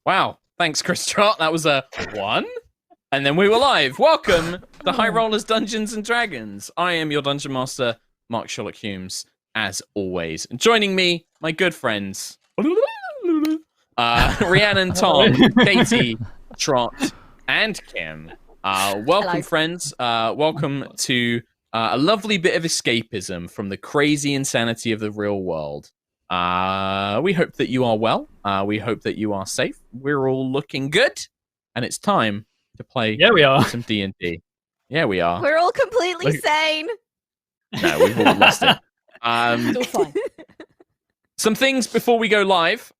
Wow. Thanks, Chris Trott. That was a 1. And then we were live. Welcome to High Rollers Dungeons and Dragons. I am your Dungeon Master, Mark Sherlock Humes, as always. And joining me, my good friends, Rhiannon, Tom, Katie, Trott, and Kim. Welcome, Hello. friends. Welcome to a lovely bit of escapism from the crazy insanity of the real world. We hope that you are well. We hope that you are safe. We're all looking good, and it's time to play We are. some D&D. Yeah, we are. We're all completely sane. No, we've all lost it. It's all fine. Some things before we go live.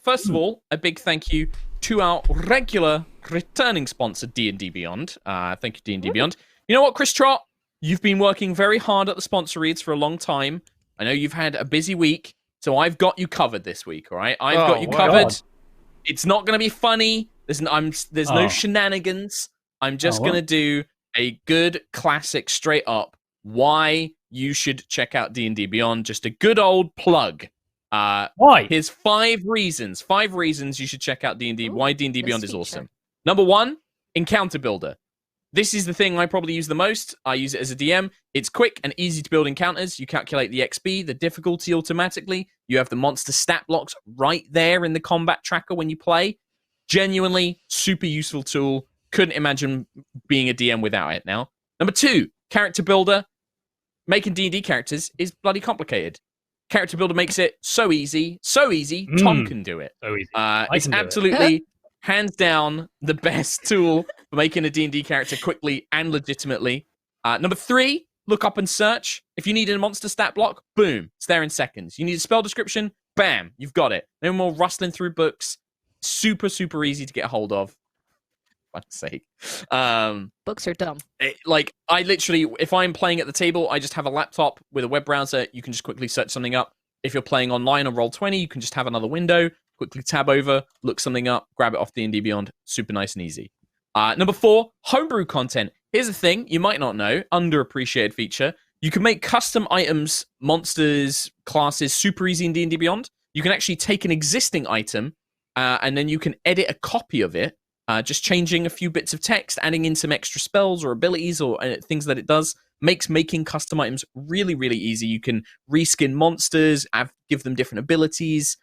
First of all, a big thank you to our regular returning sponsor, D&D Beyond. Thank you, D&D Beyond. You know what, Chris Trott? You've been working very hard at the sponsor reads for a long time. I know you've had a busy week, so I've got you covered this week, all right? I've got you covered. God. It's not going to be funny. There's no shenanigans. I'm just going to do a good classic straight up why you should check out D&D Beyond. Just a good old plug. Why? Here's 5 reasons. 5 reasons you should check out D&D. Why D&D this Beyond is feature. awesome. Number 1, Encounter Builder. This is the thing I probably use the most. I use it as a DM. It's quick and easy to build encounters. You calculate the XP, the difficulty automatically. You have the monster stat blocks right there in the combat tracker when you play. Genuinely super useful tool. Couldn't imagine being a DM without it now. Number 2, Character Builder. Making D&D characters is bloody complicated. Character Builder makes it so easy. Tom can do it. So easy. It's can do it. absolutely, hands down, the best tool for making a D&D character quickly and legitimately. Number 3, look up and search. If you need a monster stat block, boom, it's there in seconds. You need a spell description, bam, you've got it. No more rustling through books. Super, super easy to get a hold of. fuck's sake. Books are dumb. Like, I literally, if I'm playing at the table, I just have a laptop with a web browser. You can just quickly search something up. If you're playing online on Roll20, you can just have another window, quickly tab over, look something up, grab it off D&D Beyond. Super nice and easy. Number 4, homebrew content. Here's a thing you might not know, underappreciated feature. You can make custom items, monsters, classes super easy in D&D Beyond. You can actually take an existing item, and then you can edit a copy of it, just changing a few bits of text, adding in some extra spells or abilities or things that it does. Makes making custom items really, really easy. You can reskin monsters, give them different abilities.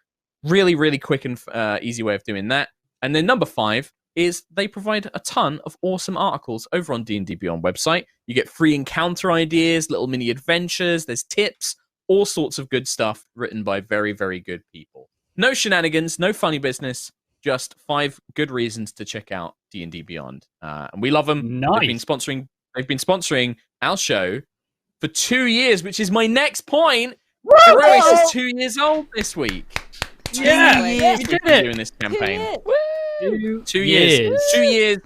Really, really quick and easy way of doing that. And then number 5 is they provide a ton of awesome articles over on D&D Beyond website. You get free encounter ideas, little mini adventures, there's tips, all sorts of good stuff written by very, very good people. No shenanigans, no funny business, just 5 good reasons to check out D&D Beyond. And we love them. Nice. They've been sponsoring our show for 2 years, which is my next point. Woo! Heroics is 2 years old this week. 2 Yeah, years we we've did been it. doing this campaign. 2 2 years. 2 years.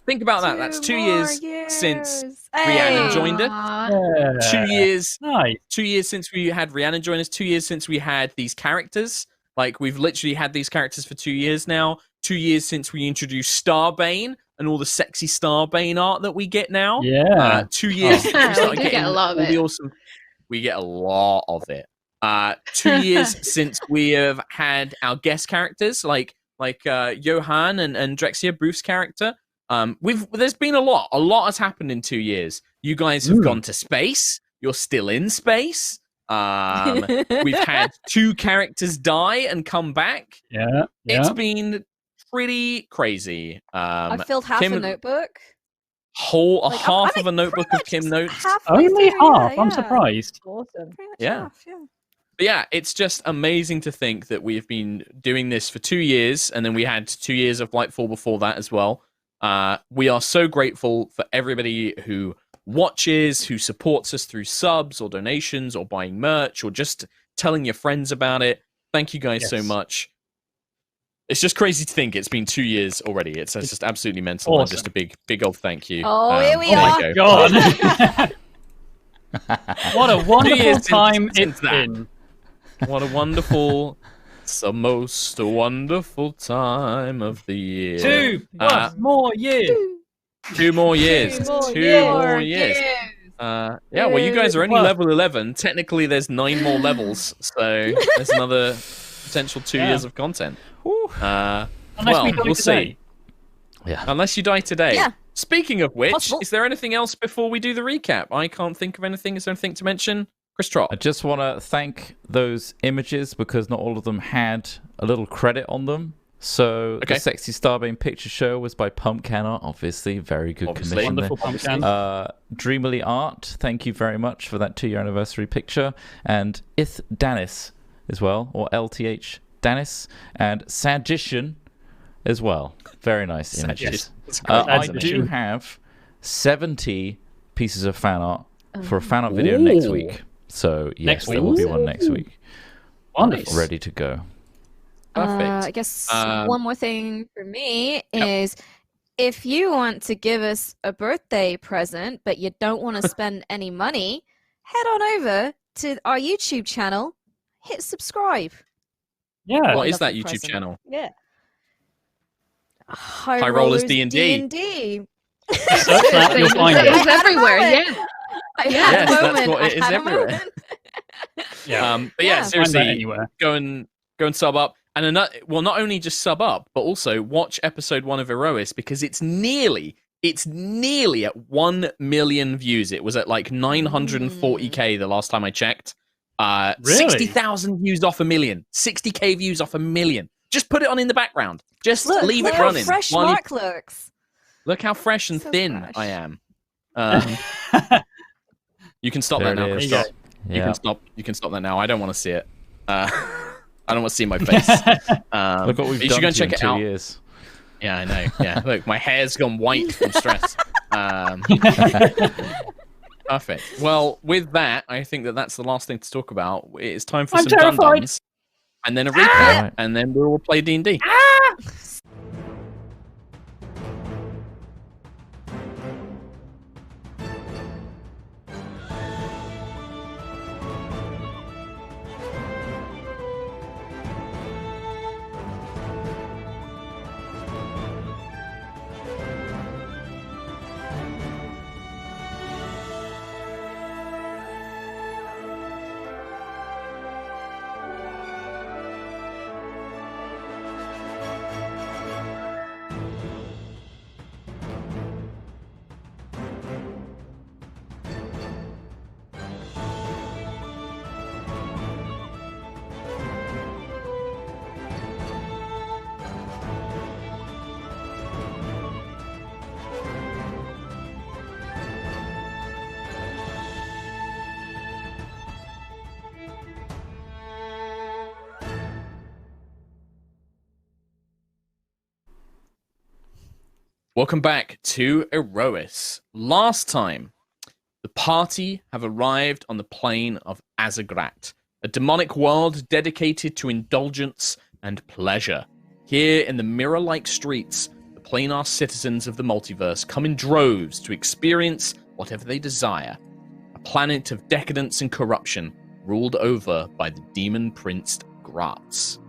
Think about that. That's 2 years since Rhiannon joined us. Yeah. 2 years. Nice. 2 years since we had Rhiannon join us. 2 years since we had these characters. Like, we've literally had these characters for 2 years now. 2 years since we introduced Starbane and all the sexy Starbane art that we get now. Yeah. 2 years since we We started do getting get a lot of all the it. awesome. We get a lot of it. 2 years since we have had our guest characters like Johan and Drexia, Bruce's character. There's been a lot. A lot has happened in 2 years. You guys have gone to space. You're still in space. We've had 2 characters die and come back. Yeah. It's been pretty crazy. I filled half Kim- a notebook. Half I'm of a notebook of pretty Kim much notes. halfway Only through, half. yeah, I'm yeah. surprised. Awesome. Pretty much Yeah. half, yeah. But yeah, it's just amazing to think that we have been doing this for 2 years, and then we had 2 years of Lightfall before that as well. We are so grateful for everybody who watches, who supports us through subs or donations or buying merch or just telling your friends about it. Thank you guys so Yes. much. It's just crazy to think it's been 2 years already. It's just absolutely mental. Awesome. And just a big old thank you. Oh, here we there are. you go. God. What a wonderful years time since it's that. been. What a wonderful, it's the most wonderful time of the year. 2 plus more years. 2 more years. 2 more years. Yeah, well, you guys are only Well- level 11. Technically, there's 9 more levels, so there's another potential 2 Yeah. years of content. Unless Well, we die we'll today. see. Unless you die today. Yeah. Speaking of which, Possible. is there anything else before we do the recap? I can't think of anything. Is there anything to mention? Chris Trott. I just want to thank those images because not all of them had a little credit on them. So Okay. the Sexy Starbane picture show was by Pumpkin Art, obviously. Very good Obviously. commission there. Wonderful pumpkin. Dreamily Art, thank you very much for that 2-year anniversary picture. And Ith Danis as well, or LTH Danis. And Sadician as well. Very nice images. I Sadician. do have 70 pieces of fan art for a fan art video next Ooh. week. So, yes, Next there will be week. one next week. Wonderful. Ready to go. Perfect. I guess Um, one more thing for me is if you want to give us a birthday present, but you don't want to spend any money, head on over to our YouTube channel, hit subscribe. Yeah. What is that Wonderful YouTube present. channel? Yeah. High Rollers Rollers D&D. D&D. Search that, you'll find it. It's everywhere, yeah. I Yes, had a that's moment. what it is I had a everywhere. moment. Yeah. But yeah, Yeah. Find that seriously, anywhere. go and sub up. And not only just sub up, but also watch episode 1 of Herois because it's nearly at 1 million views. It was at like 940k the last time I checked. Really? 60,000 views off a million. 60k views off a million. Just put it on in the background. Just Look, leave look it how running. fresh while you- Mark looks. Look how fresh and So thin fresh. I am. You can stop There that it now, is. Chris. There you Stop. go. You Yeah. can stop. You can stop that now. I don't want to see it. I don't want to see my face. Look what we've but you done should go and to you check in it 2 out. years. Yeah, I know. Yeah, look, my hair's gone white from stress. Perfect. Well, with that, I think that's the last thing to talk about. It's time for I'm some terrified. dun-duns, and then a recap, Right. and then we'll all play D&D. Welcome back to Erois. Last time, the party have arrived on the plain of Azagrat, a demonic world dedicated to indulgence and pleasure. Here in the mirror-like streets, the planar citizens of the multiverse come in droves to experience whatever they desire. A planet of decadence and corruption, ruled over by the demon prince Gratz.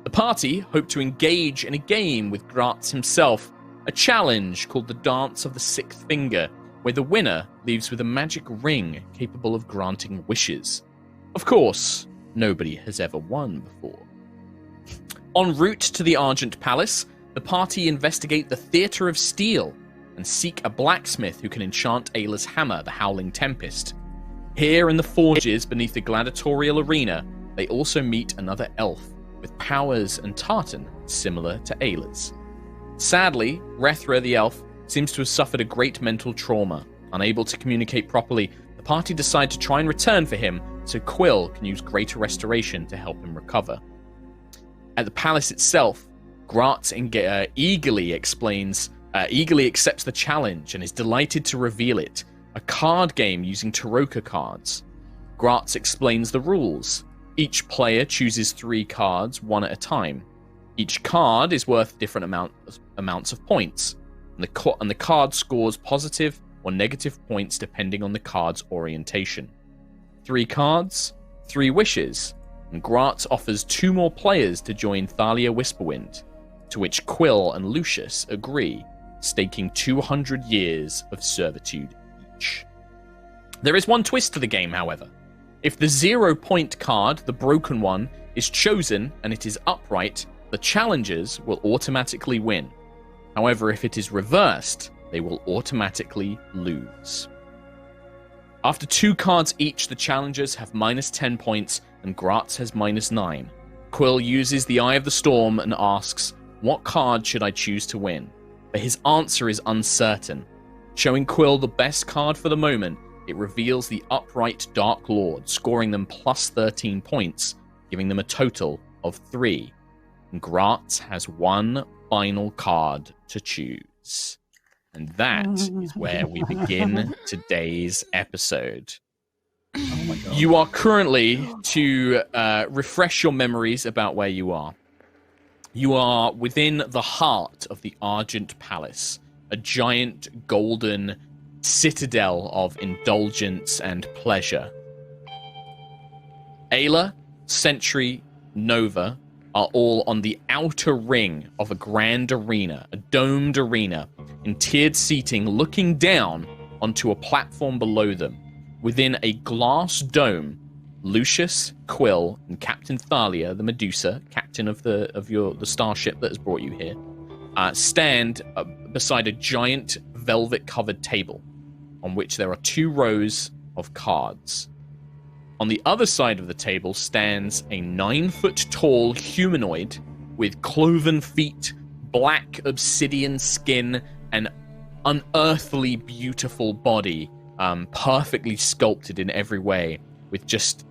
The party hope to engage in a game with Gratz himself, a challenge called the Dance of the Sixth Finger, where the winner leaves with a magic ring capable of granting wishes. Of course, nobody has ever won before. En route to the Argent Palace, the party investigate the Theatre of Steel and seek a blacksmith who can enchant Ayla's hammer, the Howling Tempest. Here in the forges beneath the gladiatorial arena, they also meet another elf with powers and tartan similar to Ayla's. Sadly, Rethra the elf seems to have suffered a great mental trauma. Unable to communicate properly, the party decide to try and return for him so Quill can use Greater Restoration to help him recover. At the palace itself, Gratz eagerly accepts the challenge and is delighted to reveal it, a card game using Taroka cards. Gratz explains the rules. Each player chooses 3 cards, one at a time. Each card is worth different amounts of points, and the card scores positive or negative points depending on the card's orientation. 3 cards, 3 wishes, and Gratz offers 2 more players to join Thalia Whisperwind, to which Quill and Lucius agree, staking 200 years of servitude each. There is one twist to the game, however. If the 0-point card, the broken one, is chosen and it is upright, the challengers will automatically win. However, if it is reversed, they will automatically lose. After 2 cards each, the challengers have -10 points and Gratz has -9. Quill uses the Eye of the Storm and asks, "What card should I choose to win?" But his answer is uncertain. Showing Quill the best card for the moment, it reveals the upright Dark Lord, scoring them +13 points, giving them a total of 3. And Gratz has one final card to choose. And that is where we begin today's episode. Oh my god. You are currently, to refresh your memories about where you are within the heart of the Argent Palace, a giant golden citadel of indulgence and pleasure. Ayla, Sentry, Nova are all on the outer ring of a grand arena, a domed arena, in tiered seating looking down onto a platform below them. Within a glass dome, Lucius, Quill, and Captain Thalia, the Medusa, captain of the starship that has brought you here, stand beside a giant velvet-covered table on which there are 2 rows of cards. On the other side of the table stands a 9-foot-tall humanoid with cloven feet, black obsidian skin, and unearthly beautiful body, perfectly sculpted in every way, with just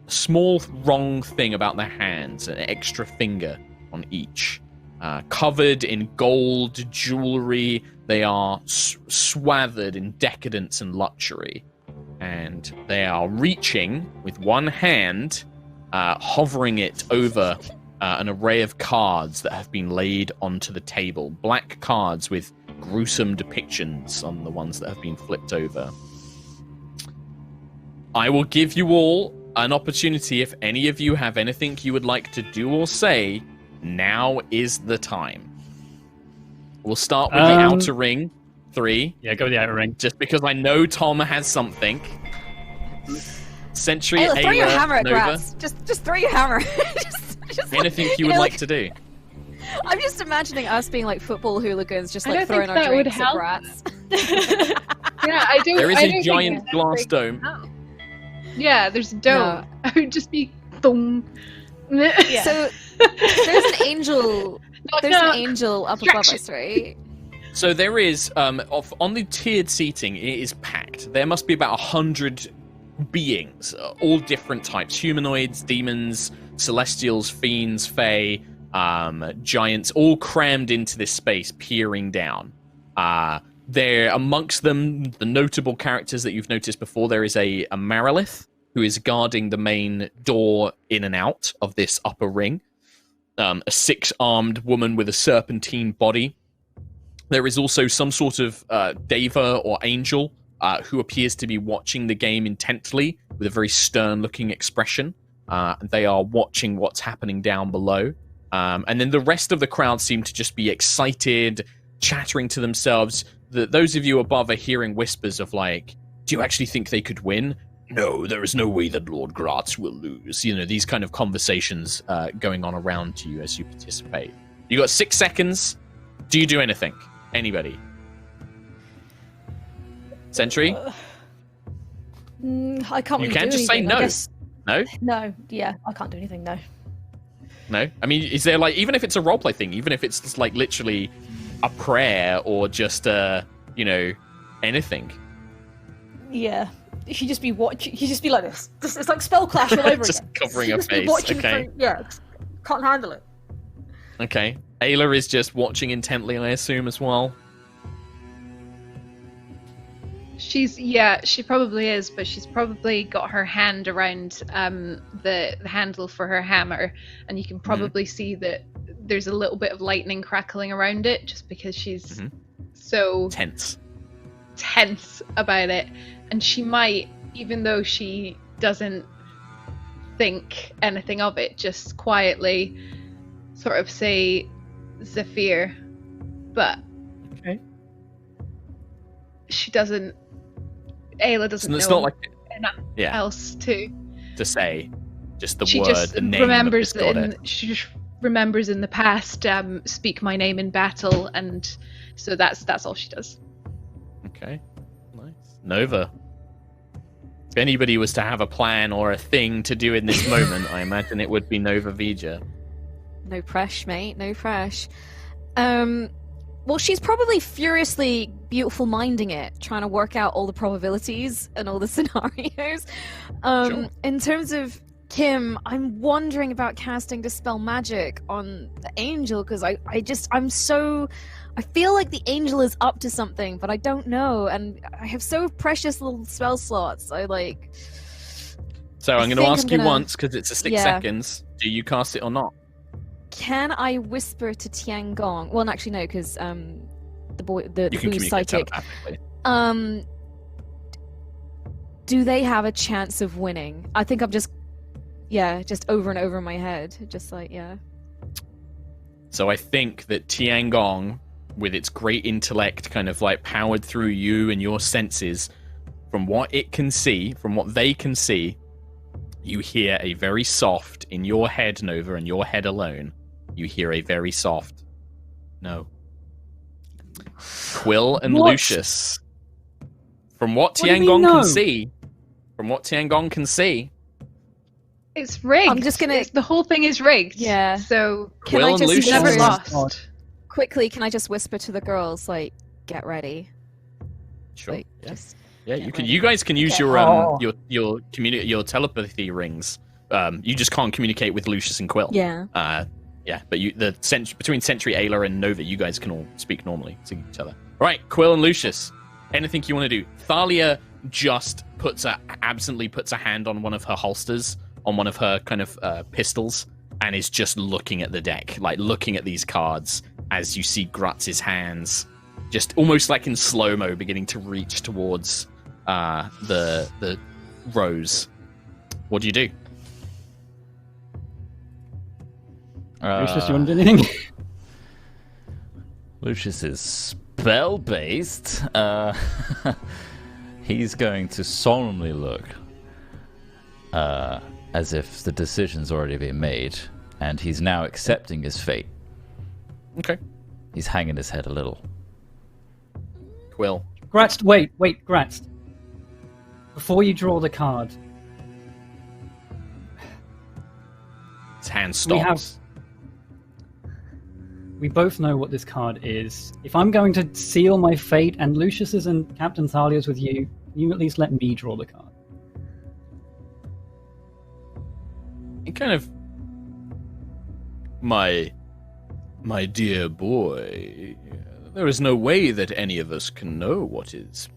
a small wrong thing about their hands, an extra finger on each. Covered in gold jewelry, they are swathered in decadence and luxury. And they are reaching with one hand, hovering it over an array of cards that have been laid onto the table. Black cards with gruesome depictions on the ones that have been flipped over. I will give you all an opportunity. If any of you have anything you would like to do or say, now is the time. We'll start with the outer ring. 3. Yeah, go with the outer ring. Just because I know Tom has something. Sentry, Ayla, throw your Ayla, hammer at Nova. Gratz. Just throw your hammer. just Anything you would like to do. I'm just imagining us being like football hooligans, just I like don't throwing think our that would drinks at help. Gratz. Yeah, I don't. There is I a don't think giant that glass breaks dome. down. Yeah, there's a dome. No. I would just be thong. Yeah. So there's an angel. There's no. an angel up above Distraction. us, right? So there is, on the tiered seating, it is packed. There must be about 100 beings, all different types. Humanoids, demons, celestials, fiends, fae, giants, all crammed into this space, peering down. There, amongst them, the notable characters that you've noticed before, there is a Marilith who is guarding the main door in and out of this upper ring. A 6-armed woman with a serpentine body. There is also some sort of deva or angel who appears to be watching the game intently with a very stern-looking expression. They are watching what's happening down below. And then the rest of the crowd seem to just be excited, chattering to themselves. Those of you above are hearing whispers of like, do you actually think they could win? No, there is no way that Lord Gratz will lose. You know, these kind of conversations going on around you as you participate. You got 6 seconds. Do you do anything? Anybody? Sentry? I can't really You can do just say anything. I no. guess- No? No, yeah, I can't do anything, no. No? I mean, is there like, even if it's a roleplay thing, even if it's just like literally a prayer or just, you know, anything? Yeah. She'd just be watching, she'd just be like this. It's like Spell Clash all over Just again. covering She'd her just be face, watching okay. through- yeah, can't handle it. Okay. Ayla is just watching intently, I assume, as well. She probably is, but she's probably got her hand around the handle for her hammer, and you can probably see that there's a little bit of lightning crackling around it, just because she's so Tense. tense about it. And she might, even though she doesn't think anything of it, just quietly sort of say Zephyr, but Okay. she doesn't. Ayla doesn't It's know not like, enough yeah, else to. to say. Just the She word, just the name. remembers of this that goddess. she just remembers in the past, speak my name in battle, and so that's all she does. Okay. Nice. Nova. If anybody was to have a plan or a thing to do in this moment, I imagine it would be Nova Vija. No press, mate. No press. Well, she's probably furiously beautiful minding it, trying to work out all the probabilities and all the scenarios. Sure. In terms of Kim, I'm wondering about casting Dispel Magic on the angel, because I feel like the angel is up to something, but I don't know, and I have so precious little spell slots. So like, So I'm going to think ask I'm you gonna- once, because it's a 6 Yeah. seconds. Do you cast it or not? can I whisper to Tiangong? Well, actually, no, because the boy, the You can boo's communicate psychic. telepathically. Do they have a chance of winning? I think I'm just over and over in my head, just like, yeah. So I think that Tiangong, with its great intellect kind of like powered through you and your senses, from what it can see, from what they can see, you hear a very soft, in your head, Nova, and your head alone, you hear a very soft no. Quill and What? Lucius. From what What do you mean, Tiangong no? can see, It's rigged. I'm just gonna- The whole thing is rigged. Yeah. So Can Quill I and just Lucius. never Oh my lost. God. quickly? Can I just whisper to the girls, like, get ready? sure. Like, Yeah. just Yeah, get you can. ready. You guys can use Okay. your Oh. your telepathy rings. You just can't communicate with Lucius and Quill. yeah. Yeah, but between Sentry, Ayla, and Nova, you guys can all speak normally to each other. All right, Quill and Lucius, anything you want to do? Thalia just absently puts a hand on one of her holsters, on one of her kind of pistols, and is just looking at the deck, like looking at these cards as you see Grutz's hands, just almost like in slow-mo, beginning to reach towards the rose. What do you do? Lucius, you want to do anything? Lucius is spell-based. He's going to solemnly look as if the decision's already been made, and he's now accepting his fate. Okay. He's hanging his head a little. Quill. Gratz, wait, Gratz. Before you draw the card, His hand We have- stops. we both know what this card is. If I'm going to seal my fate, and Lucius's and Captain Thalia's with you, can you at least let me draw the card? It kind of, my dear boy, There is no way that any of us can know what is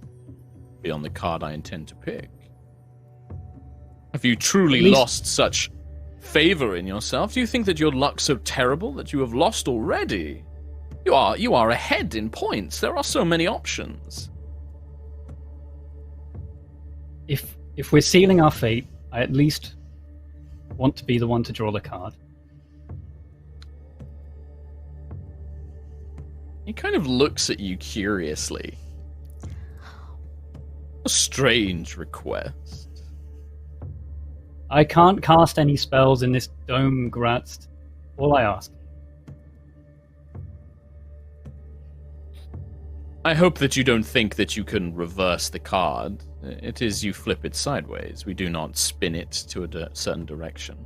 beyond the card I intend to pick. Have you truly At least- lost such favor in yourself? Do you think that your luck's so terrible that you have lost already? You are ahead in points. There are so many options. If we're sealing our fate, I at least want to be the one to draw the card. He kind of looks at you curiously. A strange request. I can't cast any spells in this dome, Gratz. All I ask. I hope that you don't think that you can reverse the card. It is you flip it sideways. We do not spin it to a certain direction.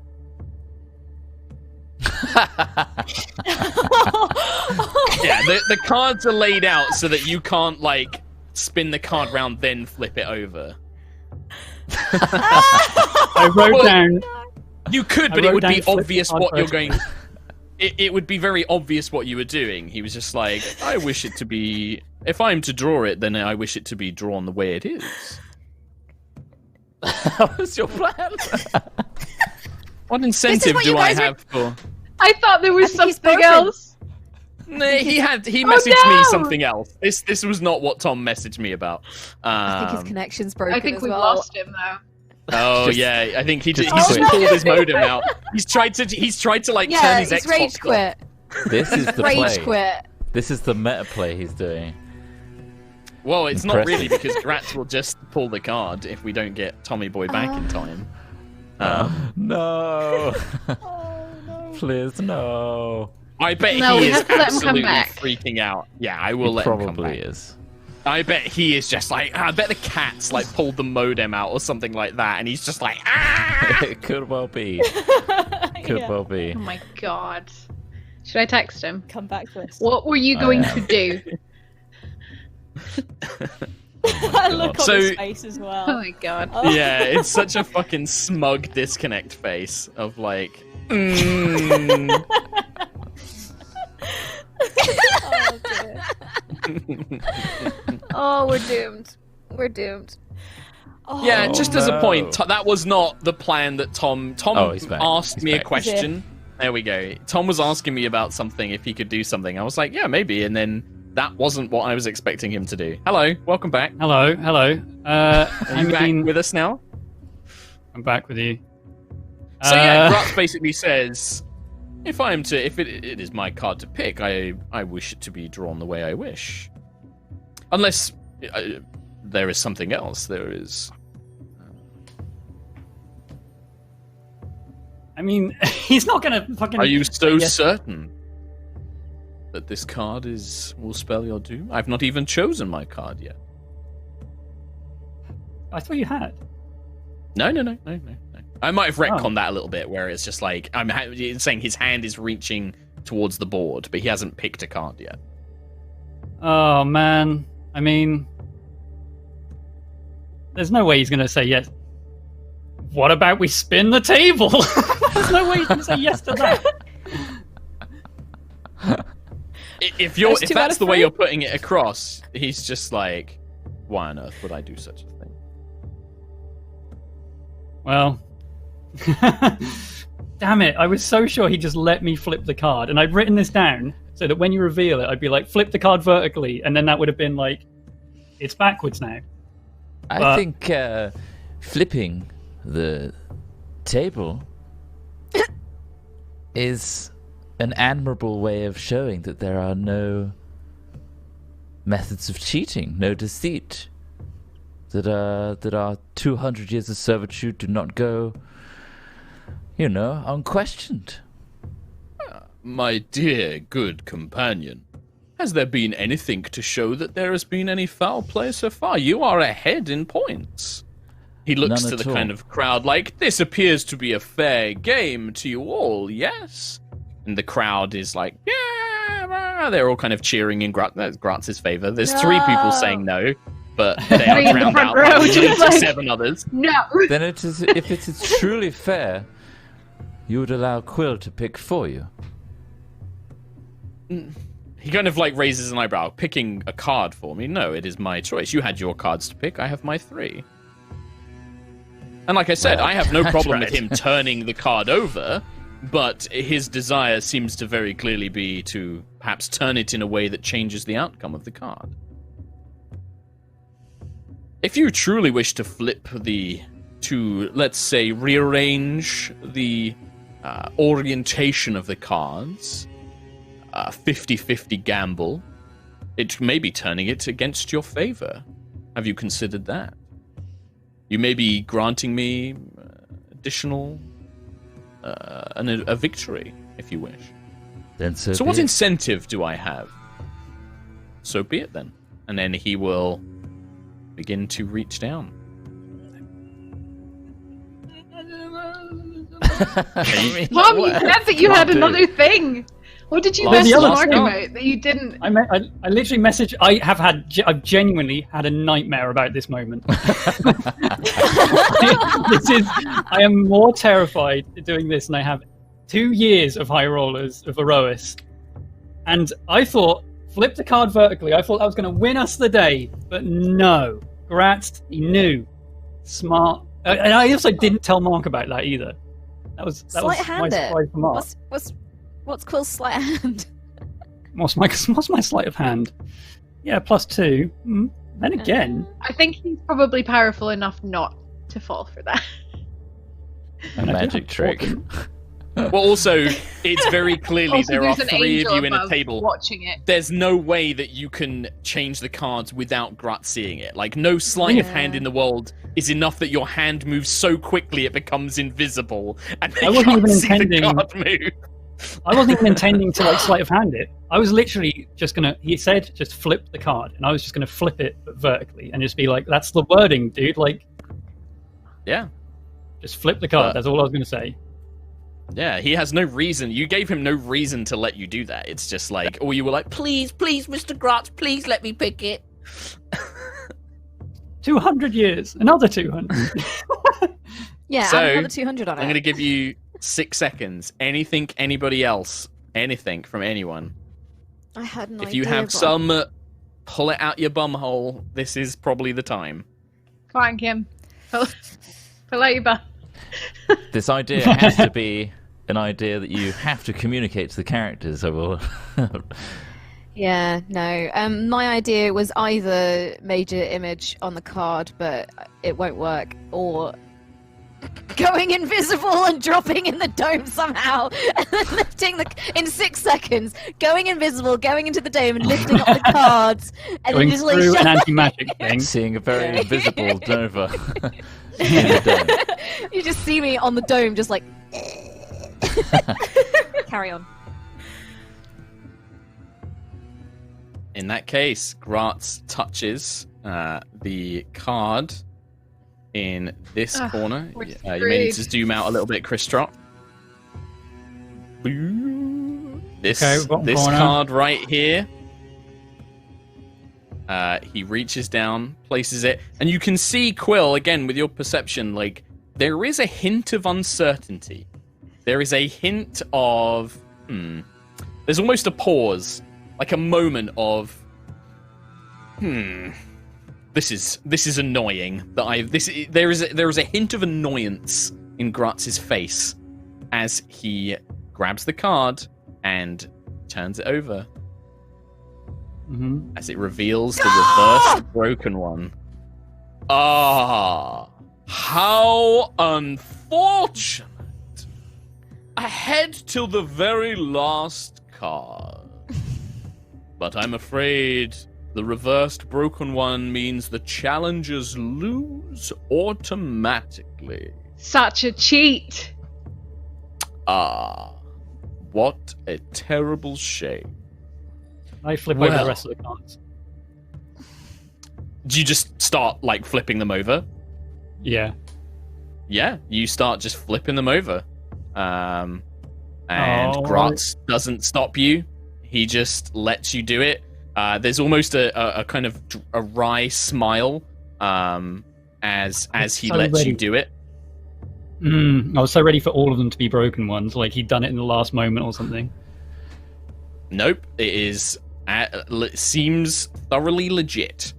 Yeah, the cards are laid out so that you can't, like, spin the card round, then flip it over. I wrote Well, down. You could, I but it wrote would be down flip the obvious card what you're vertically. going... It would be very obvious what you were doing. He was just like, I wish it to be... If I'm to draw it, then I wish it to be drawn the way it is. What was your plan? What incentive what do you I guys are- have for... I thought there was I think he's something broken. else. No, he messaged me no! something else. This was not what Tom messaged me about. I think his Um, connection's broken I think as we've well. lost him now. Oh Just- yeah, I think he just just quit. pulled his modem out. He's tried to like turn Yeah, his he's Xbox rage off. quit. This is the Rage play. quit. This is the meta play he's doing. Well, it's not really Impressive. because Gratz will just pull the card if we don't get Tommy Boy back in time. No. Please, no. I bet No, he we is have to let him come absolutely back. freaking out. Yeah, I will He let him come probably back. is. I bet he is just like, I bet the cat's like pulled the modem out or something like that, and he's just like, ah! It could well be. Could Yeah. well be. Oh my god. Should I text him? Come back to us. What were you I going am. to do? I look on So- his face as well. Oh my god. Yeah, it's such a fucking smug disconnect face of like, Oh, dear. Oh, we're doomed. We're doomed. Oh, Yeah, just as a no. point, that was not the plan that Tom Oh, he's back. asked He's me a back. question. There we go. Tom was asking me about something, if he could do something. I was like, yeah, maybe. And then that wasn't what I was expecting him to do. Hello, welcome back. Hello. Are I you back mean, with us now? I'm back with you. So yeah, Gratz basically says, if it is my card to pick, I wish it to be drawn the way I wish. Unless there is something else. There is. I mean, he's not gonna fucking. Are you so Yes. certain that this card will spell your doom? I've not even chosen my card yet. I thought you had. No. I might have retconned that a little bit, where it's just like it's saying his hand is reaching towards the board, but he hasn't picked a card yet. Oh man. I mean, there's no way he's gonna say yes. What about we spin the table? There's no way he's gonna say yes to that. If That's if 2 out that's of the way 3. you're putting it across, he's just like, why on earth would I do such a thing? Well, damn it! I was so sure he just let me flip the card, and I'd written this down so that when you reveal it, I'd be like, flip the card vertically, and then that would have been like, it's backwards now. I But- think flipping the table is an admirable way of showing that there are no methods of cheating, no deceit. That our 200 years of servitude do not go, unquestioned. My dear, good companion, has there been anything to show that there has been any foul play so far? You are ahead in points. He looks None to at the all. kind of crowd like, this appears to be a fair game to you all, yes? And the crowd is like, yeah, they're all kind of cheering in Gratz's favor. There's 3 people saying no, but they Three are in the drowned front out row, by just like- 7 others. No. Then if it is truly fair, you would allow Quill to pick for you. He kind of like raises an eyebrow. Picking a card for me? No, it is my choice. You had your cards to pick. I have my 3. And like I said, I have no problem with him turning the card over, but his desire seems to very clearly be to perhaps turn it in a way that changes the outcome of the card. If you truly wish to let's say, rearrange the orientation of the cards, 50-50 gamble, it may be turning it against your favor. Have you considered that? You may be granting me additional a victory, if you wish. Then So what incentive do I have? So be it then. And then he will begin to reach down. Mom, you said that you had another thing. What did you message Mark about that you didn't? I literally messaged. I've genuinely had a nightmare about this moment. I am more terrified doing this than I have 2 years of High Rollers of Erois. And I thought, flip the card vertically. I thought that was going to win us the day. But no. Gratz, he knew. Smart. And I also didn't tell Mark about that either. That was my surprise for Mark. What's Quill's sleight of hand? What's my sleight of hand? Yeah, +2. Then again, I think he's probably powerful enough not to fall for that. A magic trick. Well, also, it's very clearly Also, there are there's an 3 of angel you in a above table. watching it. There's no way that you can change the cards without Grut seeing it. Like, no sleight of hand in the world is enough that your hand moves so quickly it becomes invisible, and they can't see the card move. I wasn't even intending to sleight of hand it. I was literally just gonna. He said, "Just flip the card," and I was just gonna flip it but vertically and just be like, "That's the wording, dude." Yeah, just flip the card. That's all I was gonna say. Yeah, he has no reason. You gave him no reason to let you do that. It's just like, or you were like, "Please, please, Mr. Grutz, please let me pick it." 200 years, another 200. Yeah, So, add another 200 on it. I'm going to give you 6 seconds. Anything, anybody else, anything from anyone. I had no idea. If you have some, pull it out your bumhole. This is probably the time. Come on, Kim. Pull out your bum. This idea has to be an idea that you have to communicate to the characters. Yeah, no. My idea was either major image on the card, but it won't work, or going invisible and dropping in the dome somehow, and then lifting in 6 seconds, going invisible, going into the dome and lifting up the cards, and Going then just through an anti-magic thing. Seeing a very invisible Nova. In the dome. You just see me on the dome, just like carry on. In that case, Gratz touches the card in this corner. we're You may need to screwed. zoom out a little bit, Chris Trot. This Okay, bottom corner. card right here. He reaches down, places it, and you can see, Quill, again, with your perception, like, there is a hint of uncertainty. There is a hint of... There's almost a pause, like a moment of... This is annoying. There is a hint of annoyance in Gratz's face as he grabs the card and turns it over. As it reveals the reversed broken one. Ah, how unfortunate. Ahead till the very last card. But I'm afraid the reversed broken one means the challengers lose automatically. Such a cheat. Ah, what a terrible shame. I flip over Well. the rest of the cards. Do you just start, like, flipping them over? Yeah. Yeah, you start just flipping them over. And Oh. Gratz doesn't stop you. He just lets you do it. There's almost a kind of a wry smile as he so lets ready. you do it. I was so ready for all of them to be broken ones, like he'd done it in the last moment or something. Nope, it is seems thoroughly legit.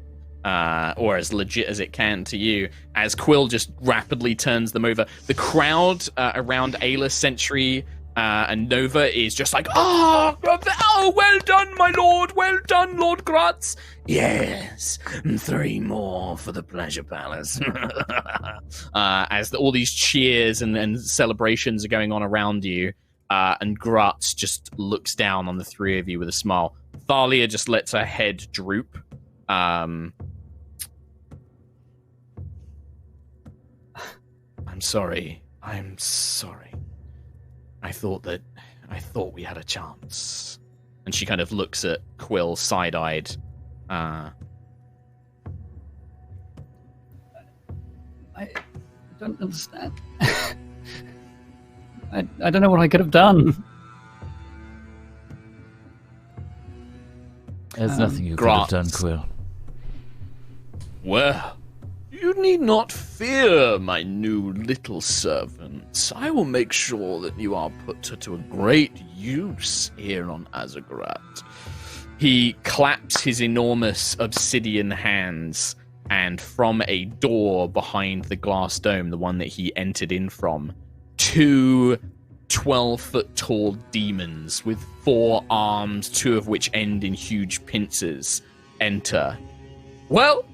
Or as legit as it can to you, as Quill just rapidly turns them over. The crowd around Ayla, Sentry, and Nova is just like, oh, well done, my lord, well done, Lord Gratz. Yes, 3 more for the Pleasure Palace. As all these cheers and celebrations are going on around you, and Gratz just looks down on the 3 of you with a smile. Thalia just lets her head droop. I'm sorry. I thought we had a chance. And she kind of looks at Quill side-eyed. I don't understand. I don't know what I could have done. There's nothing you could have done, Quill. Well, you need not fear, my new little servant. I will make sure that you are put to a great use here on Azagrat. He claps his enormous obsidian hands, and from a door behind the glass dome, the one that he entered in from, 2 12-foot-tall demons with 4 arms, 2 of which end in huge pincers, enter. Well,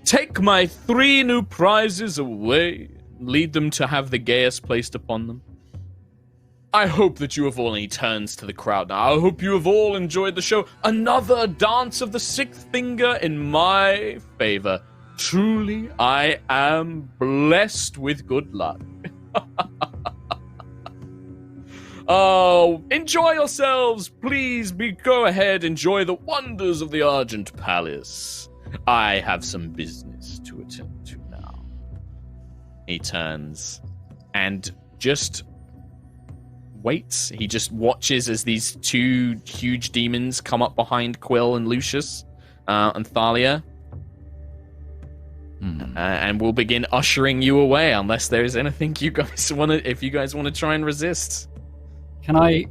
take my 3 new prizes away, lead them to have the gayest placed upon them. I hope that you have all, and he turns to the crowd now, I hope you have all enjoyed the show. Another dance of the 6th finger in my favor. Truly, I am blessed with good luck. Oh, enjoy yourselves. Please go ahead, enjoy the wonders of the Argent Palace. I have some business to attend to now. He turns and just waits. He just watches as these 2 huge demons come up behind Quill and Lucius and Thalia. And we'll begin ushering you away, unless there's anything you guys want to, if you guys want to try and resist. Can I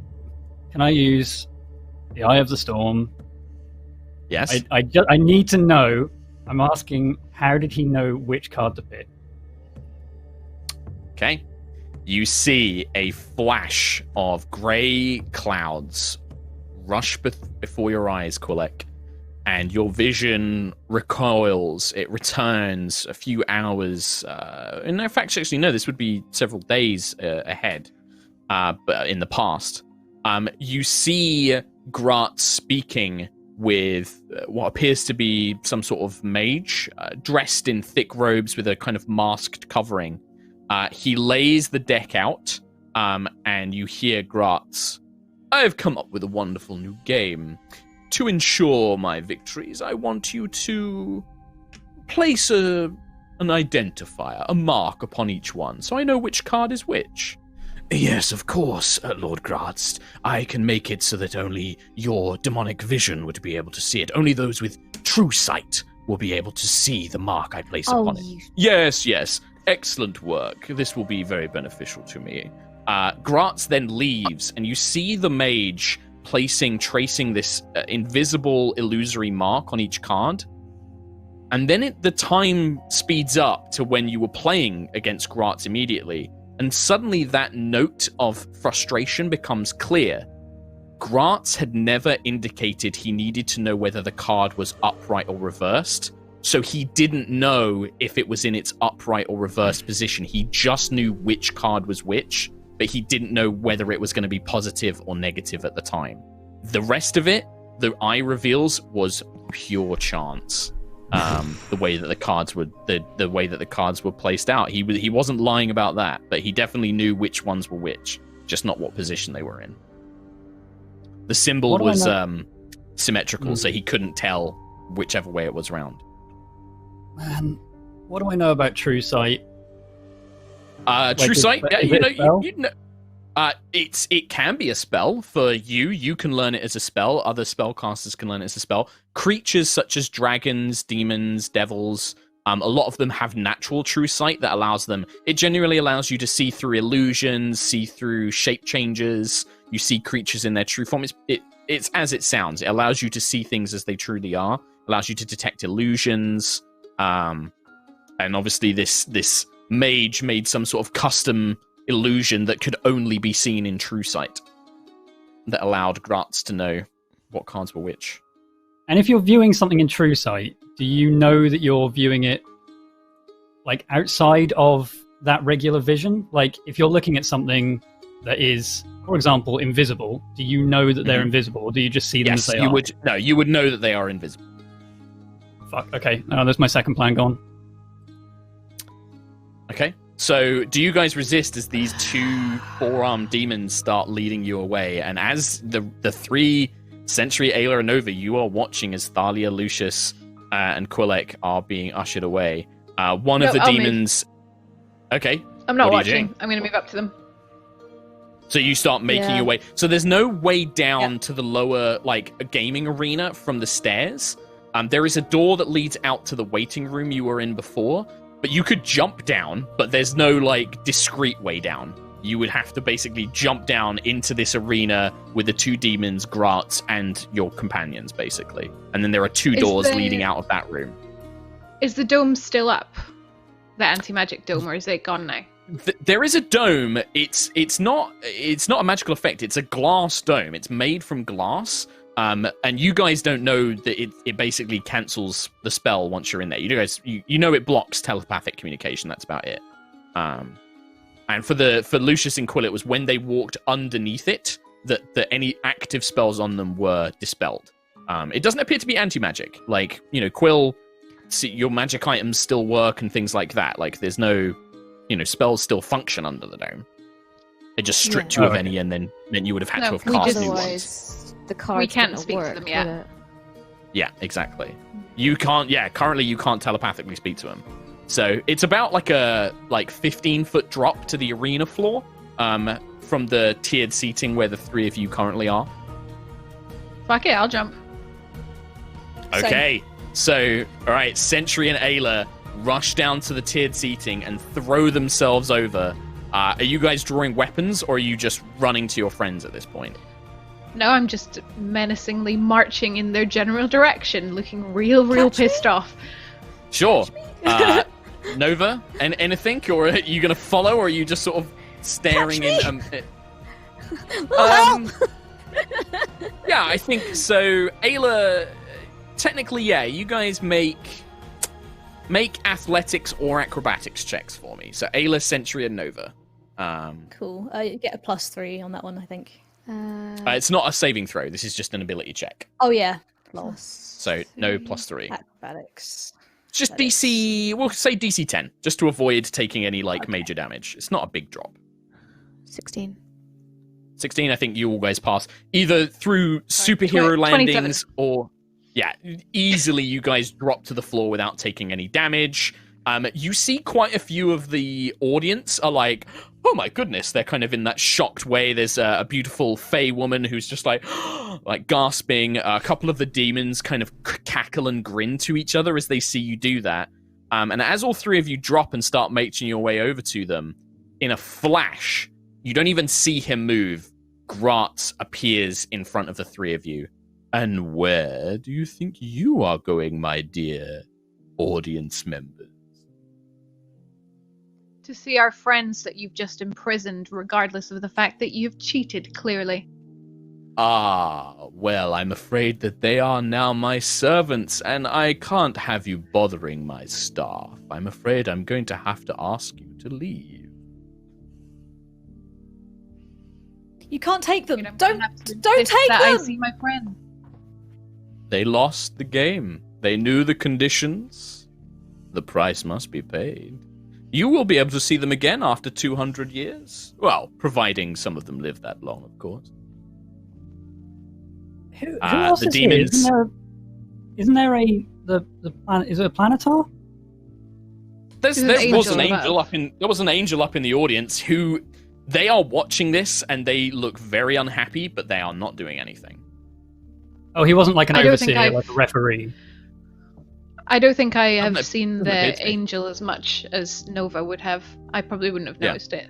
use the Eye of the Storm? Yes. I need to know. I'm asking, how did he know which card to pick? Okay. You see a flash of grey clouds rush before your eyes, Quillek, and your vision recoils. It returns a few hours. In fact, actually, no, this would be several days ahead. But in the past, you see Gratz speaking with what appears to be some sort of mage, dressed in thick robes with a kind of masked covering. He lays the deck out, and you hear Gratz. I have come up with a wonderful new game. To ensure my victories, I want you to place an identifier, a mark upon each one, so I know which card is which. Yes, of course, Lord Gratz. I can make it so that only your demonic vision would be able to see it. Only those with true sight will be able to see the mark I place upon it. Yes. Excellent work. This will be very beneficial to me. Gratz then leaves, and you see the mage tracing this invisible, illusory mark on each card. And then the time speeds up to when you were playing against Gratz immediately. And suddenly that note of frustration becomes clear. Gratz had never indicated he needed to know whether the card was upright or reversed. So he didn't know if it was in its upright or reversed position. He just knew which card was which, but he didn't know whether it was going to be positive or negative at the time. The rest of it, the eye reveals, was pure chance. The way that the cards were, the way that the cards were placed out, he wasn't lying about that, but he definitely knew which ones were which, just not what position they were in. The symbol was symmetrical, so he couldn't tell whichever way it was round. Man, what do I know about True Sight? True Sight, yeah, you know, it can be a spell for you. You can learn it as a spell. Other spellcasters can learn it as a spell. Creatures such as dragons, demons, devils, a lot of them have natural True Sight that allows them. It generally allows you to see through illusions, see through shape changes. You see creatures in their true form. it's as it sounds. It allows you to see things as they truly are. Allows you to detect illusions. And obviously, this mage made some sort of custom illusion that could only be seen in True Sight. That allowed Gratz to know what cards were which. And if you're viewing something in True Sight, do you know that you're viewing it like outside of that regular vision? Like if you're looking at something that is, for example, invisible, do you know that they're invisible, or do you just see them as they are? No, you would know that they are invisible. Fuck. Okay, there's my second plan gone. Okay. So, do you guys resist as these two four-armed demons start leading you away? And as the three Sentry, Ayla, and Nova, you are watching as Thalia, Lucius, and Quillek are being ushered away. One of the demons. Okay. I'm not What are you watching. doing? I'm going to move up to them. So you start making your way. So there's no way down to the lower, like, gaming arena from the stairs. There is a door that leads out to the waiting room you were in before, but you could jump down, but there's no, like, discreet way down. You would have to basically jump down into this arena with the two demons, Gratz, and your companions, basically. And then there are two doors leading out of that room. Is the dome still up? The anti-magic dome, or is it gone now? There is a dome. It's not a magical effect. It's a glass dome. It's made from glass. And you guys don't know that it basically cancels the spell once you're in there. You guys, you know it blocks telepathic communication. That's about it. And for Lucius and Quill, it was when they walked underneath it that any active spells on them were dispelled. It doesn't appear to be anti-magic. Like, Quill, your magic items still work and things like that. Like, there's no, spells still function under the dome. It just stripped you of any, and then you would have had to have cast new ones. Otherwise, the cards We can't wouldn't speak to work, them yet. would it? Yeah, exactly. You can't. Yeah, currently you can't telepathically speak to them. So it's about like a 15-foot drop to the arena floor, from the tiered seating where the three of you currently are. Fuck it, I'll jump. Okay, so all right, Sentry and Ayla rush down to the tiered seating and throw themselves over. Are you guys drawing weapons, or are you just running to your friends at this point? No, I'm just menacingly marching in their general direction, looking real pissed off. Sure. Nova, and anything, or are you going to follow, or are you just sort of staring in? Yeah, I think so. Ayla, technically, yeah. You guys make athletics or acrobatics checks for me. So Ayla, Sentry, and Nova. Cool. I get a +3 on that one, I think. It's not a saving throw. This is just an ability check. Oh yeah. So no +3. Acrobatics. Just DC. We'll say DC 10, just to avoid taking any major damage. It's not a big drop. 16. 16. I think you all guys pass either through superhero 27. landings or easily. You guys drop to the floor without taking any damage. You see quite a few of the audience are like, oh my goodness, they're kind of in that shocked way. There's a beautiful fey woman who's just like gasping. A couple of the demons kind of cackle and grin to each other as they see you do that. And as all three of you drop and start making your way over to them, in a flash, you don't even see him move. Gratz appears in front of the three of you. And where do you think you are going, my dear audience members? To see our friends that you've just imprisoned, regardless of the fact that you've cheated, clearly. Ah, well, I'm afraid that they are now my servants, and I can't have you bothering my staff. I'm afraid I'm going to have to ask you to leave. You can't take them. You know, Don't have to take insist that them. I see my friend. They lost the game. They knew the conditions. The price must be paid. You will be able to see them again after 200 years. Well, providing some of them live that long, of course. Who else the is demons. here? Isn't there the planet? Is it a planetar? There There's was an an angel angel there was an angel up in the audience who they are watching this and they look very unhappy, but they are not doing anything. Oh, he wasn't like an I don't think overseer, like a referee. I don't think I have no, seen doesn't appear the to be. angel as much as Nova would have. I probably wouldn't have Yeah. noticed it.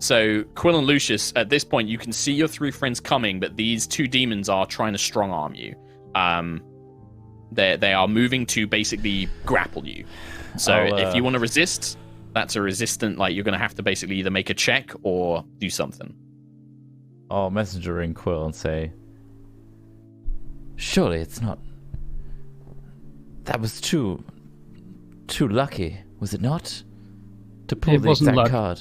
So Quill and Lucius, at this point, you can see your 3 friends coming, but these 2 demons are trying to strong arm you. They are moving to basically grapple you. So if you want to resist, that's a resistant. Like you're going to have to basically either make a check or do something. I'll messenger ring Quill and say, surely it's not. That was too lucky, was it not? To pull It the wasn't exact luck. card.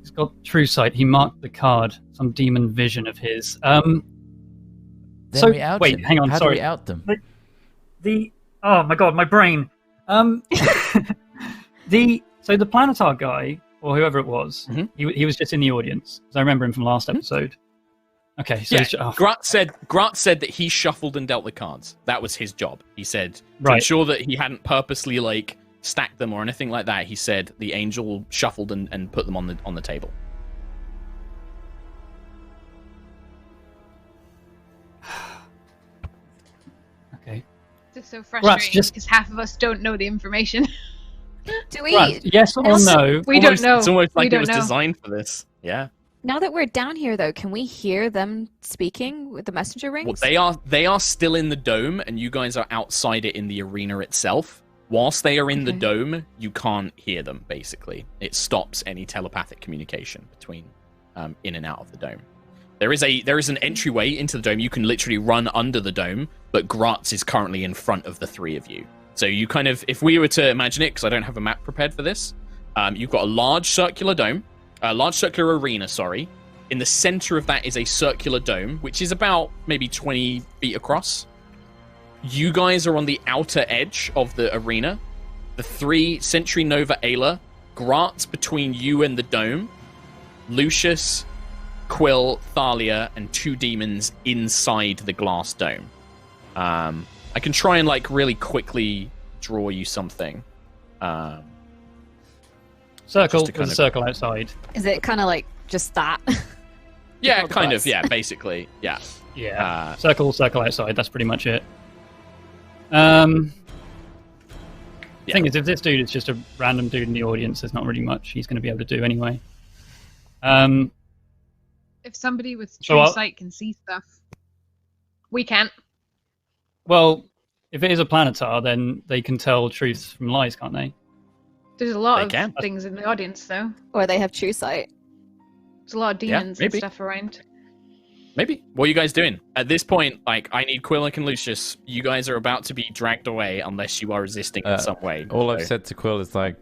He's got true sight. He marked the card. Some demon vision of his. Then So, we out wait, him. hang on, How sorry. do we out them? Oh my god, my brain. So the Planetar guy, or whoever it was, Mhm. he was just in the audience, because I remember him from last episode. Okay, so Yeah, he's oh, Grat said that he shuffled and dealt the cards. That was his job. He said to Right. ensure that he hadn't purposely like stacked them or anything like that. He said the angel shuffled and put them on the table. okay. It's so frustrating just- because half of us don't know the information. Do we? Right, yes or Also- no? We don't know. It's almost We like it don't was know. designed for this. Yeah. Now that we're down here, though, can we hear them speaking with the messenger rings? Well, they are still in the dome, and you guys are outside it in the arena itself. Whilst they are in the Okay. dome, you can't hear them. Basically, it stops any telepathic communication between in and out of the dome. There is an entryway into the dome. You can literally run under the dome, but Gratz is currently in front of the 3 of you. So you kind of, if we were to imagine it, because I don't have a map prepared for this, you've got a large circular dome, a large circular arena. Sorry. In the center of that is a circular dome, which is about maybe 20 feet across. You guys are on the outer edge of the arena. The 3 Sentry Nova Ayla, Gratz between you and the dome, Lucius, Quill, Thalia, and 2 demons inside the glass dome. I can try and like really quickly draw you something. Circle, Just to kind there's a of- circle outside. Is it kind of like just that? Yeah, Before the kind bus. of. Yeah, basically. Yeah. Yeah. Circle outside, that's pretty much it. Thing is, if this dude is just a random dude in the audience, there's not really much he's going to be able to do anyway. If somebody with So true I'll- sight can see stuff, we can't. Well, if it is a Planetar, then they can tell truth from lies, can't they? There's a lot They of can. things in the audience, though. Or they have true sight? There's a lot of Yeah, demons and maybe. stuff around. Maybe. What are you guys doing? At this point, like, I need Quillic and Lucius. You guys are about to be dragged away unless you are resisting in some way. All I've So- said to Quill is like,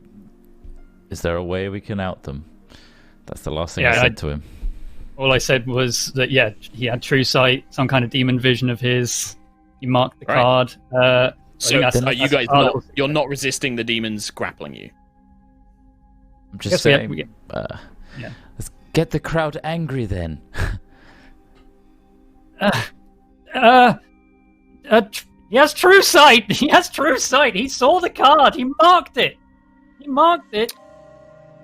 is there a way we can out them? That's the last thing Yeah, I said to him. All I said was that, yeah, he had true sight, some kind of demon vision of his. He marked the Right. card. I So think that's- are you that's guys our not? little- You're not resisting the demons grappling you. I'm I just guess saying, yeah. let's get the crowd angry then. He has true sight. He has true sight. He saw the card. He marked it. He marked it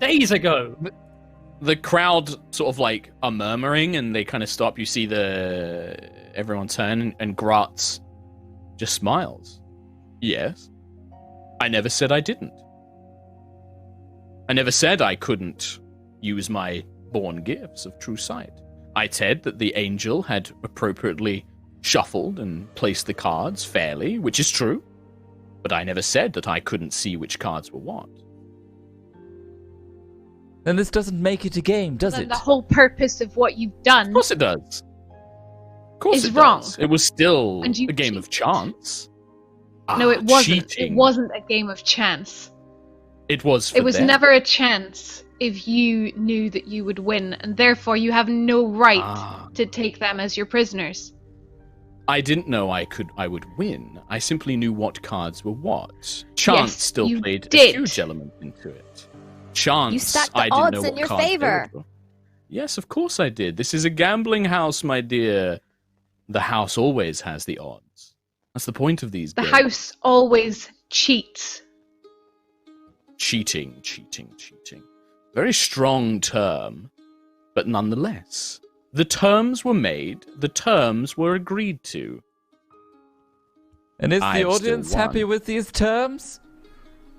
days ago. The crowd sort of like are murmuring and they kind of stop. You see everyone turn and Gratz just smiles. Yes. I never said I didn't. I never said I couldn't use my born gifts of true sight. I said that the angel had appropriately shuffled and placed the cards fairly, which is true. But I never said that I couldn't see which cards were what. Then this doesn't make it a game, does Then it? the whole purpose of what you've done. Of course it does. Of course Is it wrong. does. It was still And you a game of cheat. chance. No, it wasn't. Cheating. It wasn't a game of chance. It was. For It was them. never a chance if you knew that you would win, and therefore you have no right Ah. to take them as your prisoners. I didn't know I would win. I simply knew what cards were what. Chance Yes, still you played a did. huge element into it. Chance. You stacked the I didn't odds know in what your cards they favor. would draw. Yes, of course I did. This is a gambling house, my dear. The house always has the odds. That's the point of these The games. house always cheats. Cheating. Very strong term, but nonetheless. The terms were made, the terms were agreed to. And is the I've still audience happy won. with these terms?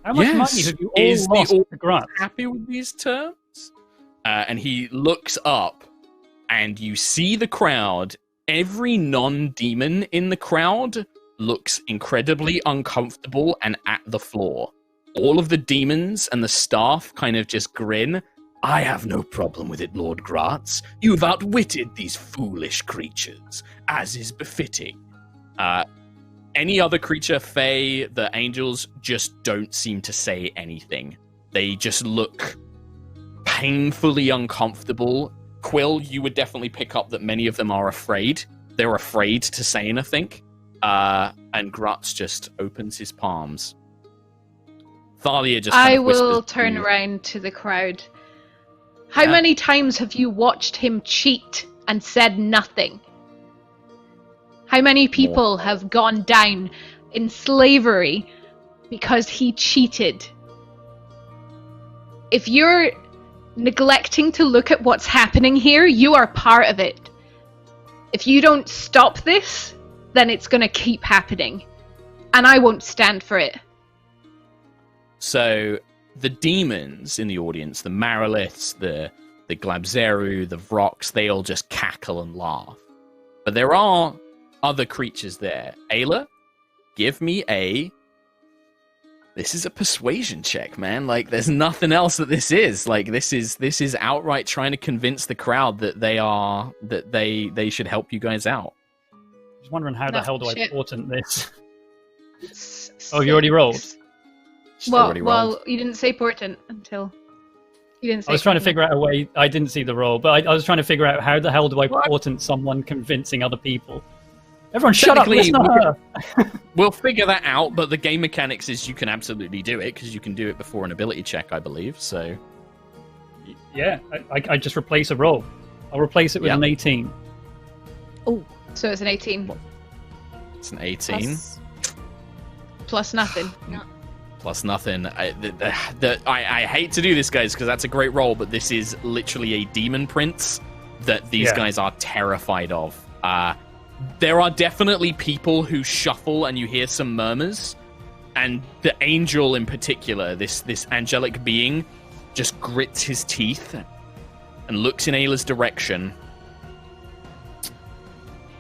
How much Yes. money have you all Is the lost audience to Gratz? happy with these terms? And he looks up, and you see the crowd. Every non-demon in the crowd looks incredibly uncomfortable and at the floor. All of the demons and the staff kind of just grin. I have no problem with it, Lord Gratz. You've outwitted these foolish creatures, as is befitting. Any other creature, Fae, the angels, just don't seem to say anything. They just look painfully uncomfortable. Quill, you would definitely pick up that many of them are afraid. They're afraid to say anything. And Gratz just opens his palms. Thalia just I kind of will whispers to turn you. around to the crowd. How Yeah. many times have you watched him cheat and said nothing? How many people have gone down in slavery because he cheated? If you're neglecting to look at what's happening here, you are part of it. If you don't stop this, then it's going to keep happening. And I won't stand for it. So the demons in the audience, the Mariliths, the Glabzeru, the Vrox, they all just cackle and laugh. But there are other creatures there. Ayla, give me a... This is a persuasion check, man. Like, there's nothing else that this is. Like, this is outright trying to convince the crowd that they should help you guys out. Just wondering how the hell do I Shit. portent this? Oh, you already rolled? She's Well, already rolled. you didn't say portent until... You didn't say I was trying to portent. figure out a way. I didn't see the roll, but I was trying to figure out how the hell do I What? portent someone convincing other people? Everyone, shut up! Technically, Listen to her. We'll figure that out, but the game mechanics is you can absolutely do it, because you can do it before an ability check, I believe, so... Yeah, I just replace a roll. I'll replace it with Yeah. an 18. So it's an 18 It's an 18. plus nothing. Plus nothing. I hate to do this, guys, because that's a great roll, but this is literally a demon prince that these Yeah. guys are terrified of. There are definitely people who shuffle and you hear some murmurs, and the angel in particular, this angelic being, just grits his teeth and looks in Ayla's direction.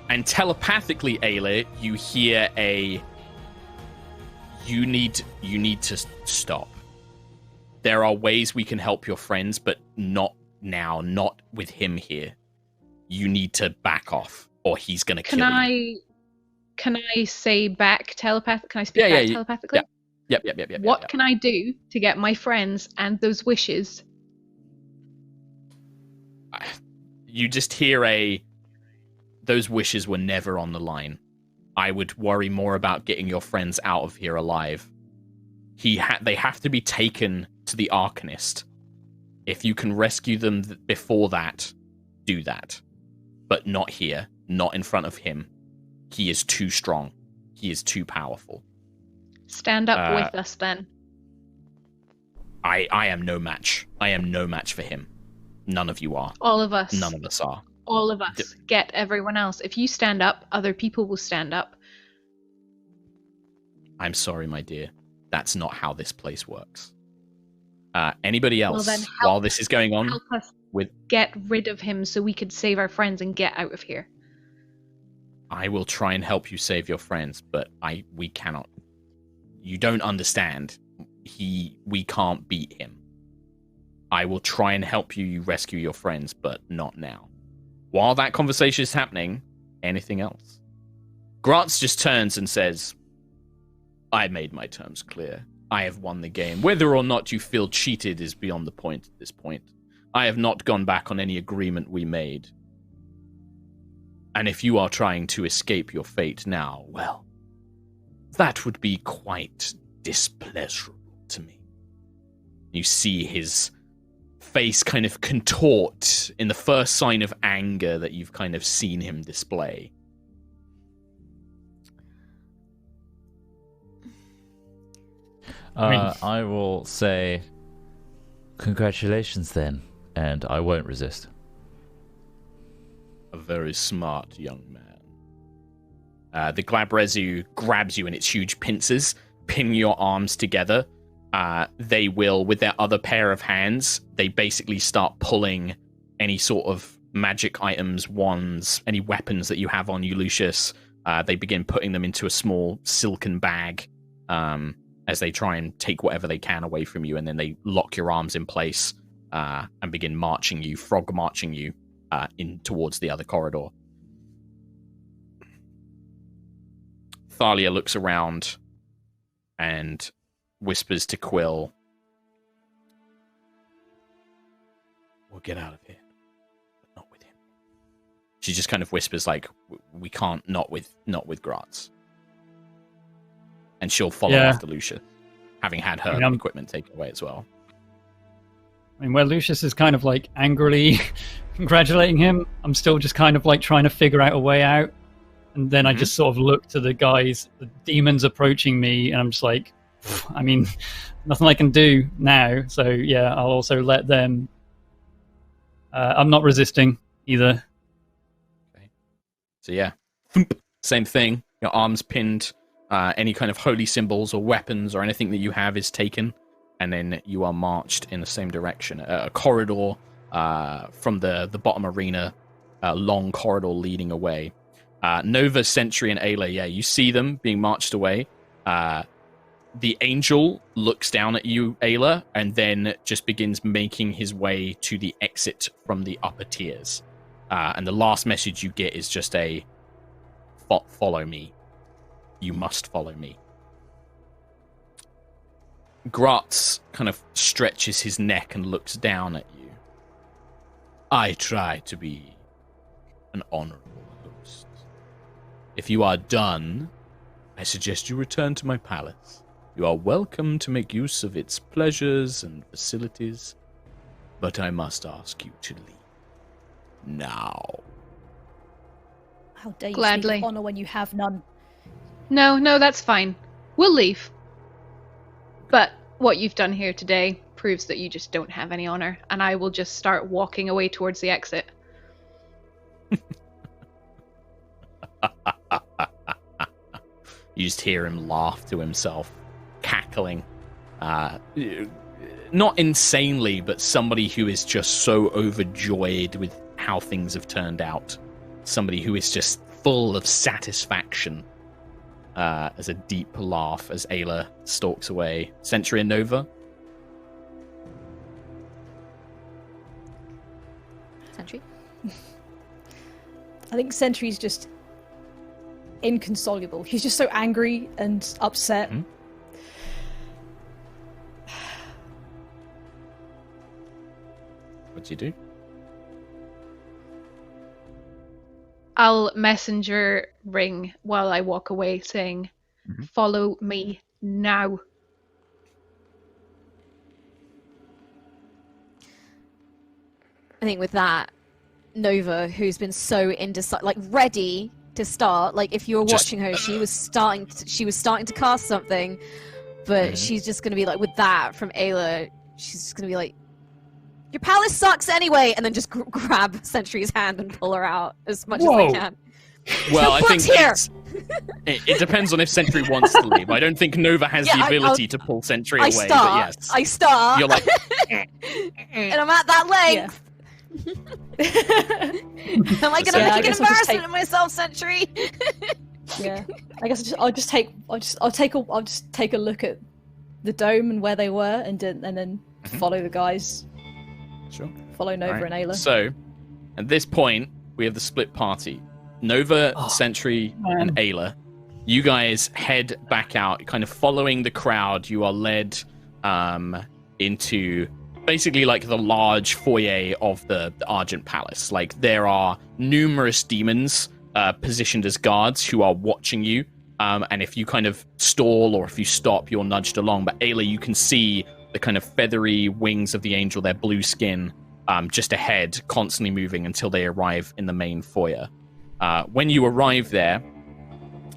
And telepathically, Ayla, you hear a... You need to stop. There are ways we can help your friends, but not now, not with him here. You need to back off, or he's gonna kill you. Can I say back telepath? Can I speak Yeah, back yeah, telepathically? Yep. What can I do to get my friends and those wishes? You just hear those wishes were never on the line. I would worry more about getting your friends out of here alive. They have to be taken to the Arcanist. If you can rescue them before that, do that. But not here, not in front of him. He is too strong. He is too powerful. Stand up with us then. I am no match. I am no match for him. None of you are. All of us. None of us are. All of us. Get everyone else. If you stand up, other people will stand up. I'm sorry, my dear. That's not how this place works. Anybody else, then while this is going on? Help us with- get rid of him so we could save our friends and get out of here. I will try and help you save your friends, but we cannot. You don't understand. We can't beat him. I will try and help you rescue your friends, but not now. While that conversation is happening, anything else? Gratz just turns and says, I made my terms clear. I have won the game. Whether or not you feel cheated is beyond the point at this point. I have not gone back on any agreement we made. And if you are trying to escape your fate now, well, that would be quite displeasurable to me. You see his face kind of contort in the first sign of anger that you've kind of seen him display. I will say, congratulations then, and I won't resist. A very smart young man. The Glabrezu grabs you in its huge pincers, pin your arms together, they will, with their other pair of hands, they basically start pulling any sort of magic items, wands, any weapons that you have on you, Lucius. They begin putting them into a small silken bag as they try and take whatever they can away from you, and then they lock your arms in place and begin frog marching you in towards the other corridor. Thalia looks around and whispers to Quill, "We'll get out of here, but not with him." She just kind of whispers like, "We can't, not with Graz." And she'll follow after Lucius, having had her equipment taken away as well. I mean, where Lucius is kind of like angrily congratulating him, I'm still just kind of like trying to figure out a way out. And then I just sort of look to the guys, the demons approaching me, and I'm just like, I mean, nothing I can do now. So yeah, I'll also let them. I'm not resisting either. Okay. So yeah, same thing. Your arms pinned. Any kind of holy symbols or weapons or anything that you have is taken, and then you are marched in the same direction. A corridor from the bottom arena, a long corridor leading away. Nova, Sentry, and Ayla, you see them being marched away. The angel looks down at you, Ayla, and then just begins making his way to the exit from the upper tiers. And the last message you get is just a, "Follow me. You must follow me." Graz kind of stretches his neck and looks down at you. "I try to be an honorable host. If you are done, I suggest you return to my palace. You are welcome to make use of its pleasures and facilities, but I must ask you to leave now." How dare you Gladly. speak of honor when you have none? No, that's fine. We'll leave. But what you've done here today proves that you just don't have any honor, and I will just start walking away towards the exit. You just hear him laugh to himself, cackling. Not insanely, but somebody who is just so overjoyed with how things have turned out. Somebody who is just full of satisfaction. As a deep laugh as Ayla stalks away. Sentry and Nova? Sentry? I think Sentry's just inconsolable. He's just so angry and upset. Mhm. What do you do? I'll messenger ring while I walk away saying, "Follow me now." I think with that, Nova, who's been so indecisive, like ready to start, like if you were Just- watching her, she was starting to cast something, but she's just gonna be like, with that from Ayla, she's just gonna be like, "Your palace sucks anyway," and then just grab Sentry's hand and pull her out as much as I can. Well, The I think book's it depends on if Sentry wants to leave. I don't think Nova has Yeah, the I'll- ability to pull Sentry I away, start. but yes. I start. You're like, and I'm at that length. Am I gonna Yeah, I make an guess I'll just embarrassment take- of myself, Sentry? Yeah, I guess I'll just take a look at the dome and where they were, and then follow the guys. sure. Follow Nova Alright. and Ayla. So, at this point, we have the split party. Nova, Sentry, and Ayla. You guys head back out, kind of following the crowd. You are led into basically like the large foyer of the Argent Palace. Like there are numerous demons positioned as guards who are watching you. And if you kind of stall or if you stop, you're nudged along. But Ayla, you can see the kind of feathery wings of the angel, their blue skin, just ahead, constantly moving until they arrive in the main foyer. When you arrive there,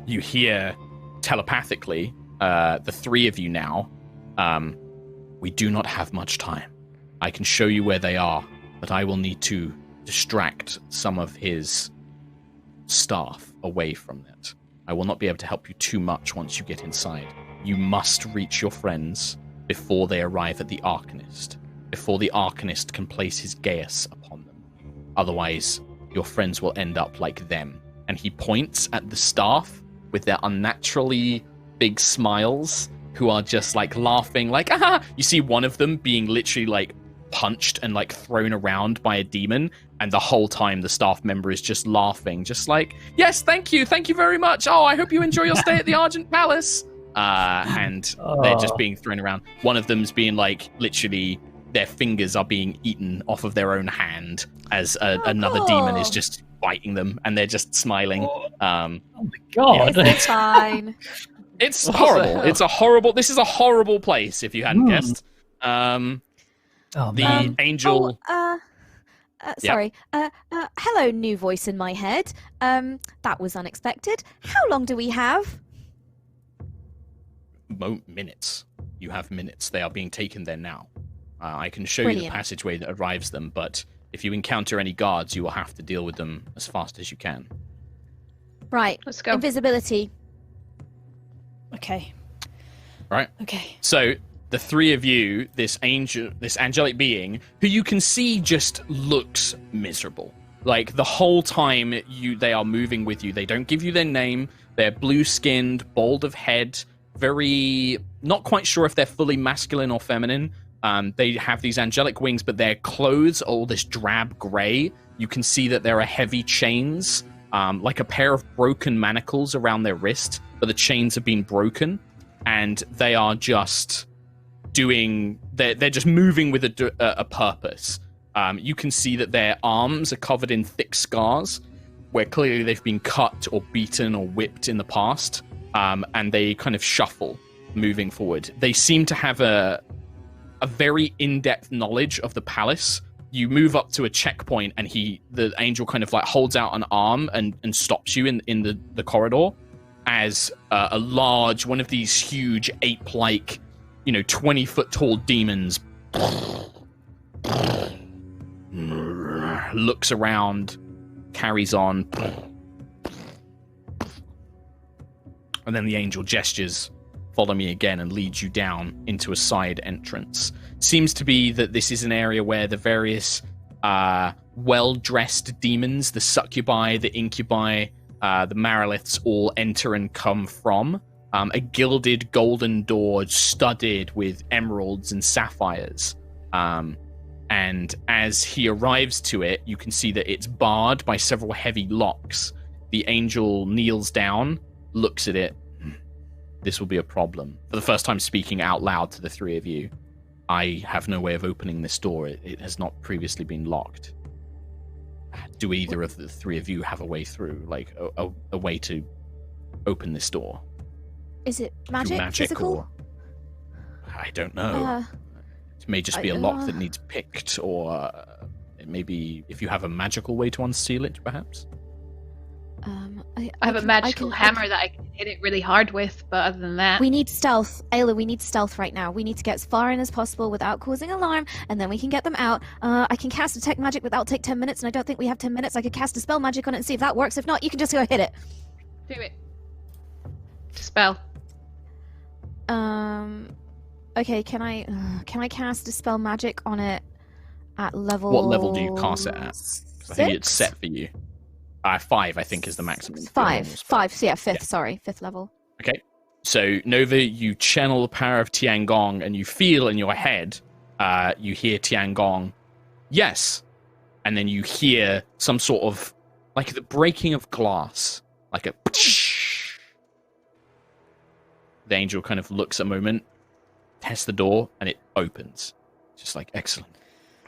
you hear telepathically, the three of you now, "We do not have much time. I can show you where they are, but I will need to distract some of his staff away from it. I will not be able to help you too much once you get inside. You must reach your friends before they arrive at the Arcanist, before the Arcanist can place his geas upon them. Otherwise, your friends will end up like them. And he points at the staff with their unnaturally big smiles, who are just like laughing, like, ah! You see one of them being literally like punched and like thrown around by a demon, and the whole time the staff member is just laughing, just like, yes, thank you very much. Oh, I hope you enjoy your stay at the Argent Palace. And they're just being thrown around. One of them's being like, literally, their fingers are being eaten off of their own hand as another demon is just biting them, and they're just smiling. Oh my god! It's fine. It's horrible. It's a horrible. This is a horrible place. If you hadn't guessed, Oh, the man. angel. Sorry. Hello, new voice in my head. That was unexpected. How long do we have? Minutes. You have minutes. They are being taken there now. I can show you Brilliant. the passageway that arrives them, but if you encounter any guards, you will have to deal with them as fast as you can. Right. Let's go. Invisibility. Okay. Right. Okay. So the three of you, this angelic being, who you can see just looks miserable. Like the whole time they are moving with you. They don't give you their name. They're blue-skinned, bald of head, very not quite sure if they're fully masculine or feminine. They have these angelic wings, but their clothes are all this drab gray. You can see that there are heavy chains, like a pair of broken manacles around their wrist, but the chains have been broken, and they are just they're just moving with a purpose. You can see that their arms are covered in thick scars, where clearly they've been cut or beaten or whipped in the past, and they kind of shuffle, moving forward. They seem to have a very in-depth knowledge of the palace. You move up to a checkpoint, and the angel kind of like holds out an arm and stops you in the corridor as a large, one of these huge ape-like, 20-foot tall demons looks around, carries on, and then the angel gestures, follow me again, and leads you down into a side entrance. Seems to be that this is an area where the various well-dressed demons, the succubi, the incubi, the Mariliths all enter and come from. A gilded golden door studded with emeralds and sapphires. And as he arrives to it, you can see that it's barred by several heavy locks. The angel kneels down, looks at it. This will be a problem. For the first time speaking out loud to the three of you, I have no way of opening this door. It has not previously been locked. Do either of the three of you have a way through, like a way to open this door? Is it Through magic? Physical? or I don't know. It may just be a lock that needs picked, or it may be if you have a magical way to unseal it, perhaps. I have a magical hammer that I can hit it really hard with, but other than that... We need stealth. Ayla, we need stealth right now. We need to get as far in as possible without causing alarm, and then we can get them out. I can cast Detect Magic, but that'll take 10 minutes, and I don't think we have 10 minutes. I could cast a Spell Magic on it and see if that works. If not, you can just go hit it. Do it. Dispel. Okay, can I cast a Spell Magic on it at level... What level do you cast it at? 'Cause I think it's 6? set for you. 5, I think, is the maximum. for your normal spell. 5, so yeah, 5th, Yeah. sorry, 5th level. Okay. So, Nova, you channel the power of Tiangong, and you feel in your head, you hear Tiangong, yes. And then you hear some sort of, like the breaking of glass. Like a... The angel kind of looks a moment, tests the door, and it opens. Just like, excellent.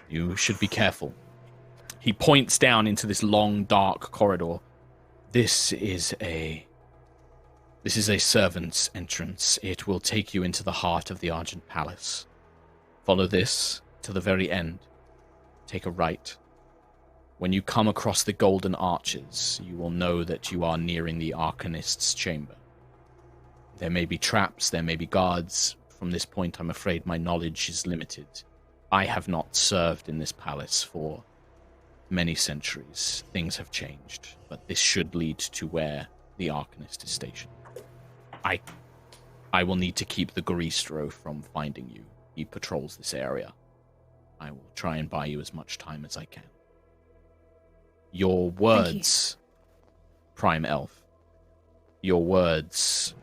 You should be careful. He points down into this long, dark corridor. This is a servant's entrance. It will take you into the heart of the Argent Palace. Follow this to the very end. Take a right. When you come across the golden arches, you will know that you are nearing the Arcanist's chamber. There may be traps, there may be guards. From this point, I'm afraid my knowledge is limited. I have not served in this palace for many centuries. Things have changed, but this should lead to where the Arcanist is stationed. I will need to keep the Goristro from finding you. He patrols this area. I will try and buy you as much time as I can. Your words, Prime Elf, your words,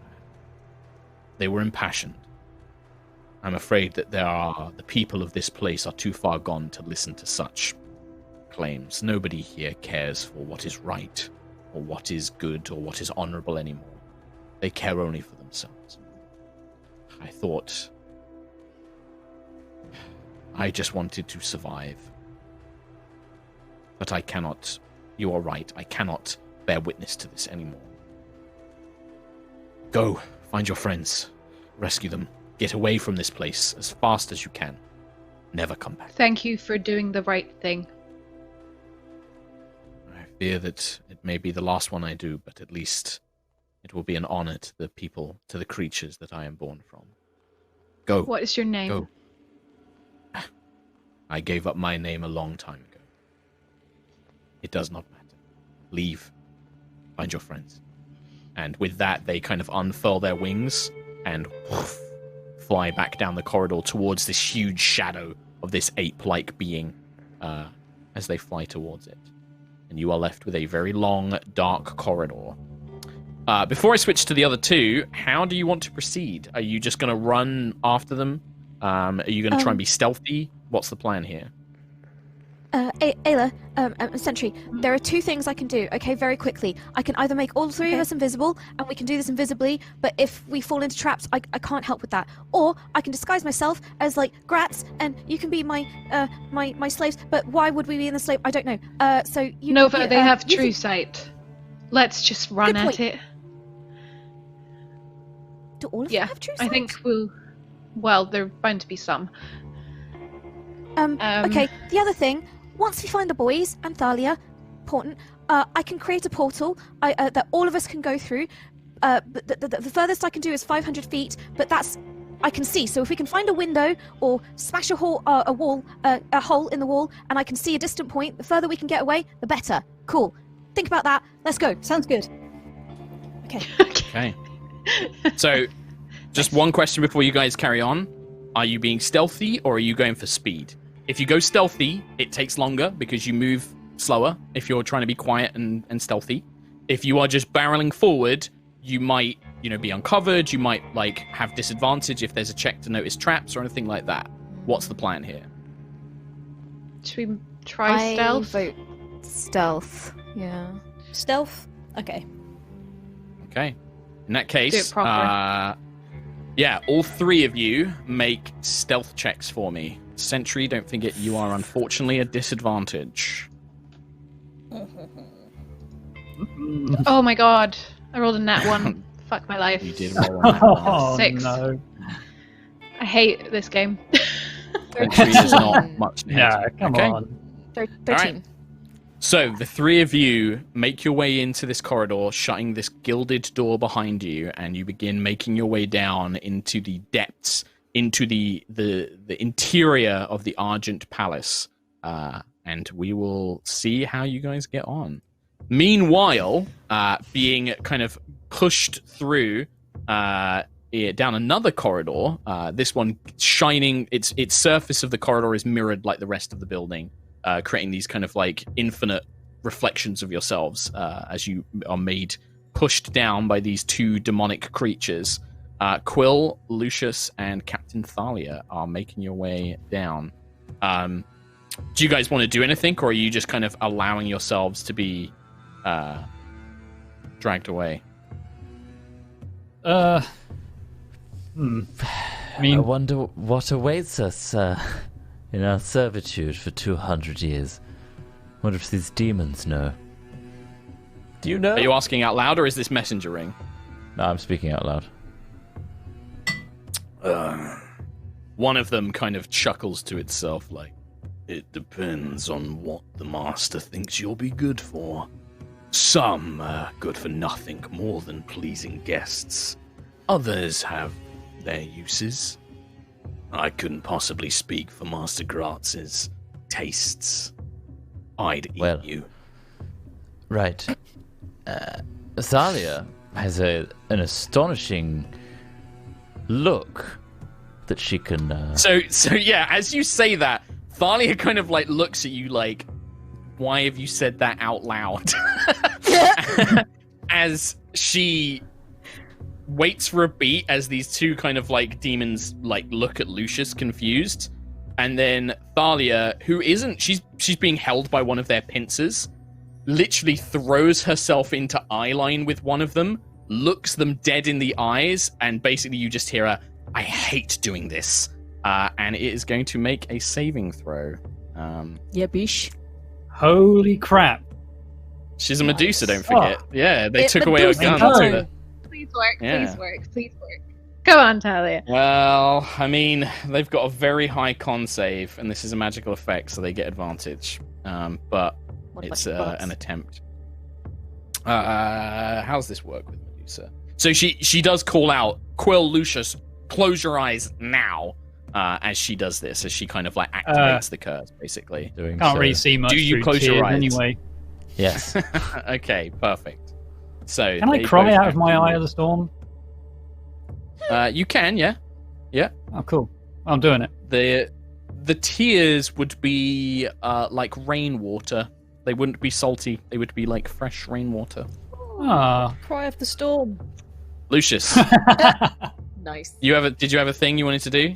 they were impassioned. I'm afraid that the people of this place are too far gone to listen to such claims. Nobody here cares for what is right, or what is good, or what is honorable anymore. They care only for themselves. I thought I just wanted to survive. But I cannot, you are right, I cannot bear witness to this anymore. Go, find your friends, rescue them, get away from this place as fast as you can. Never come back. Thank you for doing the right thing. I fear that it may be the last one I do, but at least it will be an honor to the people, to the creatures that I am born from. Go. What is your name? Go. I gave up my name a long time ago. It does not matter. Leave. Find your friends. And with that, they kind of unfurl their wings and fly back down the corridor towards this huge shadow of this ape-like being as they fly towards it. And you are left with a very long, dark corridor. Before I switch to the other two, how do you want to proceed? Are you just going to run after them? Are you going to try and be stealthy? What's the plan here? Ayla, Sentry, there are two things I can do, okay, very quickly. I can either make all three of us invisible, and we can do this invisibly, but if we fall into traps, I can't help with that. Or I can disguise myself as, like, Gratz, and you can be my slaves, but why would we be in the slave? I don't know. So you... Nova, they have true sight. Let's just run Good at point. it. Do all of them have true sight? I think we'll... Well, there are bound to be some. Okay, the other thing, once we find the boys and Thalia, important, I can create a portal that all of us can go through. But the furthest I can do is 500 feet, but that's I can see. So if we can find a window or smash a hole in the wall, and I can see a distant point, the further we can get away, the better. Cool. Think about that. Let's go. Sounds good. Okay. Okay. So, just one question before you guys carry on. Are you being stealthy or are you going for speed? If you go stealthy, it takes longer because you move slower if you're trying to be quiet and stealthy. If you are just barreling forward, you might, be uncovered. You might, have disadvantage if there's a check to notice traps or anything like that. What's the plan here? Should we try stealth? Vote stealth. Yeah. Stealth? Okay. Okay. In that Do it case, proper. all three of you make stealth checks for me. Sentry, don't forget you are unfortunately a disadvantage. Oh my god. I rolled a nat 1. Fuck my life. You did roll on that one. Oh, 6. no. I hate this game. Sentry is not much ahead. Yeah, come Okay. on. 13. So, the three of you make your way into this corridor, shutting this gilded door behind you, and you begin making your way down into the depths, into the interior of the Argent Palace. And we will see how you guys get on. Meanwhile, being kind of pushed through down another corridor, this one shining, its surface of the corridor is mirrored like the rest of the building. Creating these kind of infinite reflections of yourselves as you are pushed down by these two demonic creatures. Quill, Lucius, and Captain Thalia are making your way down. Do you guys want to do anything, or are you just kind of allowing yourselves to be dragged away? I I mean, wonder what awaits us in our servitude for 200 years. Wonder if these demons know. Do you know? Are you asking out loud, or is this messengering? No, I'm speaking out loud. One of them kind of chuckles to itself like, it depends on what the master thinks you'll be good for. Some are good for nothing more than pleasing guests. Others have their uses. I couldn't possibly speak for Master Gratz's tastes. I'd eat you. Right. Thalia has an astonishing look that she can. So yeah, as you say that, Thalia kind of like looks at you like, why have you said that out loud? As she waits for a beat, as these two kind of like demons like look at Lucius confused, and then Thalia, who isn't, she's being held by one of their pincers, literally throws herself into eye line with one of them, looks them dead in the eyes, and basically you just hear a, I hate doing this. And it is going to make a saving throw. Yeah, bish. Holy crap. She's a Medusa, don't forget. Yeah, they took away our Medusa guns. gun. to Please work, Yeah. please work, please work. Go on, Talia. Well, I mean, they've got a very high con save, and this is a magical effect, so they get advantage. But it's an attempt. How's this work with Medusa? So she does call out, Quill, Lucius, close your eyes now, as she does this, as she kind of like activates the curse, basically. Doing Can't so. really see much. Do you through close your tears eyes? Anyway, Yes. Okay, perfect. So can I they cry both out of my eye of the storm? You can, yeah. Oh, cool. I'm doing it. The tears would be like rainwater. They wouldn't be salty. They would be like fresh rainwater. Ah. Cry of the storm. Lucius, Nice. did you have a thing you wanted to do?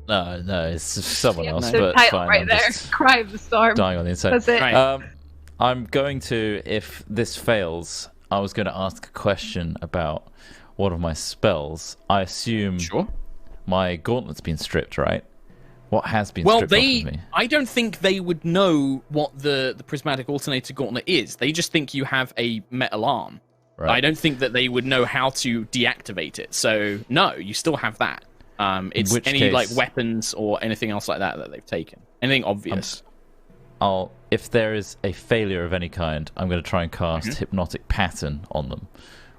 No, it's someone else, The but title fine. right I'm there. just Cry of the Storm. dying on the inside. That's it. Right. I'm going to, if this fails, I was going to ask a question about one of my spells. I assume Sure. my gauntlet's been stripped, right? What has been Well, stripped off of me? I don't think they would know what the prismatic alternator gauntlet is. They just think you have a metal arm. Right. I don't think that they would know how to deactivate it. So no, you still have that. It's which any case- like weapons or anything else like that they've taken. Anything obvious. If there is a failure of any kind, I'm going to try and cast Mm-hmm. Hypnotic Pattern on them,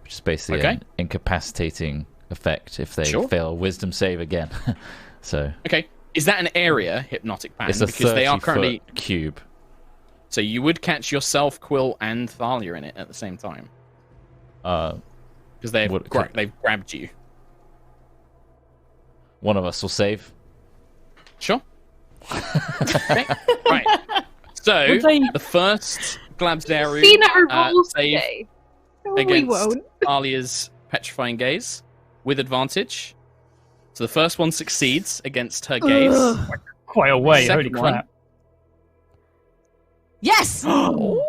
which is basically Okay. an incapacitating effect if they Sure. fail a Wisdom save again. So Okay. Is that an area hypnotic pattern? it's a Because they are 30-foot currently. cube. So you would catch yourself, Quill, and Thalia in it at the same time. Because they've they've grabbed you. One of us will save. Sure. Okay. Right. So Would they- the first Glabzeru Seen our rolls save today. No, we against won't. Thalia's petrifying gaze with advantage. So the first one succeeds against her gaze. Quite a way. Second Holy one. crap. Yes. Oh,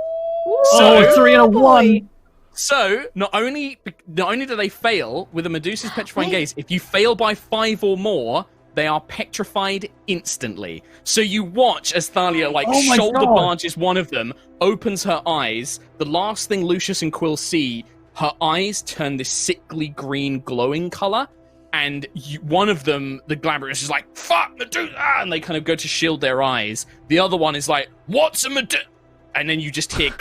So- 3 and a 1. So not only do they fail with a Medusa's petrifying gaze, if you fail by 5 or more, they are petrified instantly. So you watch as Thalia Oh my shoulder God. barges one of them, opens her eyes. The last thing Lucius and Quill see, her eyes turn this sickly green glowing color, and one of them, the Glabberus, is like, "Fuck Medusa!" and they kind of go to shield their eyes. The other one is like, "What's a Medusa?" And then you just hear.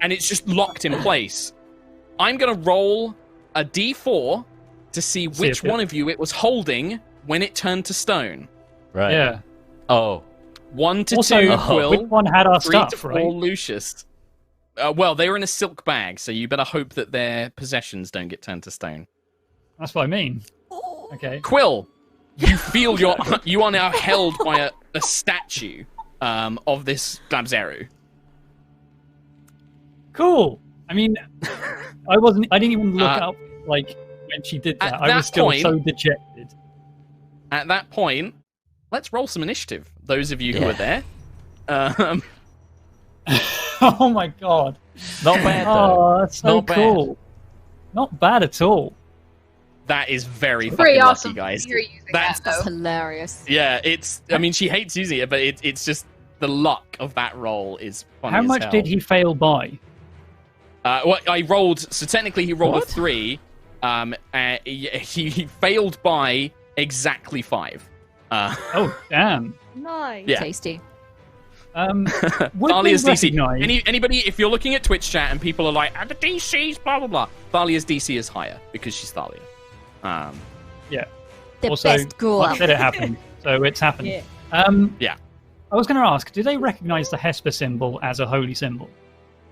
And it's just locked in place. I'm going to roll a d4 to see which if it- one of you it was holding when it turned to stone. Right. Yeah. Oh, 1 to Also, 2, Oh. Quill. which one had our 3 to stuff, 4, right? Lucius. Well, they were in a silk bag, so you better hope that their possessions don't get turned to stone. That's what I mean. Okay. Quill, you feel you are now held by a statue of this Glabzeru. Cool. I mean, I didn't even look up, like, when she did at that. I that was still point- so dejected. At that point, let's roll some initiative. Those of you who Yeah. are there. Um, Oh my god. not bad though. Oh, that's so Not bad. cool. Not bad at all. that is very Pretty fucking awesome. lucky, guys. You're using That's- that, That's though. hilarious. Yeah, I mean, she hates using it, but it's just the luck of that roll is funny. How as much hell. did he fail by? Well, I rolled. So technically, he rolled What? a 3. He failed by exactly 5. Oh, damn. Nice. Yeah. Tasty. Would Thalia's we DC. recognize... Anybody, if you're looking at Twitch chat and people are like, the DC's blah blah blah, Thalia's DC is higher because she's Thalia. The Also, best girl. like I said, it happened. So it's happened. Yeah. Yeah. I was going to ask, do they recognize the Hesper symbol as a holy symbol?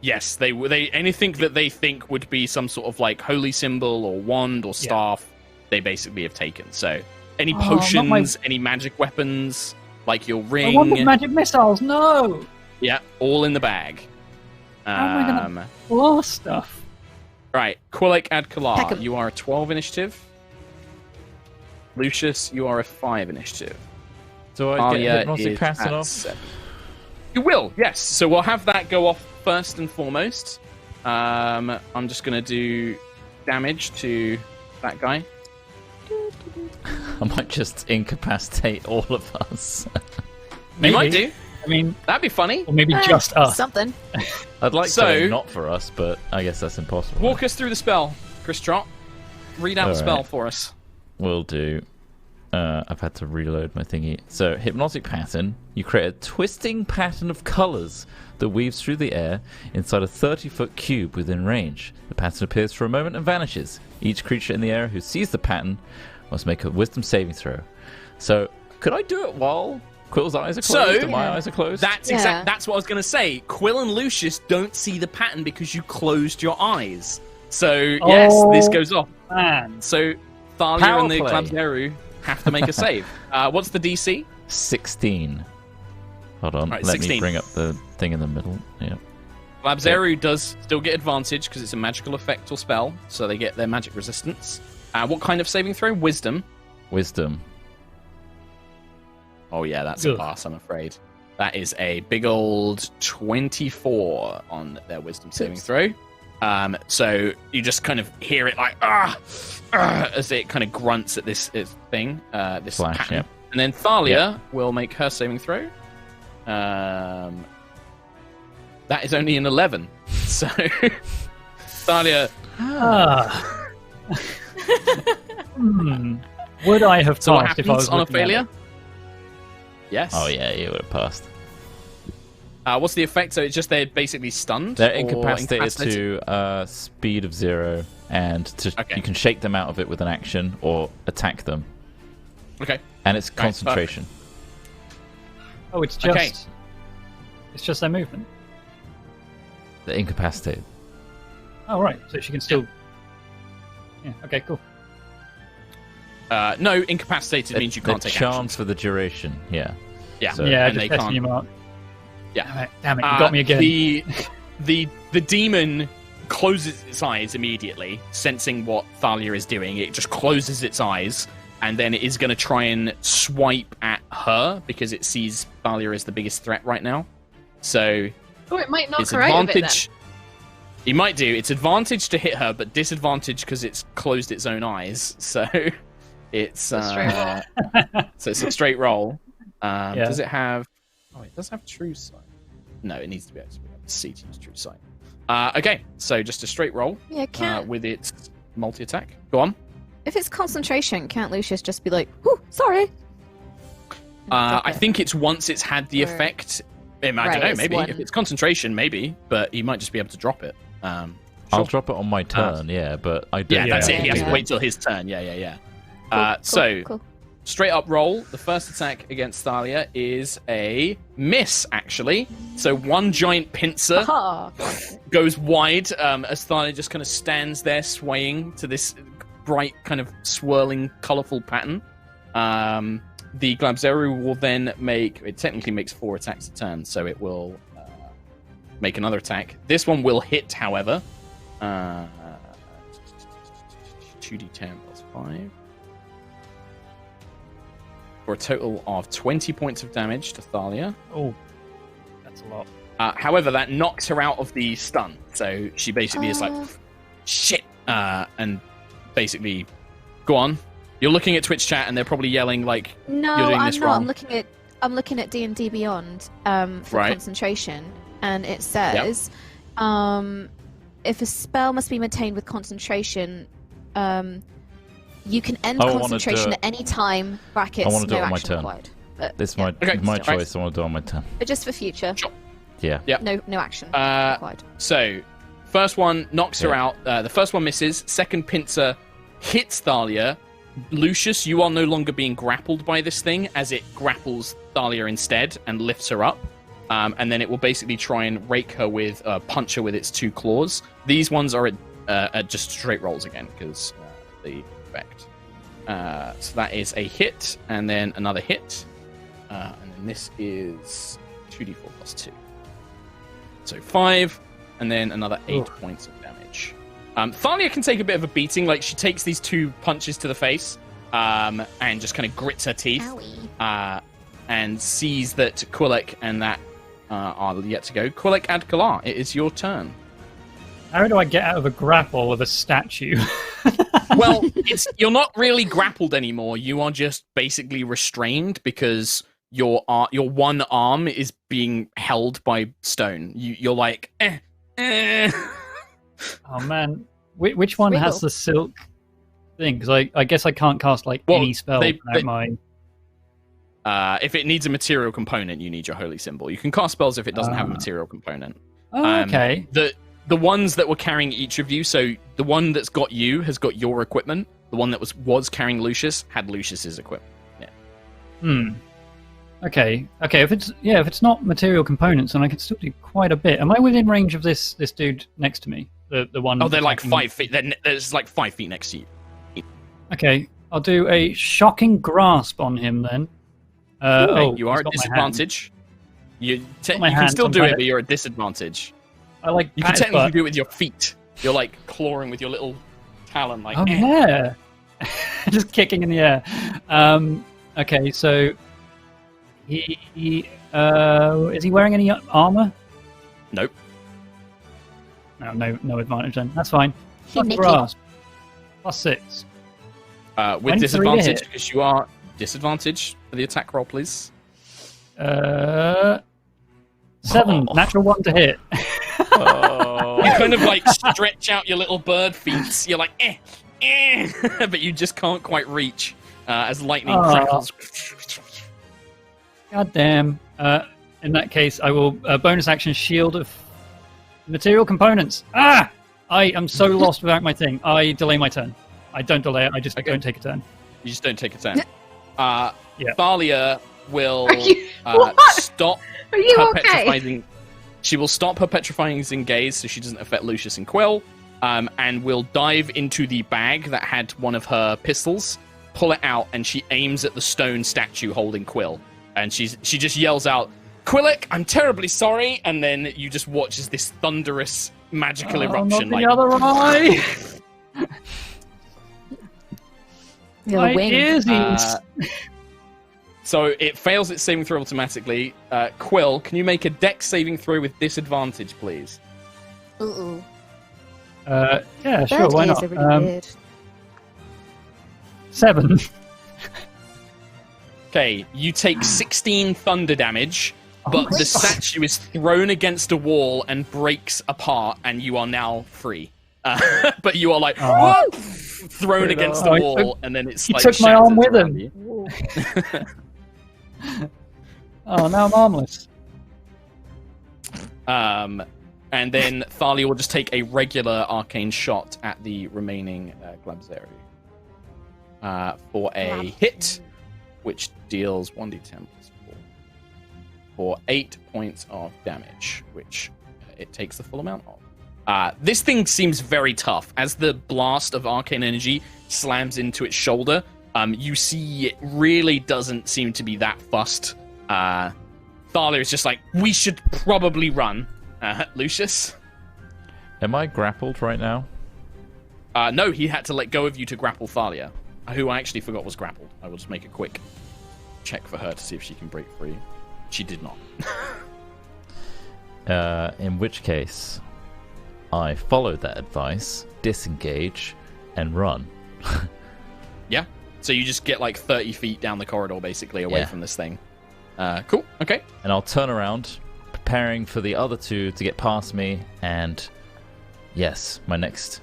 Yes, they anything that they think would be some sort of like holy symbol or wand or staff, they basically have taken. So any potions, any magic weapons, like your ring. I want the magic missiles. No. Yeah, all in the bag. How am I gonna blast stuff? Right, Quilek Heck Adkalar, 'em. you are a 12 initiative. Lucius, you are a 5 initiative. Do I Talia get hypnotic is pattern at off? 7. You will, yes. So we'll have that go off first and foremost. I'm just going to do damage to that guy. I might just incapacitate all of us. You might do. I mean, That'd be funny. or maybe just us. Something. I'd like So- to not for us, but I guess that's impossible. Walk us through the spell, Chris Trott. Read out the spell Alright. for us. Will do. I've had to reload my thingy. So, hypnotic pattern. You create a twisting pattern of colors that weaves through the air inside a 30-foot cube within range. The pattern appears for a moment and vanishes. Each creature in the area who sees the pattern must make a wisdom saving throw. So, could I do it while Quill's eyes are closed So, and my eyes are closed? That's Yeah. That's what I was going to say. Quill and Lucius don't see the pattern because you closed your eyes. So, yes, this goes off. Man. So, Thalia Power and the play. Glabzeru have to make a save. What's the DC? 16. Hold on, Right, let 16. me bring up the thing in the middle. Yeah. Glabzeru does still get advantage because it's a magical effect or spell, so they get their magic resistance. What kind of saving throw? Wisdom. Wisdom. Oh yeah, that's a Ugh. pass, I'm afraid. That is a big old 24 on their wisdom saving throw. So you just kind of hear it like as it kind of grunts at this thing, this Flash, pattern. yep. And then Thalia will make her saving throw. That is only an 11. So Thalia, Ah. Would I have so what passed if I was happens on a looking at failure? it? Yes. Oh yeah, you would have passed. What's the effect? So it's just they're basically stunned. They're or incapacitated to speed of 0, and Okay. you can shake them out of it with an action or attack them. Okay. And it's concentration. Oh, it's just. Okay. It's just their movement. They're incapacitated. Oh right, so she can still. Yeah. Okay. Cool. No, incapacitated means you can't They're take charmed actions. for the duration. Yeah. Yeah. So- Yeah, and just they testing can't. you, Mark. Yeah. Damn it! You got me again. The demon closes its eyes immediately, sensing what Thalia is doing. It just closes its eyes, and then it is going to try and swipe at her because it sees Thalia as the biggest threat right now. So Oh, it might knock it's her out of it then. advantage. He might do. It's advantage to hit her, but disadvantage because it's closed its own eyes. So it's A straight roll. so it's a straight roll. Yeah. Does it have? Oh, it does have true sight. No, it needs to be able to see to use true sight. Okay, so just a straight roll Yeah, can't. with its multi attack. Go on. If it's concentration, can't Lucius just be like, "Whoo, sorry"? and drop I it? think it's once it's had the Or- effect. I don't Right, know. it's Maybe one. if it's concentration, maybe, but he might just be able to drop it. I'll Sure. drop it on my turn, yeah, but I do. Yeah, that's it. He has to Yeah. wait till his turn. Yeah. Cool, So cool. straight up roll. The first attack against Thalia is a miss, actually. So one giant pincer Aha. goes wide as Thalia just kind of stands there swaying to this bright, kind of swirling, colourful pattern. The Glabzeru will then make... It technically makes 4 attacks a turn, so it will make another attack. This one will hit, however. 2d10 plus 5. For a total of 20 points of damage to Thalia. Oh, that's a lot. However, that knocks her out of the stun. So she basically is like, Uh. shit. And basically, go on. You're looking at Twitch chat and they're probably yelling like, No, You're doing I'm this not. wrong. I'm looking at D&D Beyond for Right. concentration, and it says if a spell must be maintained with concentration, you can end I wanna do concentration it- at any time. Brackets. I wanna do no it on my action turn. required. But, This is yeah, my Okay, my still. choice. I want to do it on my turn. but just for future. Yeah. Yep. No action Uh, required. So, first one knocks her Yeah. out. The first one misses. Second pincer hits Thalia. Lucius, you are no longer being grappled by this thing as it grapples Thalia instead and lifts her up. and then it will basically try and rake her with, punch her with its 2 claws. These ones are at just straight rolls again, because the effect. So that is a hit, and then another hit. And then this is 2d4 plus 2. So 5, and then another 8 points of damage. Thalia can take a bit of a beating. Like, she takes these 2 punches to the face, and just kind of grits her teeth. And sees that Quillick and that are yet to go. Quillick and Kalar, it is your turn. How do I get out of a grapple of a statue? Well, you're not really grappled anymore. You are just basically restrained because your one arm is being held by stone. You're like, Oh man, which one has Wiggle. the silk thing? Because I guess I can't cast any spell without my. If it needs a material component, you need your holy symbol. You can cast spells if it doesn't have a material component. Oh, okay. The ones that were carrying each of you, so the one that's got you has got your equipment. The one that was carrying Lucius had Lucius's equipment. Yeah. Okay. If it's not material components, then I can still do quite a bit. Am I within range of this dude next to me? The one. Oh, they're like attacking me? 5 feet. There's like 5 feet next to you. Okay, I'll do a shocking grasp on him then. You are he's at got my hand. disadvantage. You can hand, still I'm do trying it, to- but you're at disadvantage. I like. You pat can his technically butt. do it with your feet. You're like clawing with your little talon, like. Oh yeah, just kicking in the air. Okay, so he is he wearing any armor? Nope. No advantage then. That's fine. He Nicky. Grasp. +6. With 23 to disadvantage hit. because you are disadvantage for the attack roll, please. 7. Oh. Natural 1 to hit. Oh. You kind of like stretch out your little bird feet. You're like, but you just can't quite reach as lightning Oh. crackles. God damn. In that case, I will bonus action shield of material components. I am so lost without my thing. I delay my turn. I don't delay it. I just Okay. don't take a turn. You just don't take a turn. Yeah. Thalia will Are you- stop Are you her okay? petrifying. She will stop her petrifying gaze so she doesn't affect Lucius and Quill, and will dive into the bag that had one of her pistols, pull it out, and she aims at the stone statue holding Quill. And she just yells out, "Quillick, I'm terribly sorry!" And then you just watch as this thunderous magical eruption, not like the other eye. The My wing. earsies. So it fails its saving throw automatically. Quill, can you make a dex saving throw with disadvantage, please? Ooh. Yeah, sure. Bird Why ears not? are really weird. 7. Okay, you take 16 thunder damage, but the statue is thrown against a wall and breaks apart, and you are now free. But you are like Oh. thrown Good against lord. the Oh, wall, and then it's he like took my arm shatters with around him. you. Oh, now I'm armless. And then Thalia will just take a regular arcane shot at the remaining Glabzeri for a hit, which deals 1d10 plus 4 for 8 points of damage, which it takes the full amount of. This thing seems very tough. As the blast of arcane energy slams into its shoulder, you see it really doesn't seem to be that fussed. Thalia is just like, we should probably run. Lucius? Am I grappled right now? No, he had to let go of you to grapple Thalia, who I actually forgot was grappled. I will just make a quick check for her to see if she can break free. She did not. In which case, I follow that advice, disengage, and run. Yeah. So you just get like 30 feet down the corridor, basically, away Yeah. from this thing. Cool. Okay. And I'll turn around, preparing for the other two to get past me, and yes, my next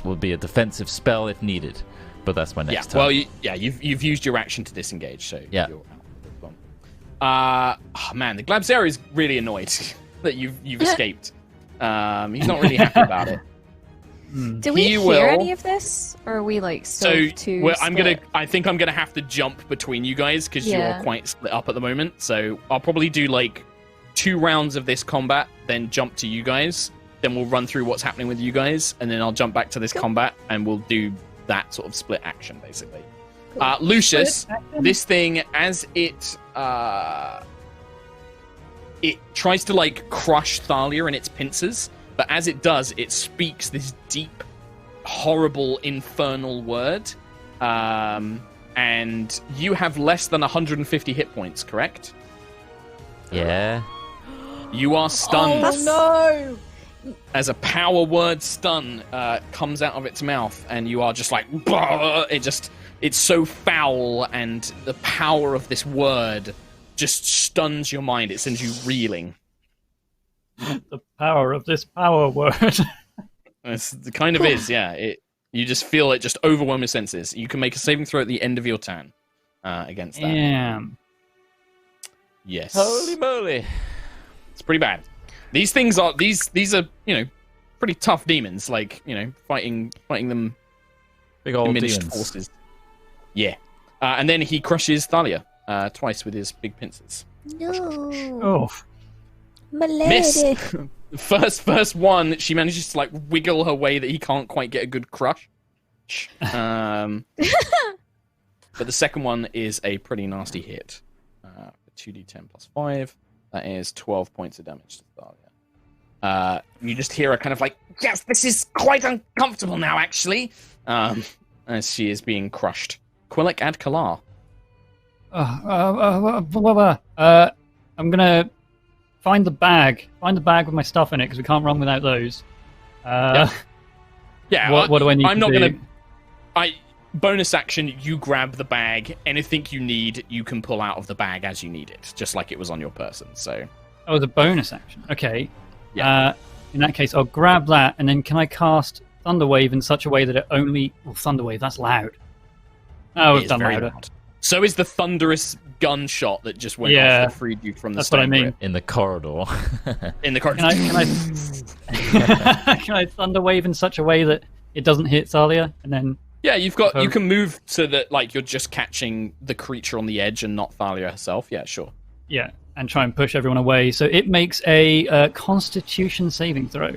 will be a defensive spell if needed, but that's my next turn. Well, you've used your action to disengage, so Yeah. you're out of this one. Oh man, the Glabzeri is really annoyed that you've escaped. He's not really happy about it. Do we He hear will- any of this, or are we like so too? I think I'm gonna have to jump between you guys because Yeah. you're quite split up at the moment. So I'll probably do like 2 rounds of this combat, then jump to you guys. Then we'll run through what's happening with you guys, and then I'll jump back to this combat, and we'll do that sort of split action, basically. Lucius, this thing, as it tries to, like, crush Thalia in its pincers, but as it does, it speaks this deep, horrible, infernal word. And you have less than 150 hit points, correct? Yeah. You are stunned. Oh no! As a power word stun comes out of its mouth, and you are just like, it's so foul, and the power of this word just stuns your mind. It sends you reeling. The power of this power word. It kind of is, yeah. You just feel it just overwhelm your senses. You can make a saving throw at the end of your turn against that. Damn. Yes. Holy moly. It's pretty bad. These things are these are, pretty tough demons, like, fighting them Big old diminished demons. forces. Yeah. And then he crushes Thalia twice with his big pincers. No. Oh. My Miss. lady. First one, she manages to like wiggle her way that he can't quite get a good crush. But the second one is a pretty nasty hit. 2d10 plus 5. That is 12 points of damage to Thalia. You just hear her kind of like, yes, this is quite uncomfortable now, actually. As she is being crushed. Quillic and Kalar. I'm gonna find the bag with my stuff in it, because we can't run without those. Yeah, What do I need I'm to not do? Bonus action, you grab the bag. Anything you need, you can pull out of the bag as you need it, just like it was on your person. So, Oh, the bonus action. Okay. Yeah. In that case, I'll grab that, and then can I cast Thunderwave in such a way that it only... Well, Thunderwave, that's loud. Oh, it we've is done very louder. loud. So is the thunderous gunshot that just went Yeah. off that freed you from the That's what I stone mean. grip In the corridor. in the corridor. Can I can I Thunderwave in such a way that it doesn't hit Thalia, and then... Yeah, you can move so that like you're just catching the creature on the edge and not Thalia herself. Yeah, sure. Yeah, and try and push everyone away. So it makes a Constitution saving throw.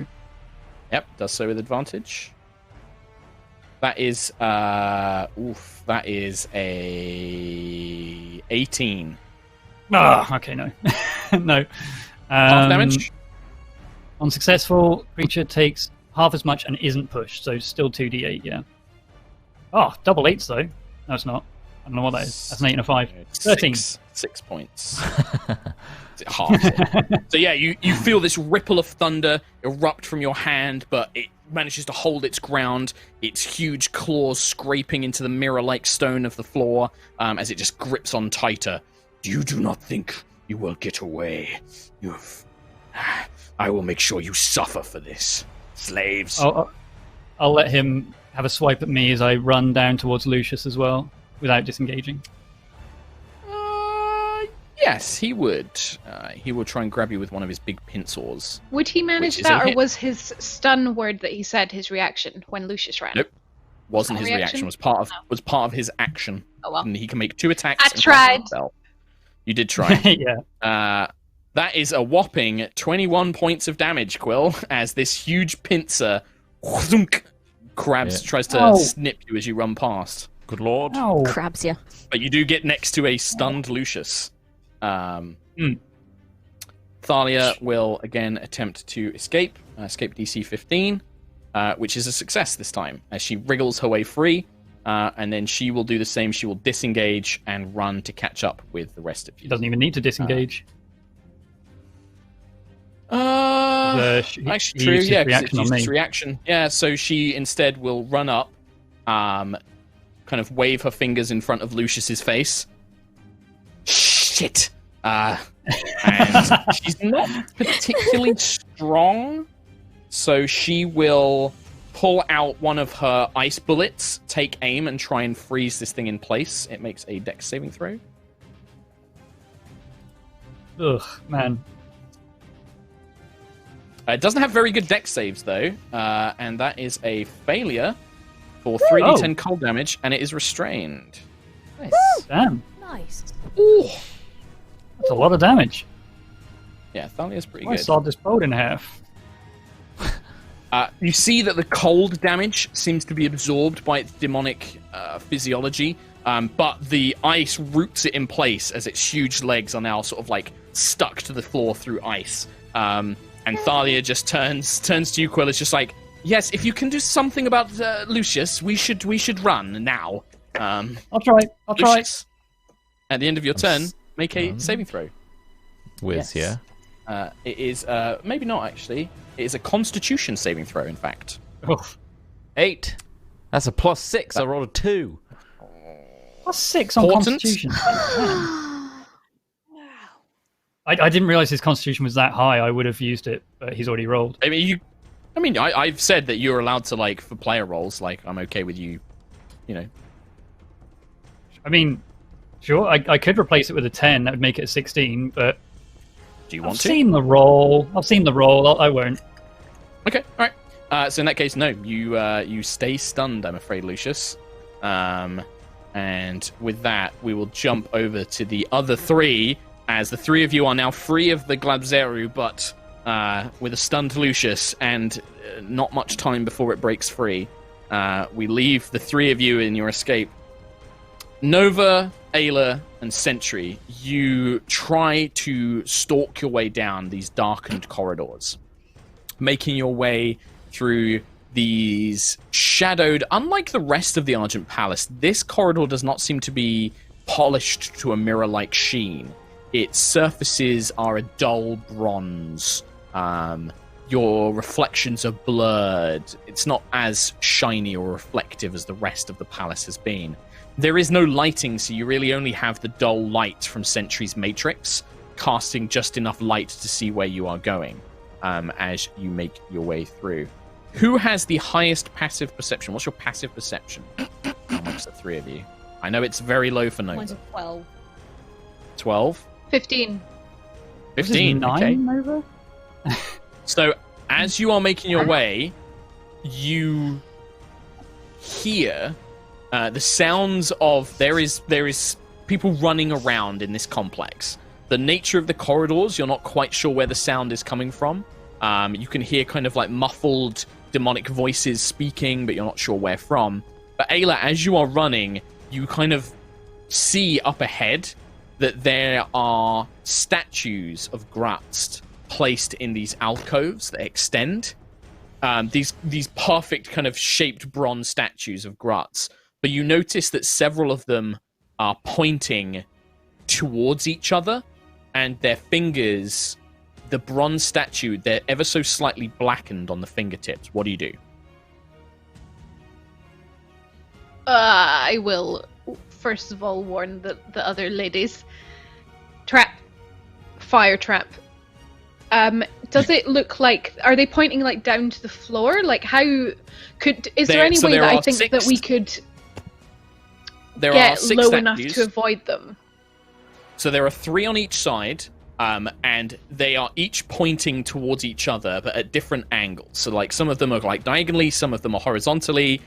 Yep, does so with advantage. That is that is a 18. Okay, no. No. Half damage? Unsuccessful, creature takes half as much and isn't pushed, so still 2d8, yeah. Oh, double 8s though. No, it's not. I don't know what that is. That's an 8 and a 5. 13. 6 points. Half. So yeah, you feel this ripple of thunder erupt from your hand, but it manages to hold its ground, its huge claws scraping into the mirror-like stone of the floor as it just grips on tighter. You do not think you will get away. I will make sure you suffer for this, slaves. I'll let him have a swipe at me as I run down towards Lucius as well, without disengaging. Yes, he would. He will try and grab you with one of his big pincers. Would he manage Which is a that, or hit. was his stun word that he said his reaction when Lucius ran? Nope. Wasn't his reaction. Was part of his action. Oh well. And he can make 2 attacks. I and cast tried. a spell. You did try. Yeah. That is a whopping 21 points of damage, Quill, as this huge pincer tries to snip you as you run past. Good lord. Ow. Crabs you. But you do get next to a stunned Lucius. Thalia will again attempt to escape DC 15, which is a success this time, as she wriggles her way free, and then she will do the same. She will disengage and run to catch up with the rest of you. He doesn't even need to disengage. Actually, he true. used his Yeah, because reaction it's on me. his reaction. Yeah, so she instead will run up, kind of wave her fingers in front of Lucius's face. Shit. And she's not particularly strong, so she will pull out one of her ice bullets, take aim, and try and freeze this thing in place. It makes a dex saving throw. Ugh, man. It doesn't have very good dex saves, though, and that is a failure for 3d10 cold damage, and it is restrained. Damn. Nice. That's a lot of damage. Yeah, Thalia's pretty I good. sawed this boat in half. You see that the cold damage seems to be absorbed by its demonic physiology, but the ice roots it in place as its huge legs are now sort of like stuck to the floor through ice. And Thalia just turns to you, Quill. It's just like, yes, if you can do something about Lucius, we should run now. I'll try. Lucius, at the end of your turn, make a saving throw. Wiz, Yes. yeah. It is maybe not actually. It is a Constitution saving throw, in fact. Oh, 8. That's a +6. I rolled a 2. plus 6 on Important. Constitution. I didn't realize his Constitution was that high. I would have used it, but he's already rolled. I've said that you're allowed to, like, for player roles, like, I'm okay with you, you know. I mean, sure, I could replace it with a 10. That would make it a 16, but Do you want I've to? seen the roll. I won't. Okay, all right. So in that case, no, you stay stunned, I'm afraid, Lucius. And with that, we will jump over to the other three, as the three of you are now free of the Glabzeru, but with a stunned Lucius and not much time before it breaks free. We leave the three of you in your escape. Nova, Ayla, and Sentry, you try to stalk your way down these darkened corridors, making your way through these shadowed... Unlike the rest of the Argent Palace, this corridor does not seem to be polished to a mirror-like sheen. Its surfaces are a dull bronze. Your reflections are blurred. It's not as shiny or reflective as the rest of the palace has been. There is no lighting, so you really only have the dull light from Sentry's matrix, casting just enough light to see where you are going as you make your way through. Who has the highest passive perception? What's your passive perception amongst the three of you? I know it's very low for Nova. Mine's a 12. 12? 15. 15, This is 9 okay. Nova? So, as you are making your way, you hear the sounds of there is people running around in this complex. The nature of the corridors, you're not quite sure where the sound is coming from. You can hear kind of like muffled demonic voices speaking, but you're not sure where from. But Ayla, as you are running, you kind of see up ahead that there are statues of Gratz placed in these alcoves that extend. These perfect kind of shaped bronze statues of Gratz. But you notice that several of them are pointing towards each other, and their fingers, the bronze statue, they're ever so slightly blackened on the fingertips. What do you do? I will, first of all, warn the other ladies. Trap. Fire trap. Does it look like... Are they pointing, like, down to the floor? Like, how... Is there any way that I think that we could get low enough to avoid them? So there are 3 on each side, and they are each pointing towards each other, but at different angles. So, like, some of them are, like, diagonally, some of them are horizontally.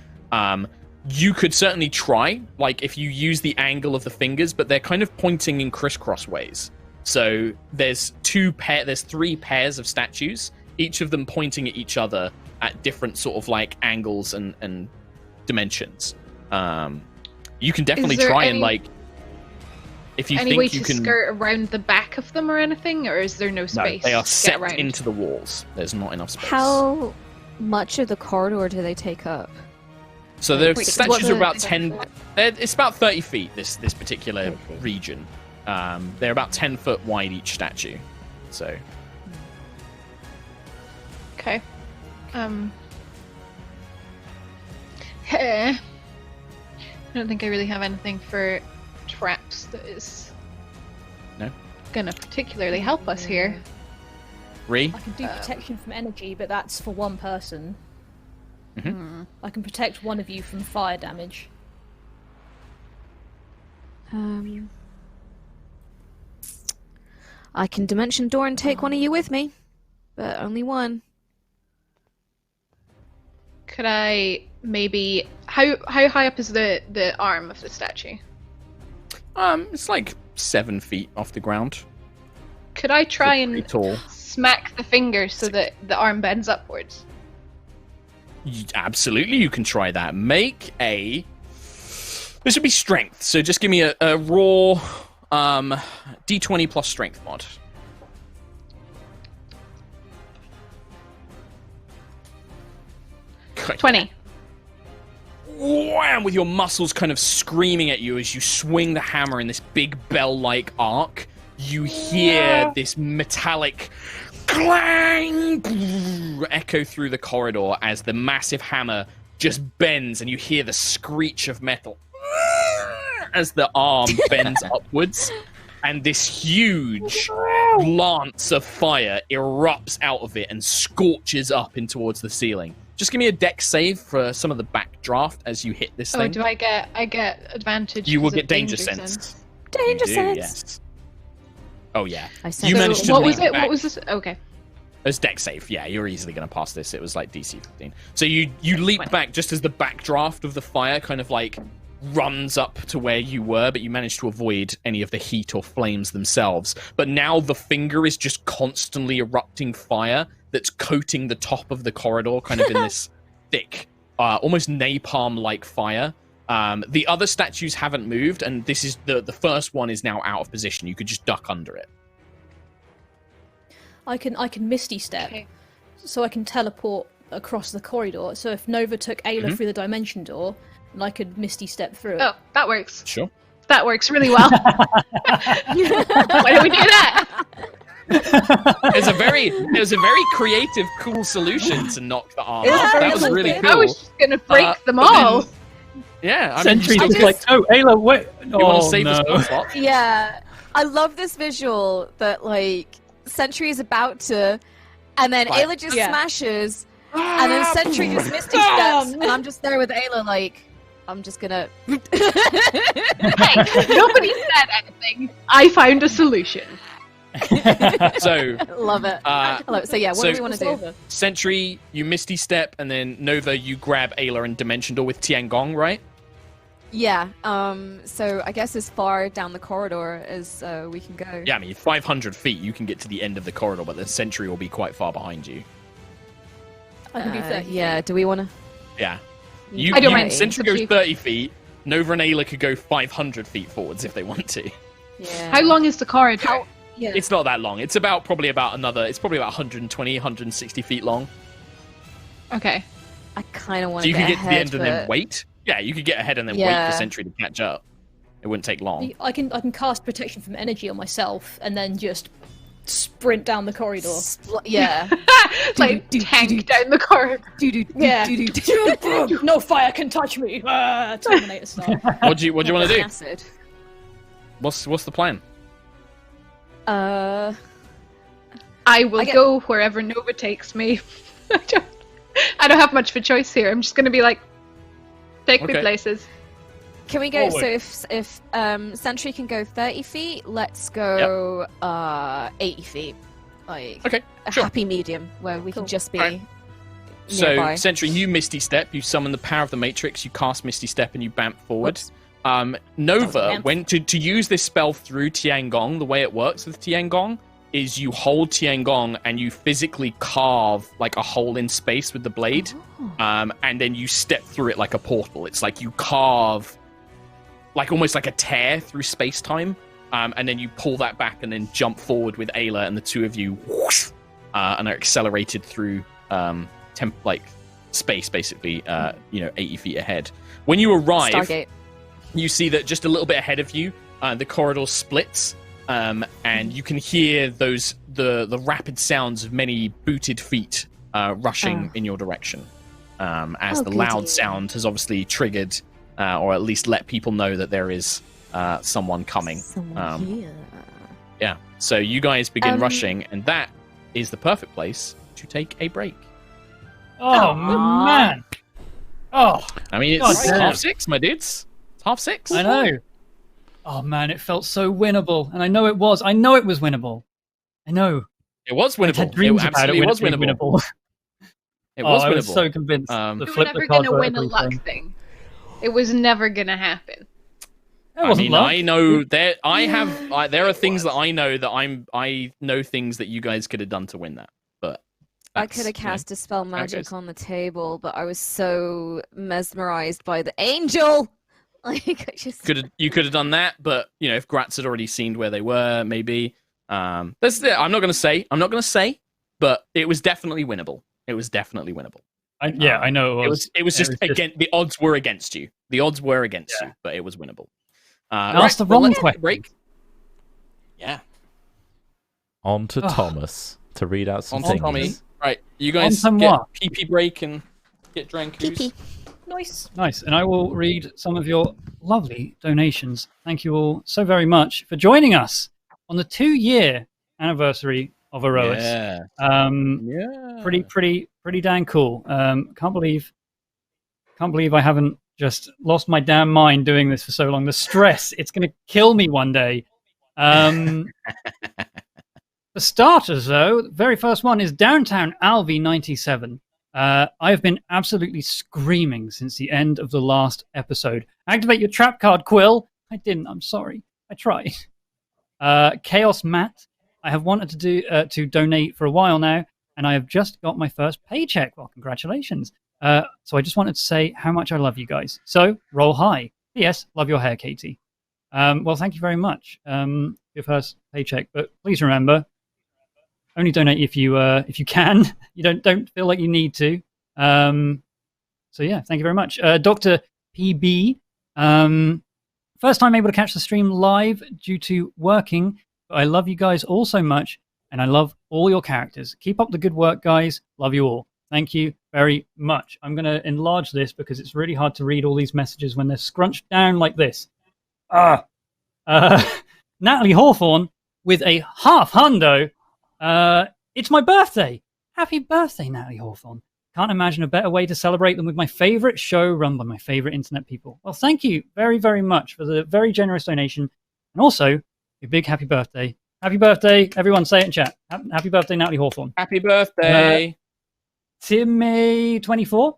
You could certainly try, like, if you use the angle of the fingers, but they're kind of pointing in crisscross ways. So there's 3 pairs of statues, each of them pointing at each other at different sort of, like, angles and dimensions. You can definitely try and, like, if you any think way you to can skirt around the back of them or anything, or is there no space? they are to set get around? into the walls. There's not enough space. How much of the corridor do they take up? So the Wait, statues what- are about 10. It's about 30 feet. This particular 30 feet. region. They're about 10 foot wide each statue. So Okay. I don't think I really have anything for traps that is No? gonna particularly help us here. Ree, I can do protection from energy, but that's for one person. I can protect one of you from fire damage. I can dimension door and take one of you with me, but only one. Could I maybe... How high up is the arm of the statue? it's like 7 feet off the ground. Could I try Pretty and tall. smack the finger so that the arm bends upwards? Absolutely, you can try that. Make a. This would be strength. So just give me a raw d20 plus strength mod. Okay. 20. Wham! With your muscles kind of screaming at you as you swing the hammer in this big bell-like arc, you hear this metallic clang echo through the corridor as the massive hammer just bends, and you hear the screech of metal as the arm bends upwards, and this huge lance of fire erupts out of it and scorches up in towards the ceiling. Just give me a dex save for some of the backdraft as you hit this Oh, thing. do I get advantage? You will 'cause of get danger sense. Danger You do, sense. yes. Oh yeah. I said You so. managed to What was leap it? back. What was this? Okay. It was dex save. Yeah, you're easily going to pass this. It was like DC 15. So you leap 20. back just as the backdraft of the fire kind of like runs up to where you were, but you managed to avoid any of the heat or flames themselves. But now the finger is just constantly erupting fire that's coating the top of the corridor, kind of in this thick, almost napalm-like fire. The other statues haven't moved, and this is the first one is now out of position. You could just duck under it. I can Misty Step, Okay. so I can teleport across the corridor. So if Nova took Ayla through the dimension door, and I could Misty Step through it. Oh, that works. Sure. That works really well. Why don't we do that? It was a very creative, cool solution to knock the arm It was off. very That was cool. really I cool. I was just gonna break them but then- all. Yeah, I mean, Sentry you, just still- like, oh, Ayla, wait. you want to Oh, save no. the spell slot? Yeah, I love this visual that like Sentry is about to, and then Like- Ayla just Yeah. smashes, and then Sentry just Misty steps, and I'm just there with Ayla like, I'm just gonna. Hey, nobody said anything. I found a solution. So, Love it. uh, I love it. So yeah, what so- do we want to do? Sentry, you Misty Step, and then Nova, you grab Ayla and Dimension Door with Tiangong, right? Yeah. So I guess as far down the corridor as we can go. Yeah, I mean, 500 feet, you can get to the end of the corridor, but the Sentry will be quite far behind you. I can do 30. Yeah. Do we want to? Yeah. I don't you, mind. Sentry It's up goes to you. 30 feet. Nova and Ayla could go 500 feet forwards if they want to. Yeah. How long is the corridor? Yeah. It's not that long. It's probably about 120, 160 feet long. Okay. I kind of want So to you could get to the ahead, end and then but- wait. Yeah, you could get ahead and then wait Yeah. for Sentry to catch up. It wouldn't take long. I can cast protection from energy on myself and then just sprint down the corridor. Yeah. Like tank down the corridor. Yeah. No fire can touch me. Terminator style. What do you want to do? Acid. What's the plan? I will I get- go wherever Nova takes me. I don't have much of a choice here. I'm just gonna be like, take me Okay. places. Can we go? Forward. So if Sentry can go 30 feet, let's go 80 feet. Like Okay, a sure. happy medium where we Cool. can just be Alright. nearby. So, Sentry, you Misty Step, you summon the power of the Matrix, you cast Misty Step, and you bamf forward. Whoops. Nova, Bamf. when to use this spell through Tiangong, the way it works with Tiangong is you hold Tiangong and you physically carve like a hole in space with the blade, Oh. and then you step through it like a portal. It's like you carve, like almost like a tear through space time, and then you pull that back and then jump forward with Ayla, and the two of you whoosh, and are accelerated through like space, basically, 80 feet ahead. When you arrive, Stargate. you see that just a little bit ahead of you, the corridor splits, and you can hear the rapid sounds of many booted feet rushing in your direction. As Oh, the loud goody. sound has obviously triggered, or at least let people know that there is someone coming. Someone here. Yeah. So you guys begin Um, rushing, and that is the perfect place to take a break. Oh, man. Oh, I mean, God it's damn. 6:30, my dudes. It's 6:30. I know. Oh, man, it felt so winnable. And I know it was. I know it was winnable. I know. It was I winnable. had dreams It about absolutely it was being winnable. It was I winnable. was so convinced. Um, the We were flip never the card gonna win a vertically luck thing. thing. It was never gonna happen. I wasn't mean, luck. I know there. There are things that I know that I know things that you guys could have done to win that. But I that's, could have you know, cast Dispel goes. Magic on the table, but I was so mesmerized by the angel. Like, I just. You could have done that, but you know, if Gratz had already seen where they were, maybe. That's it. I'm not gonna say, but it was definitely winnable. It was definitely winnable. I know It was just against the odds were against you. The odds were against Yeah. you, but it was winnable. Ask the well, wrong let's take a question. break. Yeah, On to Ugh. Thomas to read out some on to things. Tommy. Right, you guys On to get moi. pee break and get drank. Pee-pee. Nice. Nice. And I will read some of your lovely donations. Thank you all so very much for joining us on the 2-year anniversary of Aerois. Yeah, yeah. Pretty dang cool. Can't believe I haven't just lost my damn mind doing this for so long. The stress, it's going to kill me one day. For starters, though, the very first one is Downtown Alvi 97. I've been absolutely screaming since the end of the last episode. Activate your trap card, Quill. I didn't. I'm sorry. I tried. Chaos Matt. I have wanted to donate for a while now, and I have just got my first paycheck. Well, congratulations. So I just wanted to say how much I love you guys. So roll high. P.S. Love your hair, Katie. Well, thank you very much. Your first paycheck, but please remember, only donate if you can. You don't feel like you need to. So yeah, thank you very much, Dr. PB. First time able to catch the stream live due to working, but I love you guys all so much, and I love all your characters. Keep up the good work, guys. Love you all. Thank you very much. I'm going to enlarge this because it's really hard to read all these messages when they're scrunched down like this. Natalie Hawthorne with a half hundo. It's my birthday. Happy birthday, Natalie Hawthorne. Can't imagine a better way to celebrate than with my favorite show run by my favorite internet people. Well, thank you very, very much for the very generous donation. And also, a big happy birthday. Happy birthday. Everyone say it in chat. Happy birthday, Natalie Hawthorne. Happy birthday. Timmy 24.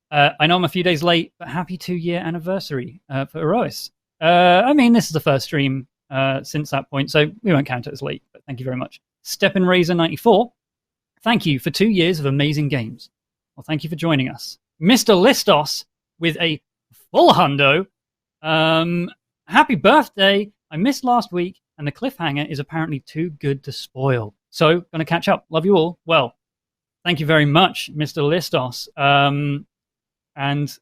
I know I'm a few days late, but happy 2-year anniversary for Aerois. I mean, this is the first stream since that point, so we won't count it as late, but thank you very much. Stepin Razor 94. Thank you for 2 years of amazing games. Well, thank you for joining us. Mr. Listos with a full hundo. Happy birthday. I missed last week, and the cliffhanger is apparently too good to spoil. So, gonna catch up. Love you all. Well, thank you very much, Mr. Listos. And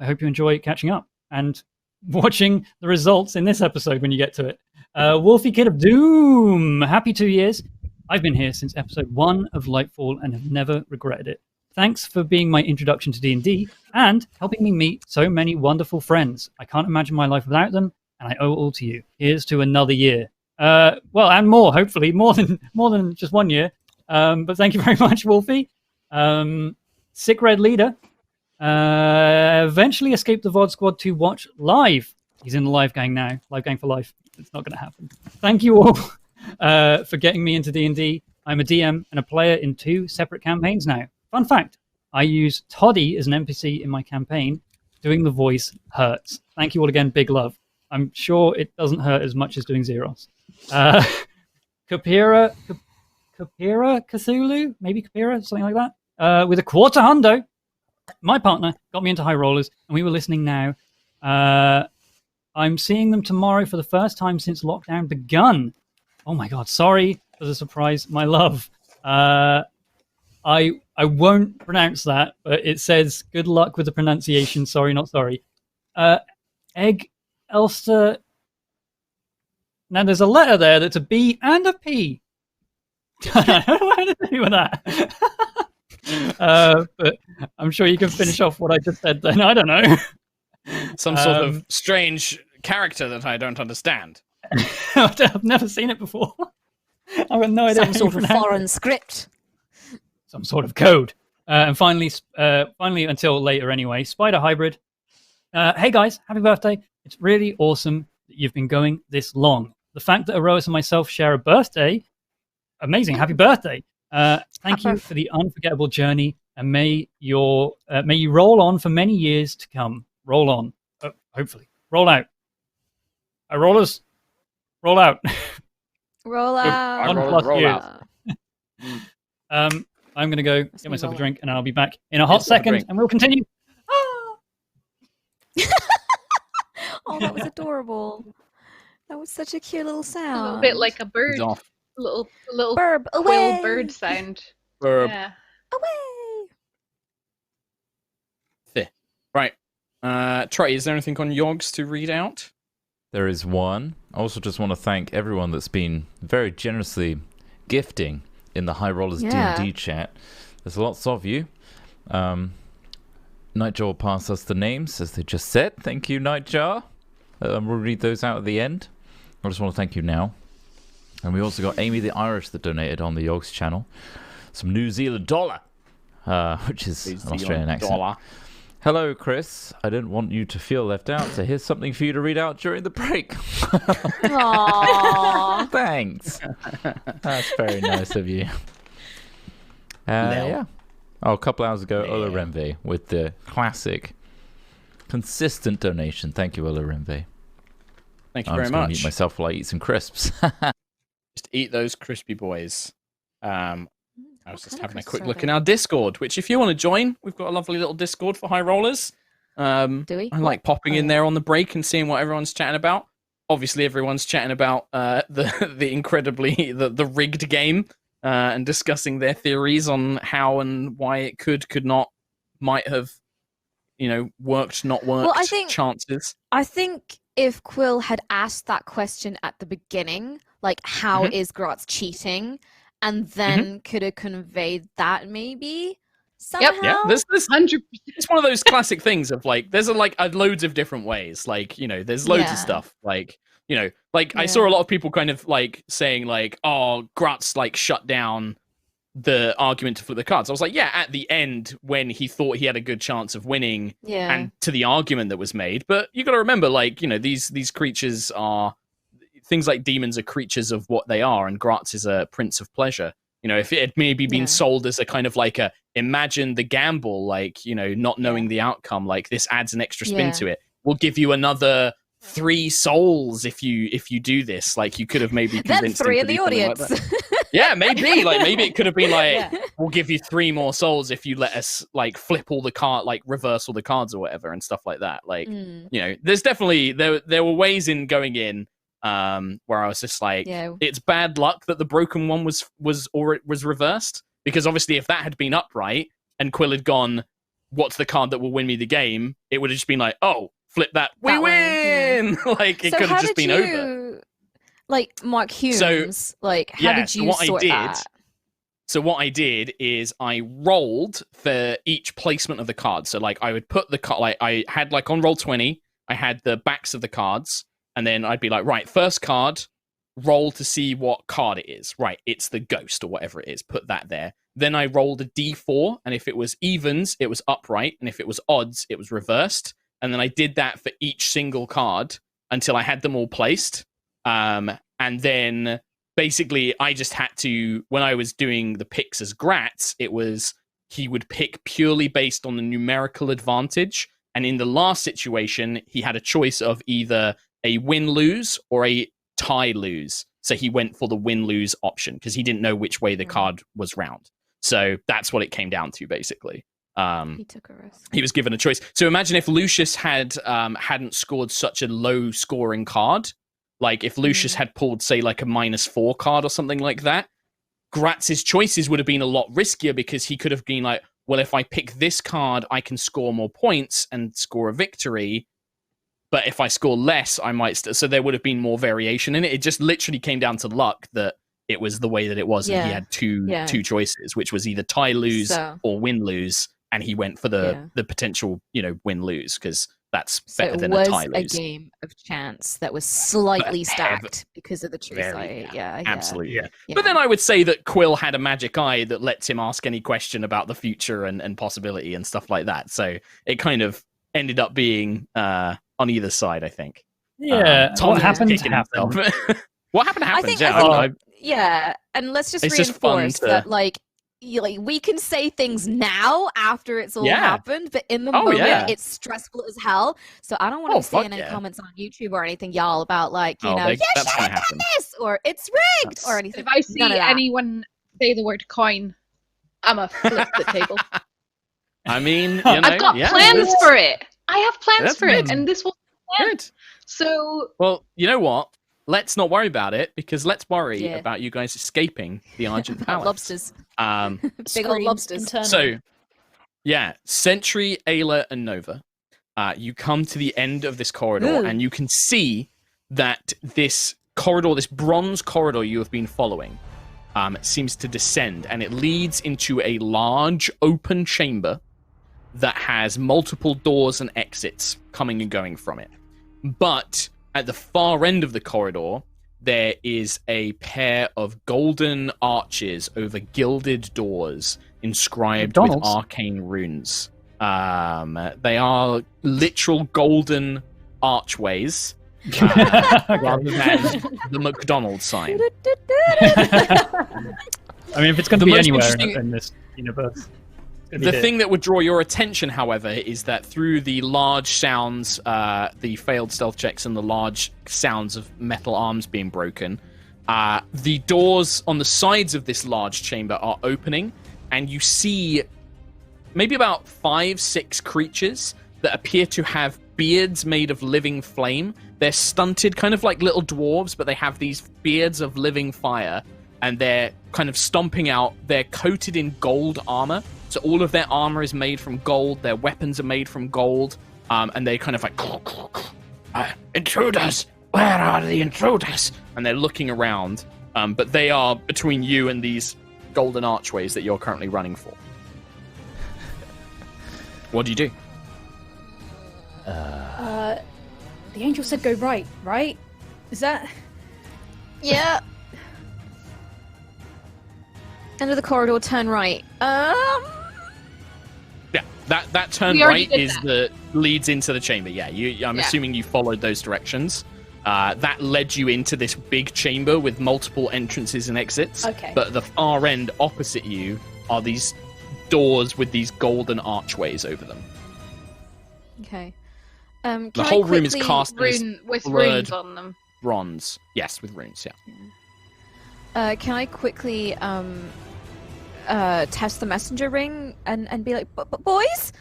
I hope you enjoy catching up and watching the results in this episode when you get to it. Wolfie Kid of Doom. Happy 2 years. I've been here since episode 1 of Lightfall and have never regretted it. Thanks for being my introduction to D&D and helping me meet so many wonderful friends. I can't imagine my life without them, and I owe it all to you. Here's to another year. Well, and more, hopefully, more than just 1 year. But thank you very much, Wolfie. Sick Red Leader. Eventually escaped the VOD squad to watch live. He's in the live gang now. Live gang for life. It's not going to happen. Thank you all for getting me into D&D. I'm a DM and a player in 2 separate campaigns now. Fun fact, I use Toddy as an NPC in my campaign. Doing the voice hurts. Thank you all again. Big love. I'm sure it doesn't hurt as much as doing Zeros. Kapira Cthulhu? Maybe Kapira? Something like that. With a quarter hundo. My partner got me into High Rollers, and we were listening now. I'm seeing them tomorrow for the first time since lockdown begun. Oh my god, sorry for the surprise, my love. I won't pronounce that, but it says good luck with the pronunciation. Sorry, not sorry. Egg Elster. Now there's a letter there that's a B and a P. I don't know what to do with that. But I'm sure you can finish off what I just said then. I don't know. Some sort of strange character that I don't understand. I've never seen it before. I've got no idea. Some sort of foreign script. Some sort of code. And finally, until later anyway, Spider Hybrid. Hey guys, happy birthday. It's really awesome that you've been going this long. The fact that Aerois and myself share a birthday, amazing. Happy birthday. Thank you for the unforgettable journey, and may you roll on for many years to come. Roll on. Hopefully. Roll out. High rollers, roll out. Roll out. One roll- plus roll you. out. I'm gonna go get me myself a roll drink, and I'll be back in a hot Yes, have a second, drink. and we'll continue. Oh, that was adorable. That was such a cute little A sound. little bit like a bird. He's off. Little Burb quill away. bird sound. Verb. Yeah. Away. Right. Trey, is there anything on Yogs to read out? There is one. I also just want to thank everyone that's been very generously gifting in the High Rollers Yeah. D&D chat. There's lots of you. Nightjar will pass us the names, as they just said. Thank you, Nightjar. We'll read those out at the end. I just want to thank you now. And we also got Amy the Irish that donated on the Yogs channel. Some New Zealand dollar, which is an Australian accent. Dollar. Hello, Chris. I didn't want you to feel left out, so here's something for you to read out during the break. Aww. Thanks. That's very nice of you. Yeah. Oh, a couple hours ago, Ola Renve with the classic, consistent donation. Thank you, Ola Renve. Thank you I'm very just going to much. mute myself while I eat some crisps. Just eat those crispy boys. I was What just kind of having a crisps quick are look they? in our Discord, which if you want to join, we've got a lovely little Discord for High Rollers. Do we? I like popping in Oh. there on the break and seeing what everyone's chatting about. Obviously, everyone's chatting about the incredibly the rigged game and discussing their theories on how and why it could not, might have, worked, not worked. Well, I think- chances. I think if Quill had asked that question at the beginning, like how is Gratz cheating, and then could have conveyed that maybe somehow. Yeah, there's 100%. it's one of those classic things of like there's loads of different ways, like there's loads Yeah. of stuff, like I saw a lot of people kind of like saying like, oh, Gratz like shut down the argument to flip the cards. I was like, yeah, at the end when he thought he had a good chance of winning Yeah. and to the argument that was made, but you got to remember, like these creatures are things like demons are creatures of what they are, and Gratz is a prince of pleasure. If it had maybe been Yeah. sold as a kind of like a imagine the gamble, like, not knowing the outcome, like this adds an extra spin Yeah. to it. We'll give you another 3 souls if you do this. Like you could have maybe then convinced 3 him in to the do something like audience. that. Yeah, maybe. Like maybe it could have been like, Yeah. we'll give you 3 more souls if you let us like flip all the card, like reverse all the cards or whatever and stuff like that. Like, Mm, there's definitely there were ways in going in where I was just like, yeah. it's bad luck that the broken one was reversed, because obviously if that had been upright and Quill had gone, what's the card that will win me the game, it would have just been like, oh, flip that, we That way, win. Like it So could have how just did been you, over. like Mark Humes, like how yeah, did so you what I sort did- that? So what I did is I rolled for each placement of the cards. So like I would put the card, like I had like on roll 20, I had the backs of the cards, and then I'd be like, right, first card, roll to see what card it is. Right, it's the ghost or whatever it is. Put that there. Then I rolled a d4, and if it was evens, it was upright, and if it was odds, it was reversed. And then I did that for each single card until I had them all placed. And then basically I just had to, when I was doing the picks as Gratz, it was he would pick purely based on the numerical advantage. And in the last situation, he had a choice of either a win-lose or a tie-lose. So he went for the win-lose option because he didn't know which way the card was round. So that's what it came down to, basically. He took a risk. He was given a choice. So imagine if Lucius hadn't scored such a low scoring card. Like if Lucius had pulled, say, like a -4 card or something like that, Gratz's choices would have been a lot riskier, because he could have been like, well, if I pick this card, I can score more points and score a victory. But if I score less, I might... So there would have been more variation in it. It just literally came down to luck that it was the way that it was. And he Yeah. had two Yeah. choices, which was either tie-lose So- or win-lose. And he went for the potential, win-lose, because that's So better it than was a a tie-lose. game of chance that was slightly But heavy- stacked because of the choice. Very, Yeah. Absolutely. Yeah. But then I would say that Quill had a magic eye that lets him ask any question about the future and possibility and stuff like that. So it kind of ended up being on either side, I think. Yeah. Tom What was happened kicking happened. himself. What happened I happens. think- Yeah, I think- I- Yeah, and let's just It's just fun reinforce to- that, like, like we can say things now after it's all Yeah. happened, but in the Oh, moment yeah. it's stressful as hell. So I don't want Oh, to be seeing fuck any yeah. comments on YouTube or anything, y'all, about like, you Oh, know, they- you that's should gonna have happen. done this or it's rigged or That's- anything. If I see None of that. anyone say the word coin, I'ma flip the table. I mean, I've got plans for it. I have plans That's for it, good. and this will end. Good. So Well, you know what? Let's not worry about it because let's worry Yeah. about you guys escaping the Argent Palace. Lobsters. Um, Big old Screams lobsters. internally. so, yeah, Sentry, Ayla, and Nova, you come to the end of this corridor, Ooh. and you can see that this corridor, this bronze corridor you have been following, seems to descend, and it leads into a large open chamber that has multiple doors and exits coming and going from it. But at the far end of the corridor, there is a pair of golden arches over gilded doors inscribed with McDonald's? arcane runes. They are literal golden archways rather than the McDonald's sign. I mean, if it's going to The be most anywhere interesting- in this universe, it's gonna be The here. thing that would draw your attention, however, is that through the large sounds, the failed stealth checks, and the large sounds of metal arms being broken, the doors on the sides of this large chamber are opening, and you see maybe about 5-6 creatures that appear to have beards made of living flame. They're stunted, kind of like little dwarves, but they have these beards of living fire, and they're kind of stomping out. They're coated in gold armor, so all of their armor is made from gold. Their weapons are made from gold, and they kind of like intruders. Where are the intruders? And they're looking around, but they are between you and these golden archways that you're currently running for. What do you do? The angel said go right, right? Is that? Yeah. End of the corridor, turn right. Yeah, that turn We already right did is that. the leads into the chamber. Yeah, I'm Yeah. assuming you followed those directions. That led you into this big chamber with multiple entrances and exits. Okay. But at the far end, opposite you, are these doors with these golden archways over them. Okay. Can The I whole room is quickly- cast in this with blurred runes on them. bronze. Yes, with runes. Yeah. Can I quickly test the messenger ring and be like, boys?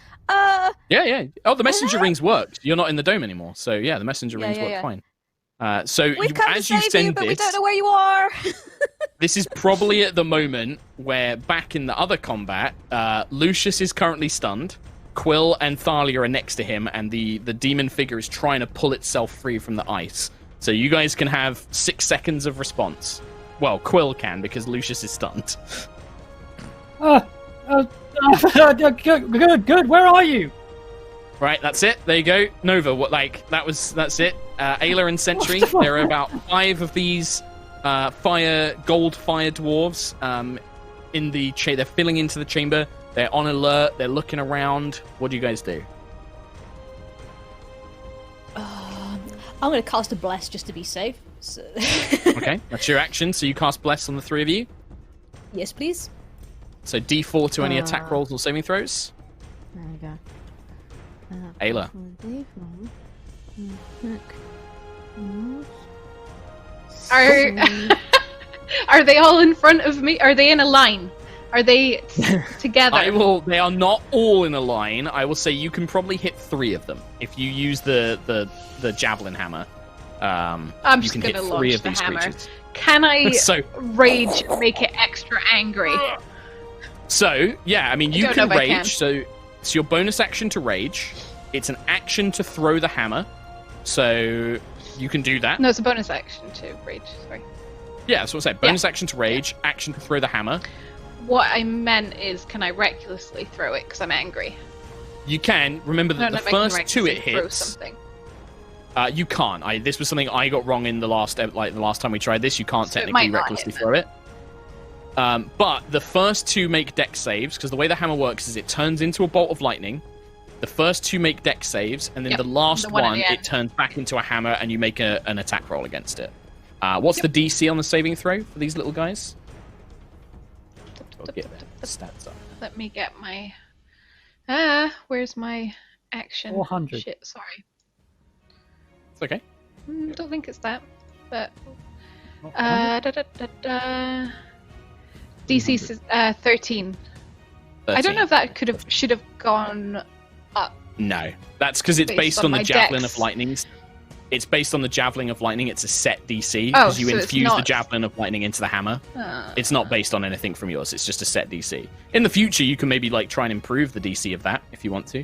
Yeah. Oh, the messenger rings worked. You're not in the dome anymore, so yeah, the messenger rings work yeah. fine. So We've come to as you save send you, but we this, don't know where you are. this is probably at the moment where, back in the other combat, Lucius is currently stunned. Quill and Thalia are next to him, and the demon figure is trying to pull itself free from the ice. So you guys can have 6 seconds of response. Well, Quill can, because Lucius is stunned. Good. Where are you? Right, that's it. There you go. Nova, that's it. Ayla and Sentry, What the fuck? there are about 5 of these gold fire dwarves in the they're filling into the chamber. They're on alert. They're looking around. What do you guys do? I'm gonna cast a bless just to be safe. So... Okay, that's your action. So you cast Bless on the 3 of you. Yes, please. So D4 to any attack rolls or saving throws. There we go. Ayla. Are they all in front of me? Are they in a line? Are they together? They are not all in a line. I will say you can probably hit 3 of them if you use the javelin hammer. I'm you just can gonna hit 3 launch of the these hammer. creatures. Can I So rage make it extra angry? So, yeah, I mean, you don't know can if I rage. can. So, it's your bonus action to rage. It's an action to throw the hammer. So, you can do that. No, it's a bonus action to rage. Sorry. Yeah, that's what I said. Bonus action to rage, action to throw the hammer. What I meant is, can I recklessly throw it because I'm angry? You can. Remember No, that no, the I can first 2 it recklessly throw hits. something. You can't. This was something I got wrong in the last time we tried this. You can't So it technically might not recklessly hit throw it. But the first 2 make dex saves, because the way the hammer works is it turns into a bolt of lightning. The first 2 make dex saves, and then Yep, the last the one at the it end. turns back into a hammer, and you make an attack roll against it. What's the DC on the saving throw for these little guys? I'll get the stats up. Let me get my. Where's my action? 400. Shit, sorry. It's okay. Don't think it's that, but. Not 400? DC 13. I don't know if that should have gone up. No, that's because it's Based based on on the my Javelin dex. of Lightning. It's based on the Javelin of Lightning. It's a set DC Oh, because you so it's infuse the not- Javelin of Lightning into the hammer. It's not based on anything from yours. It's just a set DC. In the future, you can maybe like try and improve the DC of that if you want to.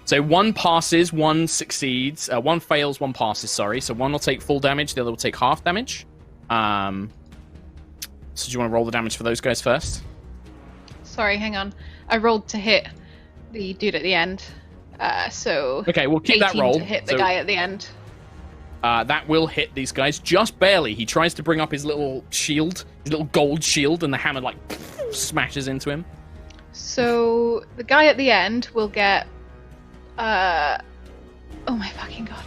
So one passes, one succeeds, one fails, one passes. Sorry, so one will take full damage, the other will take half damage. So do you want to roll the damage for those guys first? Sorry, hang on. I rolled to hit the dude at the end. So Okay, we'll keep 18 that roll. to hit the So, guy at the end. that will hit these guys just barely. He tries to bring up his little shield, his little gold shield, and the hammer like smashes into him. So the guy at the end will get. Oh my fucking god.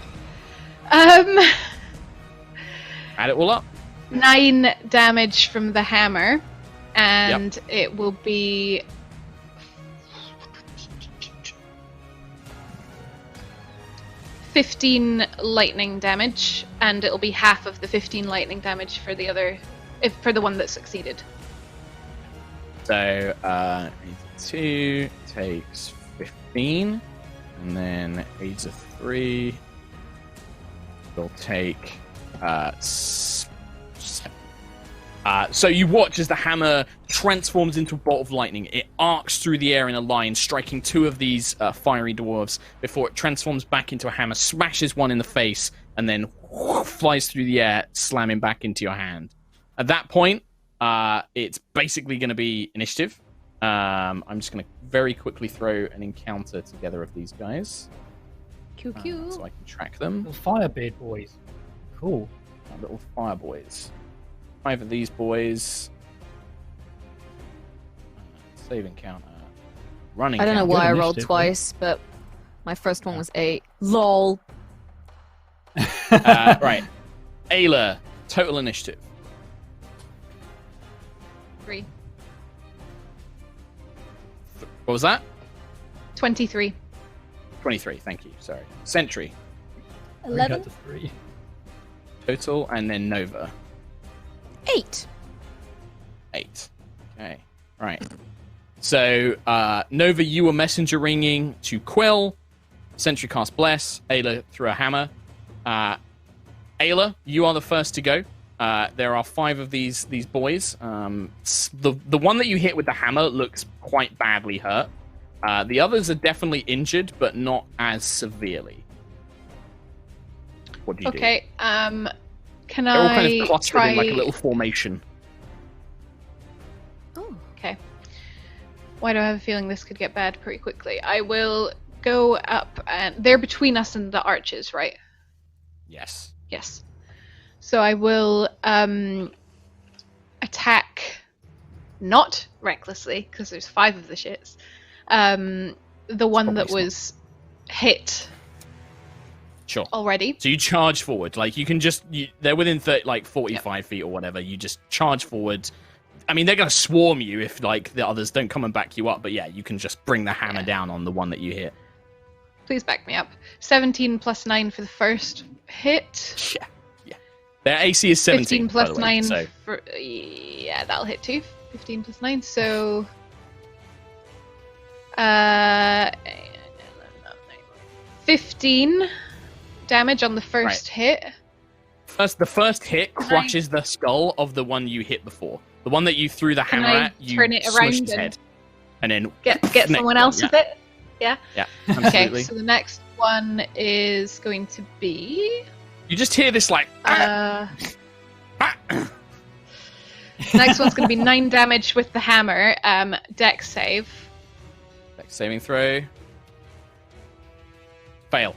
Add it all up. 9 damage from the hammer, and it will be. 15 lightning damage, and it'll be half of the 15 lightning damage for the other, for the one that succeeded. So 2 takes 15, and then Aids of 3 will take 7. So you watch as the hammer transforms into a bolt of lightning. It arcs through the air in a line, striking 2 of these fiery dwarves before it transforms back into a hammer, smashes one in the face, and then flies through the air, slamming back into your hand. At that point, it's basically going to be initiative. I'm just going to very quickly throw an encounter together of these guys QQ. so I can track them. Little Firebeard boys. Cool. Our little fire boys. 5 of these boys. Save encounter. Running. I don't know why I Good rolled initiative, twice, but my first one was 8. LOL. Right. Ayla, total initiative. 3. What was that? 23. 23, thank you. Sorry. Sentry, Bring her 11? to 3. total, and then Nova. 8. 8. Okay. Right. So, Nova, you were messenger ringing to Quill. Sentry cast Bless. Ayla threw a hammer. Ayla, you are the first to go. There are 5 of these boys. The one that you hit with the hammer looks quite badly hurt. The others are definitely injured, but not as severely. What do you do? Okay, can They're all kind I of clustered try... in like a little formation. Oh. Okay. Why do I have a feeling this could get bad pretty quickly? I will go up, and they're between us and the arches, right? Yes. Yes. So I will attack, not recklessly, because there's 5 of the shits. The one probably that was hit Sure. already. So you charge forward, like you can just they're within 45 feet or whatever. You just charge forward. I mean, they're gonna swarm you if like the others don't come and back you up. But yeah, you can just bring the hammer down on the one that you hit. Please back me up. 17 plus 9 for the first hit. Yeah. Their AC is 17. 15 plus by the way, 9 so for... Yeah, that'll hit too. 15 plus 9, so... 15 damage on the first hit. the first hit crushes the skull of the one you hit before. The one that you threw the Can hammer I at, you turn it smushed around his and- head. And then Get next someone one, else with it? Yeah, Okay, absolutely. so the next one is going to be... You just hear this like Next one's going to be 9 damage with the hammer. Dex save. Dex saving throw. Fail.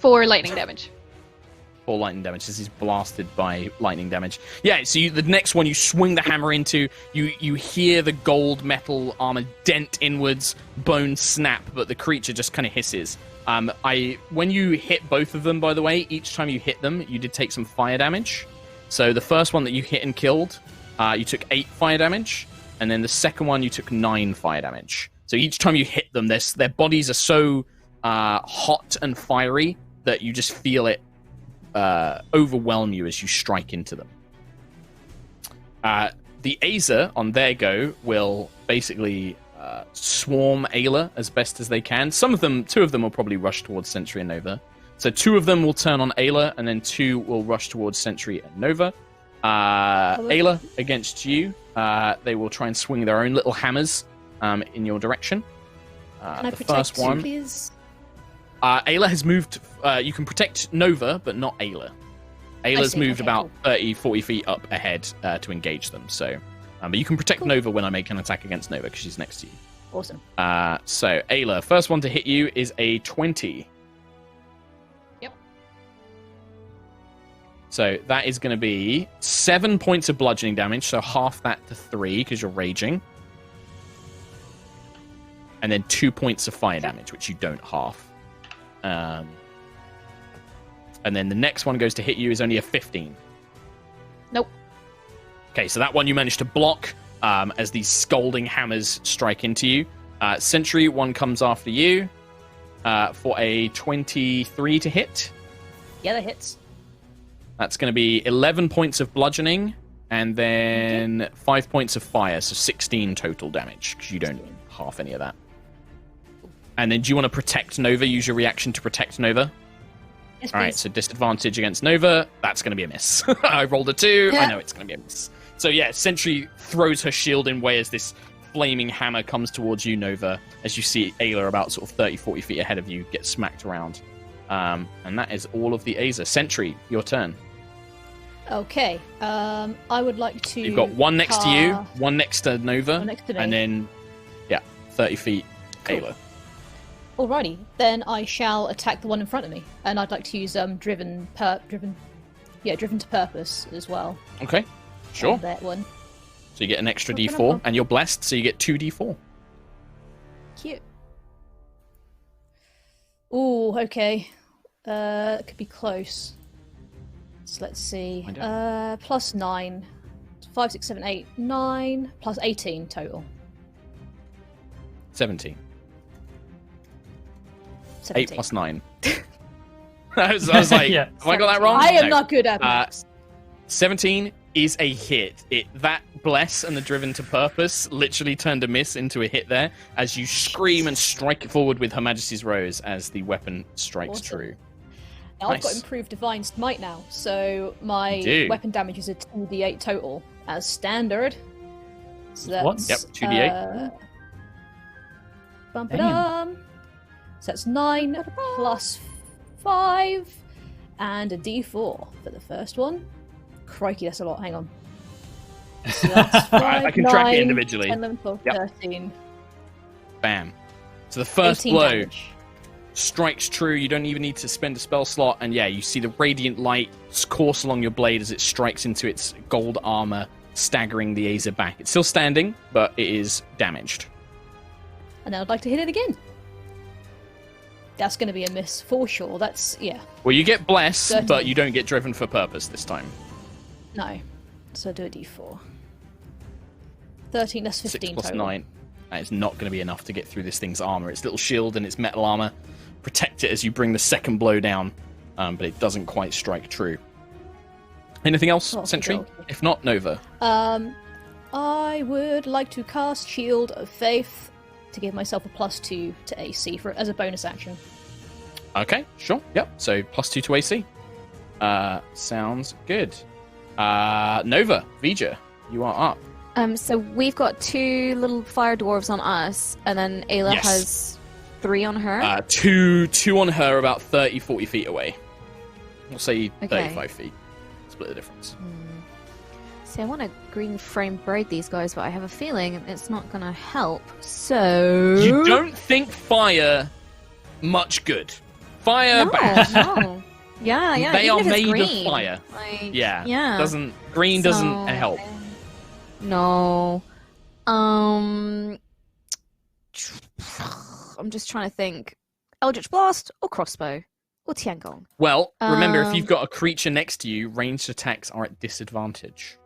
4 lightning damage. 4 lightning damage as he's blasted by lightning damage. Yeah, so the next one you swing the hammer into, you hear the gold metal armor dent inwards, bones snap, but the creature just kind of hisses. When you hit both of them, by the way, each time you hit them, you did take some fire damage. So the first one that you hit and killed you took 8 fire damage, and then the second one you took 9 fire damage. So each time you hit them, their bodies are so hot and fiery that you just feel it overwhelm you as you strike into them. The Azer on their go will basically swarm Ayla as best as they can. 2 of them will probably rush towards Sentry and Nova. So 2 of them will turn on Ayla, and then 2 will rush towards Sentry and Nova. Ayla, against you, they will try and swing their own little hammers in your direction. Can I the protect first one, please? Ayla has moved. You can protect Nova, but not Ayla. Ayla's see, moved okay, about cool. 30, 40 feet up ahead to engage them. So, but you can protect Cool. Nova when I make an attack against Nova because she's next to you. Awesome. So, Ayla, first one to hit you is a 20. Yep. So that is going to be 7 points of bludgeoning damage, so half that to 3 because you're raging. And then 2 points of fire damage, which you don't half. And then the next one goes to hit you is only a 15. Nope. Okay, so that one you managed to block as these scalding hammers strike into you. Sentry, one comes after you for a 23 to hit. Yeah, that hits. That's going to be 11 points of bludgeoning and then 5 points of fire, so 16 total damage because you don't half any of that. And then do you want to protect Nova? Use your reaction to protect Nova. Yes, All right, please. so disadvantage against Nova. That's going to be a miss. I rolled a 2. I know it's going to be a miss. So yeah, Sentry throws her shield in way as this flaming hammer comes towards you, Nova, as you see Ayla about sort of 30, 40 feet ahead of you get smacked around. And that is all of the Azer. Sentry, your turn. Okay. I would like to. You've got one next to you, cast- one next to Nova, One next to me. and then, 30 feet Cool. Ayla. Alrighty, then I shall attack the one in front of me, and I'd like to use driven to purpose as well. Okay, sure. On that one. So you get an extra Okay, d4, no. and you're blessed, so you get 2d4. Cute. Ooh, okay. It could be close. So let's see. Find out. Plus 9. 5, 6, 7, 8, 9. Plus 18 total. 17. 17. 8 plus 9. I was like, Yeah. have I got that wrong? I am No. not good at maths. 17 is a hit. That bless and the driven to purpose literally turned a miss into a hit there as you scream and strike it forward with Her Majesty's Rose as the weapon strikes Awesome. true. Now I've got Nice. improved Divine Smite now, so my You do. weapon damage is a 2d8 total as standard. So that's, What? Yep, 2d8. Bum-ba-dum. So that's 9 plus 5 and a d4 for the first one. Crikey, that's a lot. Hang on. So that's 5, Alright, I can track it 9, individually. 10, 11, 12, Yep. 13. Bam. So the first 18 blow damage. strikes true. You don't even need to spend a spell slot. And yeah, you see the radiant light course along your blade as it strikes into its gold armor, staggering the Azer back. It's still standing, but it is damaged. And then I'd like to hit it again. That's going to be a miss for sure. That's, yeah. Well, you get bless, Certainly. but you don't get driven for purpose this time. No. So do a d4. 13, that's 15 6 plus total. 9. That is not going to be enough to get through this thing's armor. Its little shield and its metal armor protect it as you bring the second blow down, but it doesn't quite strike true. Anything else, Okey Sentry? dokey. If not, Nova. I would like to cast Shield of Faith to give myself a +2 to AC as a bonus action. Okay, sure. Yep. So +2 to AC. Sounds good. Nova, Vija, you are up. So we've got 2 little fire dwarves on us, and then Ayla Yes. has 3 on her. Two on her about 30, 40 feet away. We'll say Okay. 35 feet. Split the difference. See, I want to green frame braid these guys, but I have a feeling it's not going to help. So You don't think fire much good. Fire no, bad. no. Yeah. They even are if it's made of green, fire. like, Yeah. Green doesn't So, help. No. I'm just trying to think. Eldritch Blast or Crossbow or Tiangong. Well, remember if Um, you've got a creature next to you, ranged attacks are at disadvantage.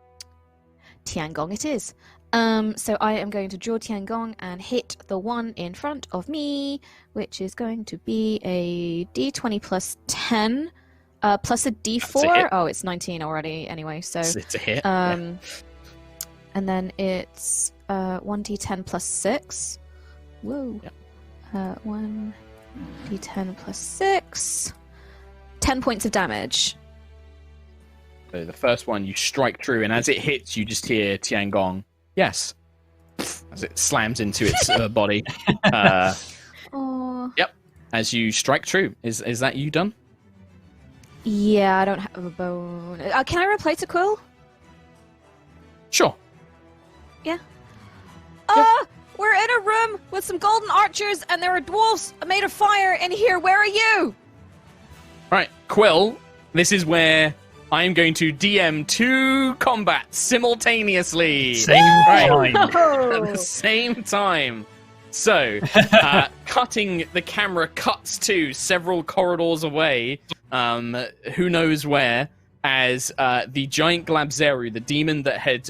Tiangong it is. So I am going to draw Tiangong and hit the one in front of me, which is going to be a d20 plus 10, plus a d4. hit. Oh, it's 19 already anyway, so... It's a hit. And then it's 1d10 plus 6. Whoa. Yep. 1d10 plus 6. 10 points of damage. So the first one, you strike true, and as it hits, you just hear Tiangong, yes, as it slams into its body. Oh. As you strike true. Is that you done? Yeah, I don't have a bone. Can I replace a quill? Sure. We're in a room with some golden archers, and there are dwarves made of fire in here. Where are you? Right, Quill, this is where I'm going to DM 2 combats simultaneously. Same time. At the same time. So, cutting the camera cuts to several corridors away, who knows where, as the giant Glabzeru, the demon that had,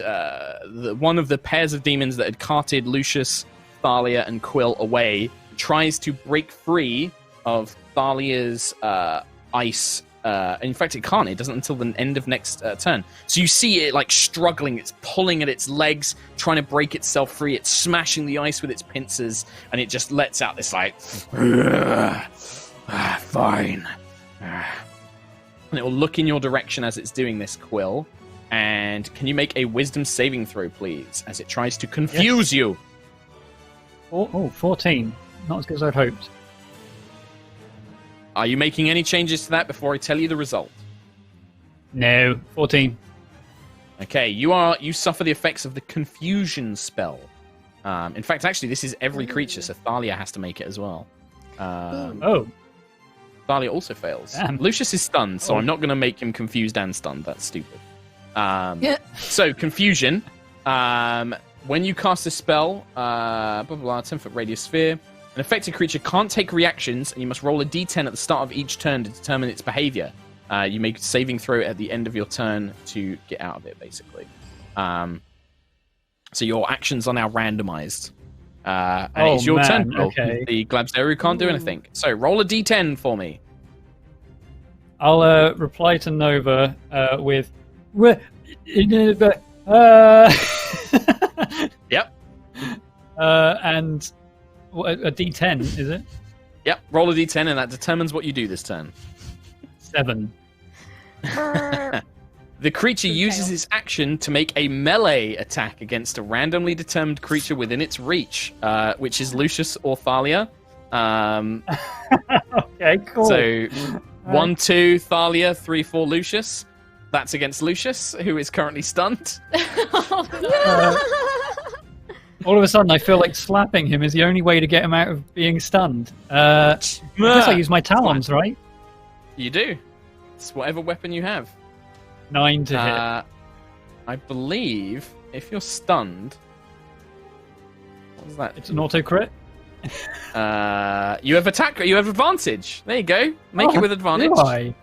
one of the pairs of demons that had carted Lucius, Thalia, and Quill away, tries to break free of Thalia's ice. In fact, it can't. It doesn't until the end of next turn. So you see it like struggling. It's pulling at its legs, trying to break itself free. It's smashing the ice with its pincers, and it just lets out this like, fine. And it will look in your direction as it's doing this, Quill. And can you make a wisdom saving throw, please, as it tries to confuse you? 14. Not as good as I'd hoped. Are you making any changes to that before I tell you the result? No, 14. Okay, you suffer the effects of the confusion spell. In fact, actually, this is every creature, so Thalia has to make it as well. Oh, Thalia also fails. Damn. Lucius is stunned, so I'm not going to make him confused and stunned. That's stupid. So, confusion. When you cast a spell, 10-foot radius sphere, an affected creature can't take reactions, and you must roll a d10 at the start of each turn to determine its behavior. You make a saving throw at the end of your turn to get out of it, basically. So your actions are now randomized. And it's your turn, Bill. Okay. The Glabzeru can't do anything. So roll a d10 for me. I'll reply to Nova with... Yep. And a d10, is it? Yep, roll a d10, and that determines what you do this turn. 7. The creature uses its action to make a melee attack against a randomly determined creature within its reach, which is Lucius or Thalia. Okay, cool. So 1, 2, Thalia, 3, 4, Lucius. That's against Lucius, who is currently stunned. All of a sudden, I feel like slapping him is the only way to get him out of being stunned. I guess I use my talons, right? You do. It's whatever weapon you have. 9 to hit. I believe if you're stunned, what was that? It's an auto crit. You have attack. You have advantage. There you go. Make it with advantage. Do I?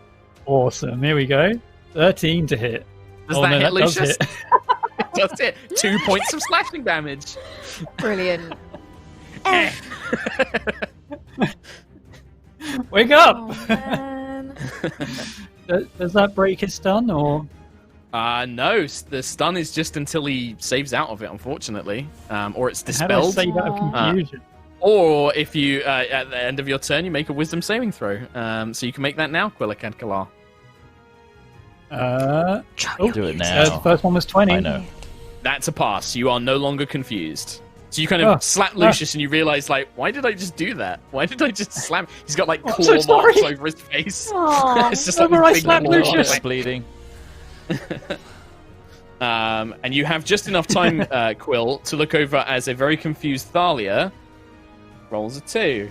Awesome. Here we go. 13 to hit. Does that hit, does Lucius? hit. That's it. 2 points of slashing damage. Brilliant. Wake up! Oh, man. Does that break his stun, or? No. The stun is just until he saves out of it, unfortunately, or it's How do I dispelled. save out of confusion? Or if you, at the end of your turn, you make a wisdom saving throw. So you can make that now, Quillican Kalar. Do it now. The first one was 20. I know. That's a pass. You are no longer confused. So you kind of slap Lucius and you realize, like, why did I just do that? Why did I just slam? He's got, like, claw so sorry. marks over his face. Aw. It's just Remember like I big slapped claw Lucius? marks. Bleeding. And you have just enough time, Quill, to look over as a very confused Thalia rolls a 2.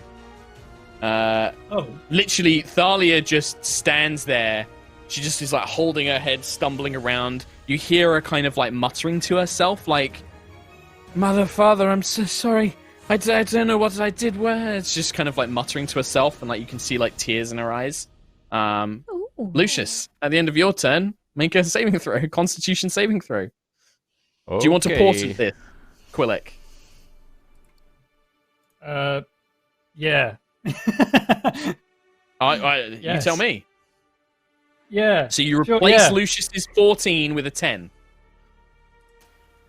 Literally, Thalia just stands there. She just is like holding her head, stumbling around. You hear her kind of like muttering to herself, like, "Mother, Father, I'm so sorry. I don't know what I did." Where it's just kind of like muttering to herself, and like you can see like tears in her eyes. Lucius, at the end of your turn, make a saving throw, Constitution saving throw. Do you want to pause Okay. this, Quillick? Yeah. You Yes. tell me. Yeah. So you Sure, replace yeah. Lucius's 14 with a 10.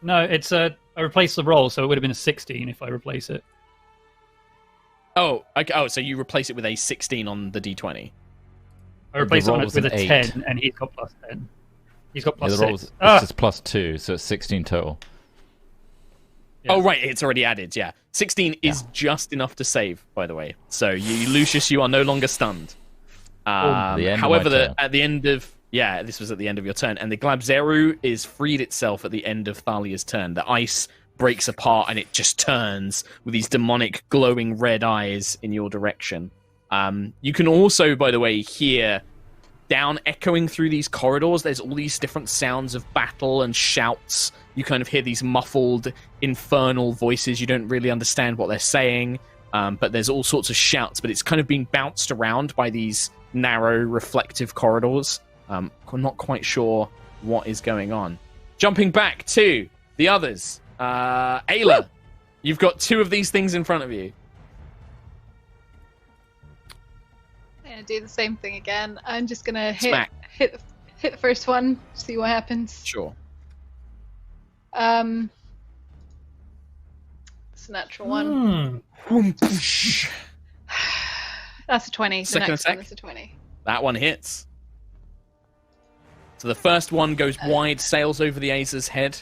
No, it's I replaced the roll, so it would have been a 16 if I replace it. Oh, okay. Oh, so you replace it with a 16 on the D20. I replaced it roll on was with an a 8. 10, and he's got plus 10. He's got Yeah, plus the roll 6. was, it's just plus 2, so it's 16 total. Yeah. Oh, right. It's already added. Yeah. 16 is just enough to save, by the way. So, Lucius, you are no longer stunned. the end of However, my turn. at the end of... Yeah, this was at the end of your turn. And the Glabzeru is freed itself at the end of Thalia's turn. The ice breaks apart and it just turns with these demonic glowing red eyes in your direction. You can also, by the way, hear down echoing through these corridors. There's all these different sounds of battle and shouts. You kind of hear these muffled, infernal voices. You don't really understand what they're saying, but there's all sorts of shouts. But it's kind of being bounced around by these narrow, reflective corridors. I'm not quite sure what is going on. Jumping back to the others. Ayla, you've got 2 of these things in front of you. I'm gonna do the same thing again. I'm just gonna Smack. hit the first one, see what happens. Sure. It's a natural one. That's a 20. The Second next attack? one is a 20. That one hits. So the first one goes wide, sails over the Aza's head.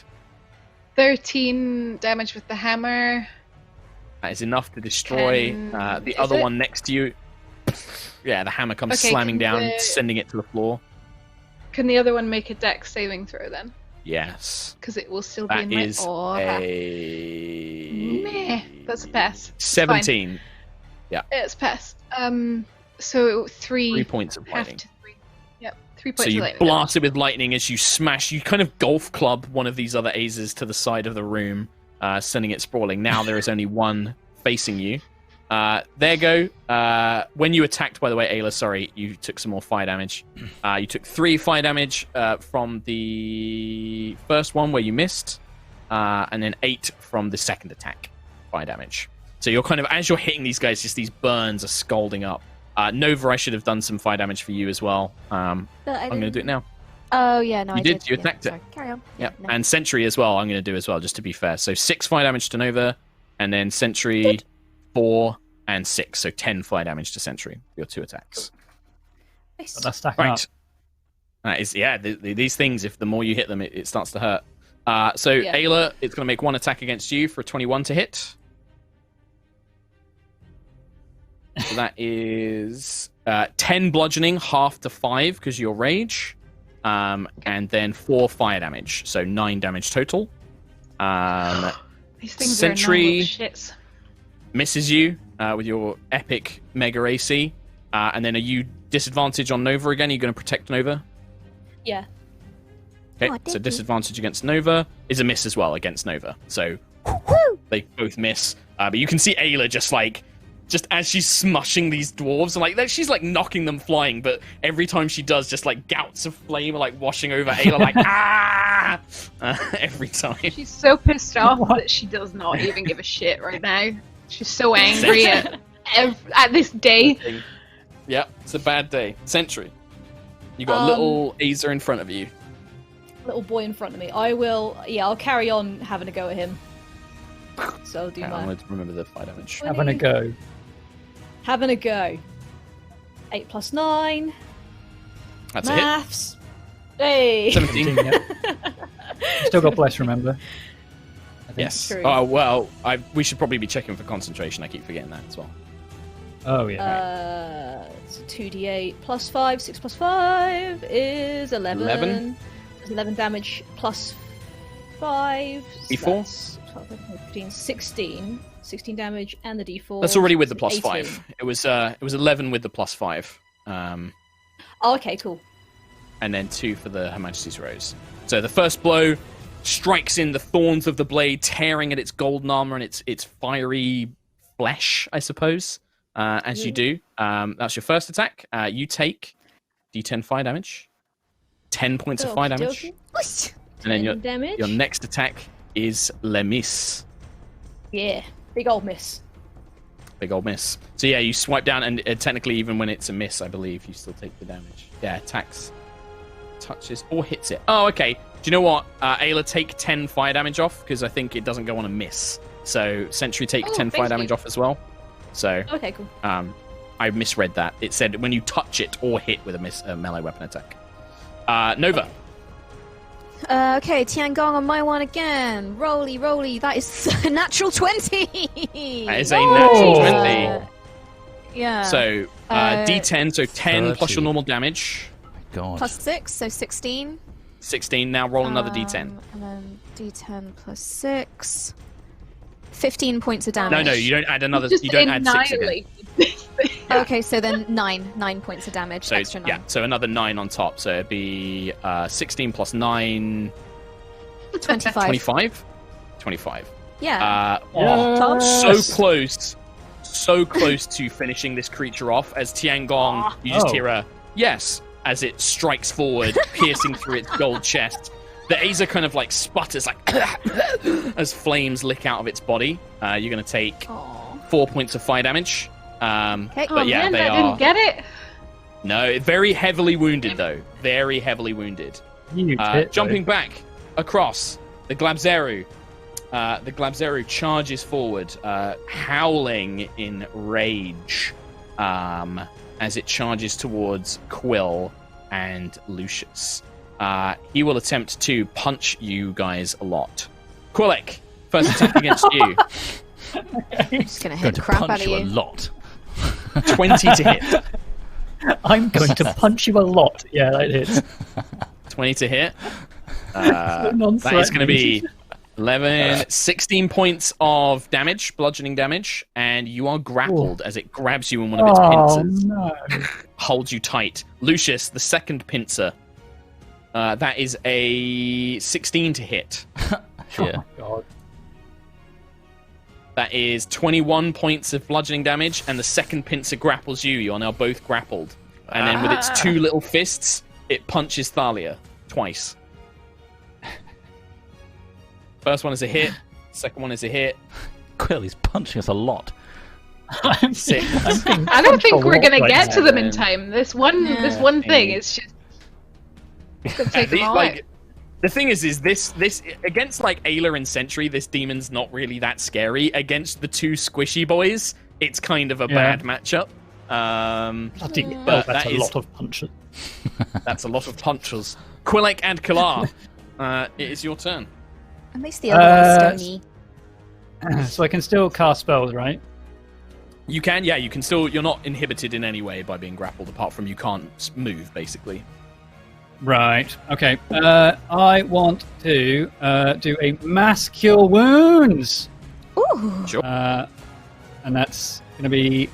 13 damage with the hammer. That is enough to destroy 10, the is other it? one next to you. Yeah, the hammer comes Okay, slamming can down, the- sending it to the floor. Can the other one make a dex saving throw then? Yes. Because it will still be That in my is aura. Meh, that's a pass. It's fine. 17. It's passed. So 3 3 points of half lightning. to 3. Yep, 3 So points you of lightning. blast it with lightning as you smash. You kind of golf club one of these other Azes to the side of the room, sending it sprawling. Now there is only one facing you. There you go. When you attacked, by the way, Ayla, sorry, you took some more fire damage. You took 3 fire damage from the first one where you missed, and then 8 from the second attack fire damage. So you're kind of, as you're hitting these guys, just these burns are scalding up. Nova, I should have done some fire damage for you as well. I'm going to do it now. Oh, yeah, no, You I did, did. you Yeah, attacked it. sorry. Carry on. Yeah, No. and Sentry as well. I'm going to do as well, just to be fair. So 6 fire damage to Nova, and then Sentry Good. 4 and 6, so 10 fire damage to Sentry. Your 2 attacks. Nice. That's stacking up. Right. That is, yeah. These things, if the more you hit them, it starts to hurt. So Yeah. Ayla, it's going to make 1 attack against you for a 21 to hit. So that is 10 bludgeoning, half to 5 because your rage, and then 4 fire damage, so 9 damage total. These things Sentry- are annoying little shits. Misses you with your epic mega AC, and then are you disadvantage on Nova again? Are you going to protect Nova? Yeah. Okay, Oh, thank so you. disadvantage against Nova is a miss as well against Nova. So they both miss, but you can see Ayla just as she's smushing these dwarves, and like she's like knocking them flying, but every time she does, just like gouts of flame are like washing over Ayla, like every time. She's so pissed off that she does not even give a shit right now. She's so angry at this day. Yeah, it's a bad day. Sentry, you got a little Azer in front of you. Little boy in front of me. I'll carry on having a go at him. So I'll do I'm my going to remember the fire damage. Having a go. having a go. 8 plus 9. That's a hit. Maths. Hey. 17. Yeah. Still got bless, remember? I think. Yes. True. Oh well, we should probably be checking for concentration. I keep forgetting that as well. Oh, yeah. It's a 2d8 plus 5. 6 plus 5 is 11. 11? 11 damage plus 5. So D4? that's 12, 15, 16. 16 damage and the d4. That's already with the so plus 18. 5. It was 11 with the plus 5. Oh, okay, cool. And then 2 for the Her Majesty's Rose. So the first blow strikes in the thorns of the blade, tearing at its golden armor and its fiery flesh, I suppose. As you do, that's your first attack. You take D10 fire damage, 10 points of fire damage. Okey-dokey. And then 10 damage. your next attack is Le Miss. Yeah, big old miss. Big old miss. So yeah, you swipe down, and technically, even when it's a miss, I believe you still take the damage. Yeah, attacks, touches, or hits it. Oh, okay. Do you know what? Ayla, take 10 fire damage off because I think it doesn't go on a miss. So Sentry take 10 fire thank damage you. off as well. So Okay, cool. I misread that. It said when you touch it or hit with a melee weapon attack. Nova. Okay, Tiangong on my one again. Roly. That is a natural 20. That is a natural 20. Yeah. So D10, so 10 plus 30. your normal damage. God. Plus 6, so 16. 16. Now roll another D10. And then D10 plus 6. 15 points of damage. No, you don't add another. Just You don't add 6 again. annihilate. Okay, so then 9 points of damage. So extra 9. yeah, so another 9 on top. So it'd be 16 plus 9, 25. 25. 25. Yeah. So close to finishing this creature off. As Tiangong, you just hear a yes as it strikes forward, piercing through its gold chest. The Aza kind of like sputters, like as flames lick out of its body. You're going to take 4 points of fire damage. Okay. But yeah, man, they I are. didn't get it. No, very heavily wounded though. Very heavily wounded. Jumping back across the Glabzeru. The Glabzeru charges forward, howling in rage as it charges towards Quill and Lucius. He will attempt to punch you guys a lot. Quillic, first attack against you. Just gonna I'm hit going the to crap out punch of you a you. lot. 20 to hit. I'm going to punch you a lot. Yeah, that is. 20 to hit. So That is going to non-threatening. be 11, 16 points of damage, bludgeoning damage, and you are grappled as it grabs you in one of its pincers, no. holds you tight. Lucius, the second pincer. That is a 16 to hit. Yeah. Oh, God. That is 21 points of bludgeoning damage, and the second pincer grapples you. You are now both grappled. And then with its two little fists, it punches Thalia twice. First one is a hit. Second one is a hit. Quill, he's punching us a lot. I'm 6. I don't think we're gonna Right get now. to them in time. This one thing Yeah. is just gonna take them all out. Like, the thing is this against like Ayla and Sentry, this demon's not really that scary. Against the two squishy boys, it's kind of a Yeah. bad matchup. Bloody hell, But that's that a is- lot of punches. That's a lot of punches. Quillic and Kalar, it is your turn. At least the other one's stony. So I can still cast spells, right? You can, yeah, you can still. You're not inhibited in any way by being grappled, apart from you can't move, basically. Right. Okay. I want to do a mass cure wounds, Ooh. Sure. and that's going to be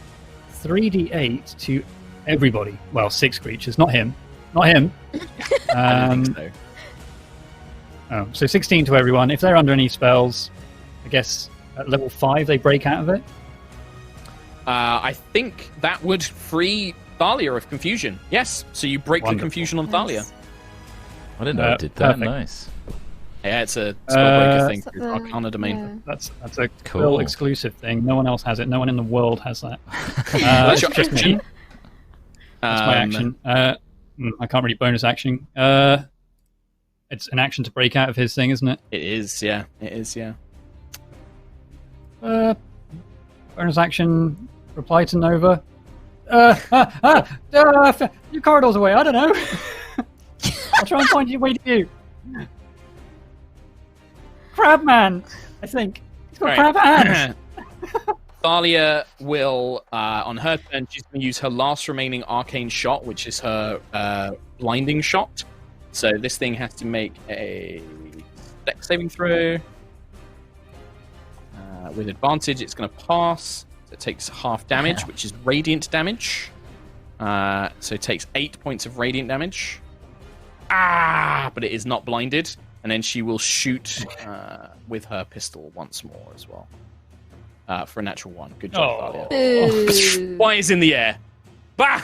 3d8 to everybody. Well, 6 creatures, not him. Not him. I don't think so. So 16 to everyone. If they're under any spells, I guess at level 5 they break out of it. I think that would free Thalia of confusion. Yes, so you break the Wonderful. confusion on Thalia. Nice. I didn't know it did that. Perfect. Nice. Yeah, it's a spellbreaker thing Is that through the- Arcana Domain. yeah. That's a Cool. Quill exclusive thing. No one else has it. No one in the world has that. That's it's your just me. action. That's my action. I can't really bonus action. It's an action to break out of his thing, isn't it? It is, yeah. It is, yeah. Bonus action, reply to Nova. Your corridor's away. I don't know. I'll try and find your way to you. Crabman, I think. He's got Right. crab hands. Thalia will, on her turn, she's going to use her last remaining arcane shot, which is her blinding shot. So this thing has to make a dex saving throw. With advantage, it's going to pass. So it takes half damage, which is radiant damage. So it takes 8 points of radiant damage. But it is not blinded. And then she will shoot with her pistol once more as well. For a natural 1. Good job, Thalia. Boo. Why is in the air? Bah!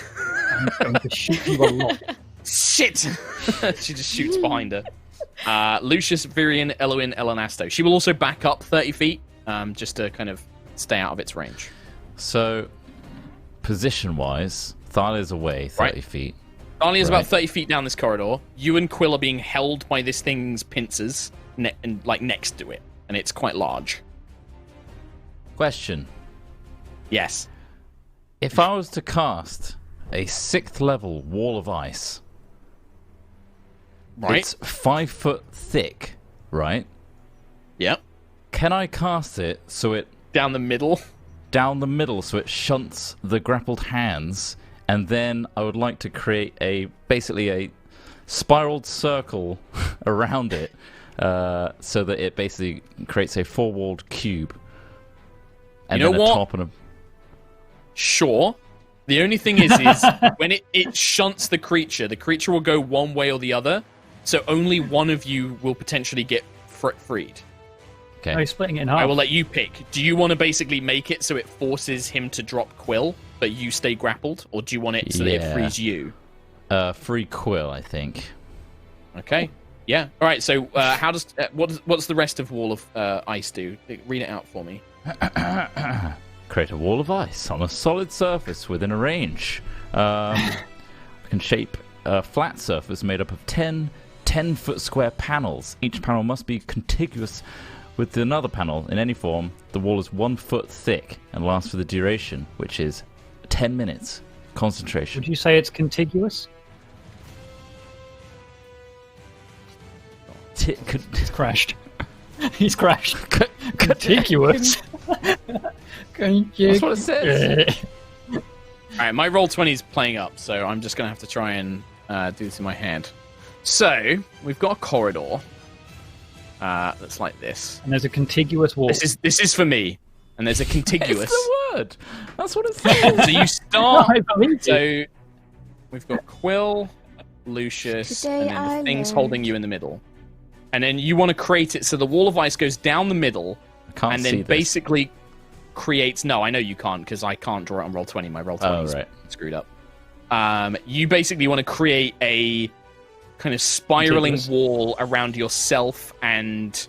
I'm going to shoot you a lot. Shit! She just shoots behind her. Lucius, Virion, Eloin, Elanasto. She will also back up 30 feet, just to kind of stay out of its range. So, position-wise, Thalia's away 30 feet. Thalia is Right. about 30 feet down this corridor. You and Quill are being held by this thing's pincers, and like next to it, and it's quite large. Question. Yes. If I was to cast a 6th level wall of ice, Right. it's 5 foot thick, right? Yep. Can I cast it so it Down the middle. down the middle so it shunts the grappled hands, and then I would like to create basically a spiraled circle around it, so that it basically creates a 4-walled cube. And You know then what? a top and a... Sure. The only thing is when it shunts the creature will go one way or the other, so only one of you will potentially get freed. Okay. Oh, he's splitting it in half. I will let you pick. Do you want to basically make it so it forces him to drop Quill, but you stay grappled, or do you want it so that it Yeah. frees you? Free Quill, I think. Okay. Yeah. All right. So, how does what's the rest of Wall of Ice do? Read it out for me. Create a wall of ice on a solid surface within a range. I can shape a flat surface made up of 10 10-foot square panels. Each panel must be contiguous with another panel in any form. The wall is 1 foot thick and lasts for the duration, which is 10 minutes. Concentration. Would you say it's contiguous? He's crashed. He's crashed. Contiguous. That's what it says. All right. My Roll20 is playing up, so I'm just gonna have to try and do this in my head. So we've got a corridor that's like this. And there's a contiguous wall. This is for me, and there's a contiguous. It's the word. That's what it says. So you start. I believe you. So we've got Quill, Lucius, Today and then I the thing's learned. holding you in the middle. And then you want to create it so the wall of ice goes down the middle, I can't and see then this. basically creates. No, I know you can't because I can't draw it on Roll20. My Roll20 is Oh, right. screwed up. You basically want to create a kind of spiraling Contiguous. wall around yourself and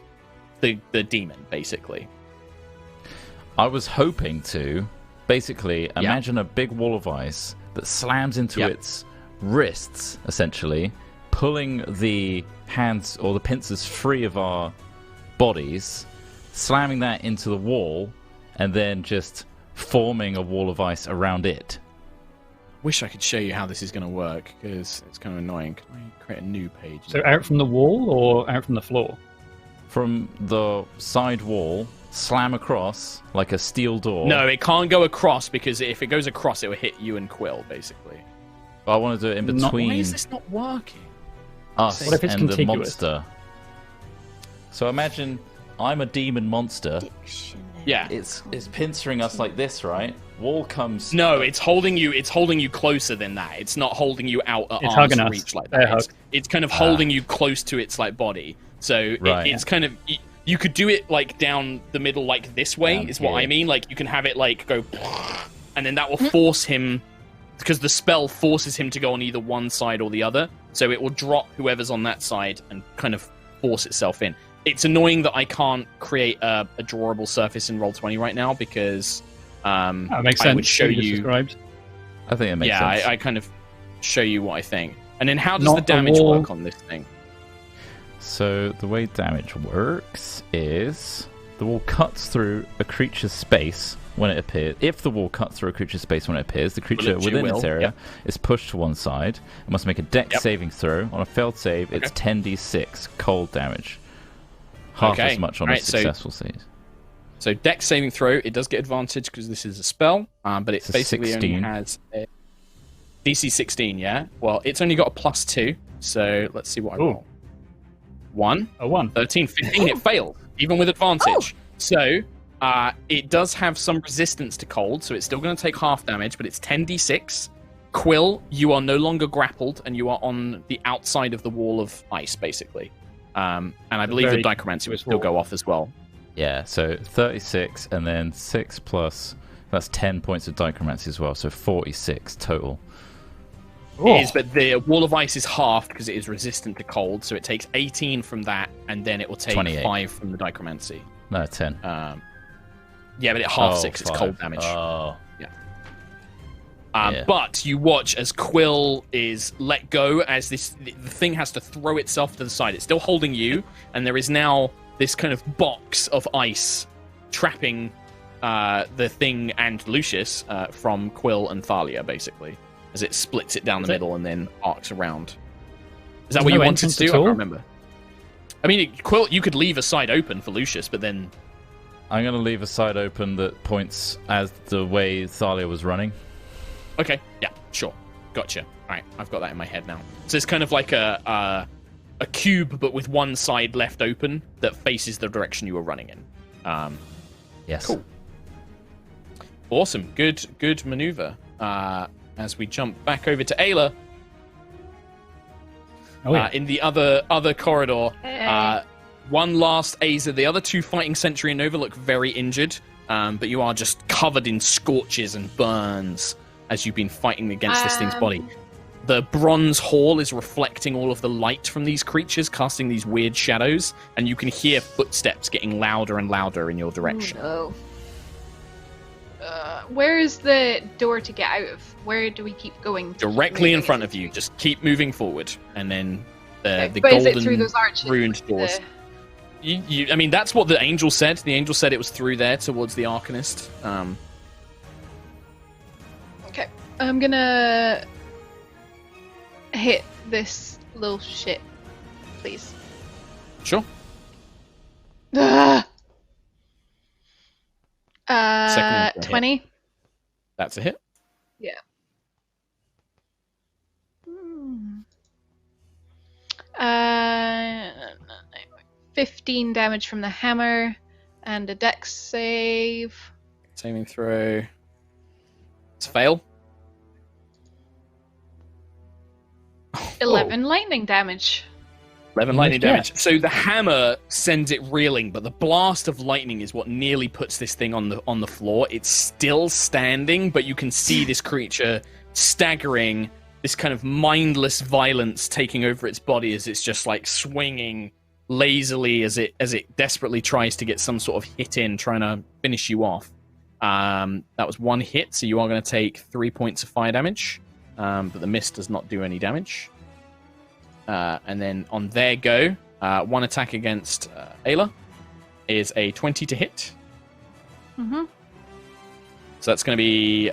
the demon, basically. I was hoping to basically imagine a big wall of ice that slams into Yep. its wrists, essentially, pulling the hands or the pincers free of our bodies, slamming that into the wall, and then just forming a wall of ice around it. Wish I could show you how this is going to work because it's kind of annoying. Can I create a new page? So out from the wall or out from the floor? From the side wall, slam across like a steel door. No, it can't go across because if it goes across, it will hit you and Quill, basically. I want to do it in Not- Why between is this not working? us What if it's and the contiguous? monster. So imagine I'm a demon monster. Yeah. It's pincering us like this, right? Wall comes. No, it's holding you. It's holding you closer than that. It's not holding you out at It's arm's hugging us. reach like They're that. It's kind of holding you close to its like body. So Right. it's kind of you could do it like down the middle, like this way. Down Is what here. I mean. Like you can have it like go, and then that will force him because the spell forces him to go on either one side or the other. So it will drop whoever's on that side and kind of force itself in. It's annoying that I can't create a drawable surface in Roll20 right now because That makes sense. I would show what just you. described. I think it makes Yeah, sense. I kind of show you what I think. And then how does Not the the damage wall. work on this thing? So the way damage works is the wall cuts through a creature's space when it appears. If the wall cuts through a creature's space when it appears, the creature Which it within its will, area yep. is pushed to one side. It must make a dex Yep. saving throw. On a failed save, it's 10d6 cold damage. Half Okay, as much on a alright, so- successful save. So dex saving throw, it does get advantage because this is a spell, but it It's a basically 16. only has a DC 16, yeah? Well, it's only got a +2, so let's see what I Ooh. roll. 1, A 1. 13, 15, it failed, even with advantage. So it does have some resistance to cold, so it's still going to take half damage, but it's 10d6. Quill, you are no longer grappled, and you are on the outside of the wall of ice, basically. And I believe the very dichromancy will continuous still go wall. off as well. Yeah, so 36 and then 6 plus... That's 10 points of dichromancy as well, so 46 total. Oh. It is, but the wall of ice is halved because it is resistant to cold, so it takes 18 from that, and then it will take 28. 5 from the dichromancy. No, 10. Yeah, but it halves it 'cause it's cold 5. damage. Oh. Yeah. But you watch as Quill is let go, as the thing has to throw itself to the side. It's still holding you, and there is now this kind of box of ice trapping the thing and Lucius from Quill and Thalia, basically, as it splits it down the middle and then arcs around. Is that There's what you no wanted to entrance do? at I can't all? remember. I mean, Quill, you could leave a side open for Lucius, but then... I'm going to leave a side open that points as the way Thalia was running. Okay, yeah, sure. Gotcha. All right, I've got that in my head now. So it's kind of like a cube, but with one side left open that faces the direction you were running in. Yes. Cool. Awesome. Good maneuver. As we jump back over to Ayla, Oh, yeah. in the other corridor, one last Aza. The other two fighting Sentry and Nova look very injured, but you are just covered in scorches and burns as you've been fighting against this thing's body. The bronze hall is reflecting all of the light from these creatures, casting these weird shadows, and you can hear footsteps getting louder and louder in your direction. Oh, Where is the door to get out of? Where do we keep going? Directly in Moving? front of you. Just keep moving forward, and then the But is it golden through those arches? ruined doors. I mean, that's what the angel said. The angel said it was through there towards the Arcanist. Okay, I'm gonna hit this little shit, please. Sure. Ugh. Second hit. 20. That's a hit. Yeah. 15 damage from the hammer, and a dex save. Saving throw. It's a fail. 11 lightning damage. 11 lightning Yeah. damage. So the hammer sends it reeling, but the blast of lightning is what nearly puts this thing on the floor. It's still standing, but you can see this creature staggering, this kind of mindless violence taking over its body as it's just like swinging lazily as it desperately tries to get some sort of hit in, trying to finish you off. That was one hit, so you are going to take 3 points of fire damage, but the miss does not do any damage. And then on their go, one attack against Ayla is a 20 to hit. Mm-hmm. So that's going to be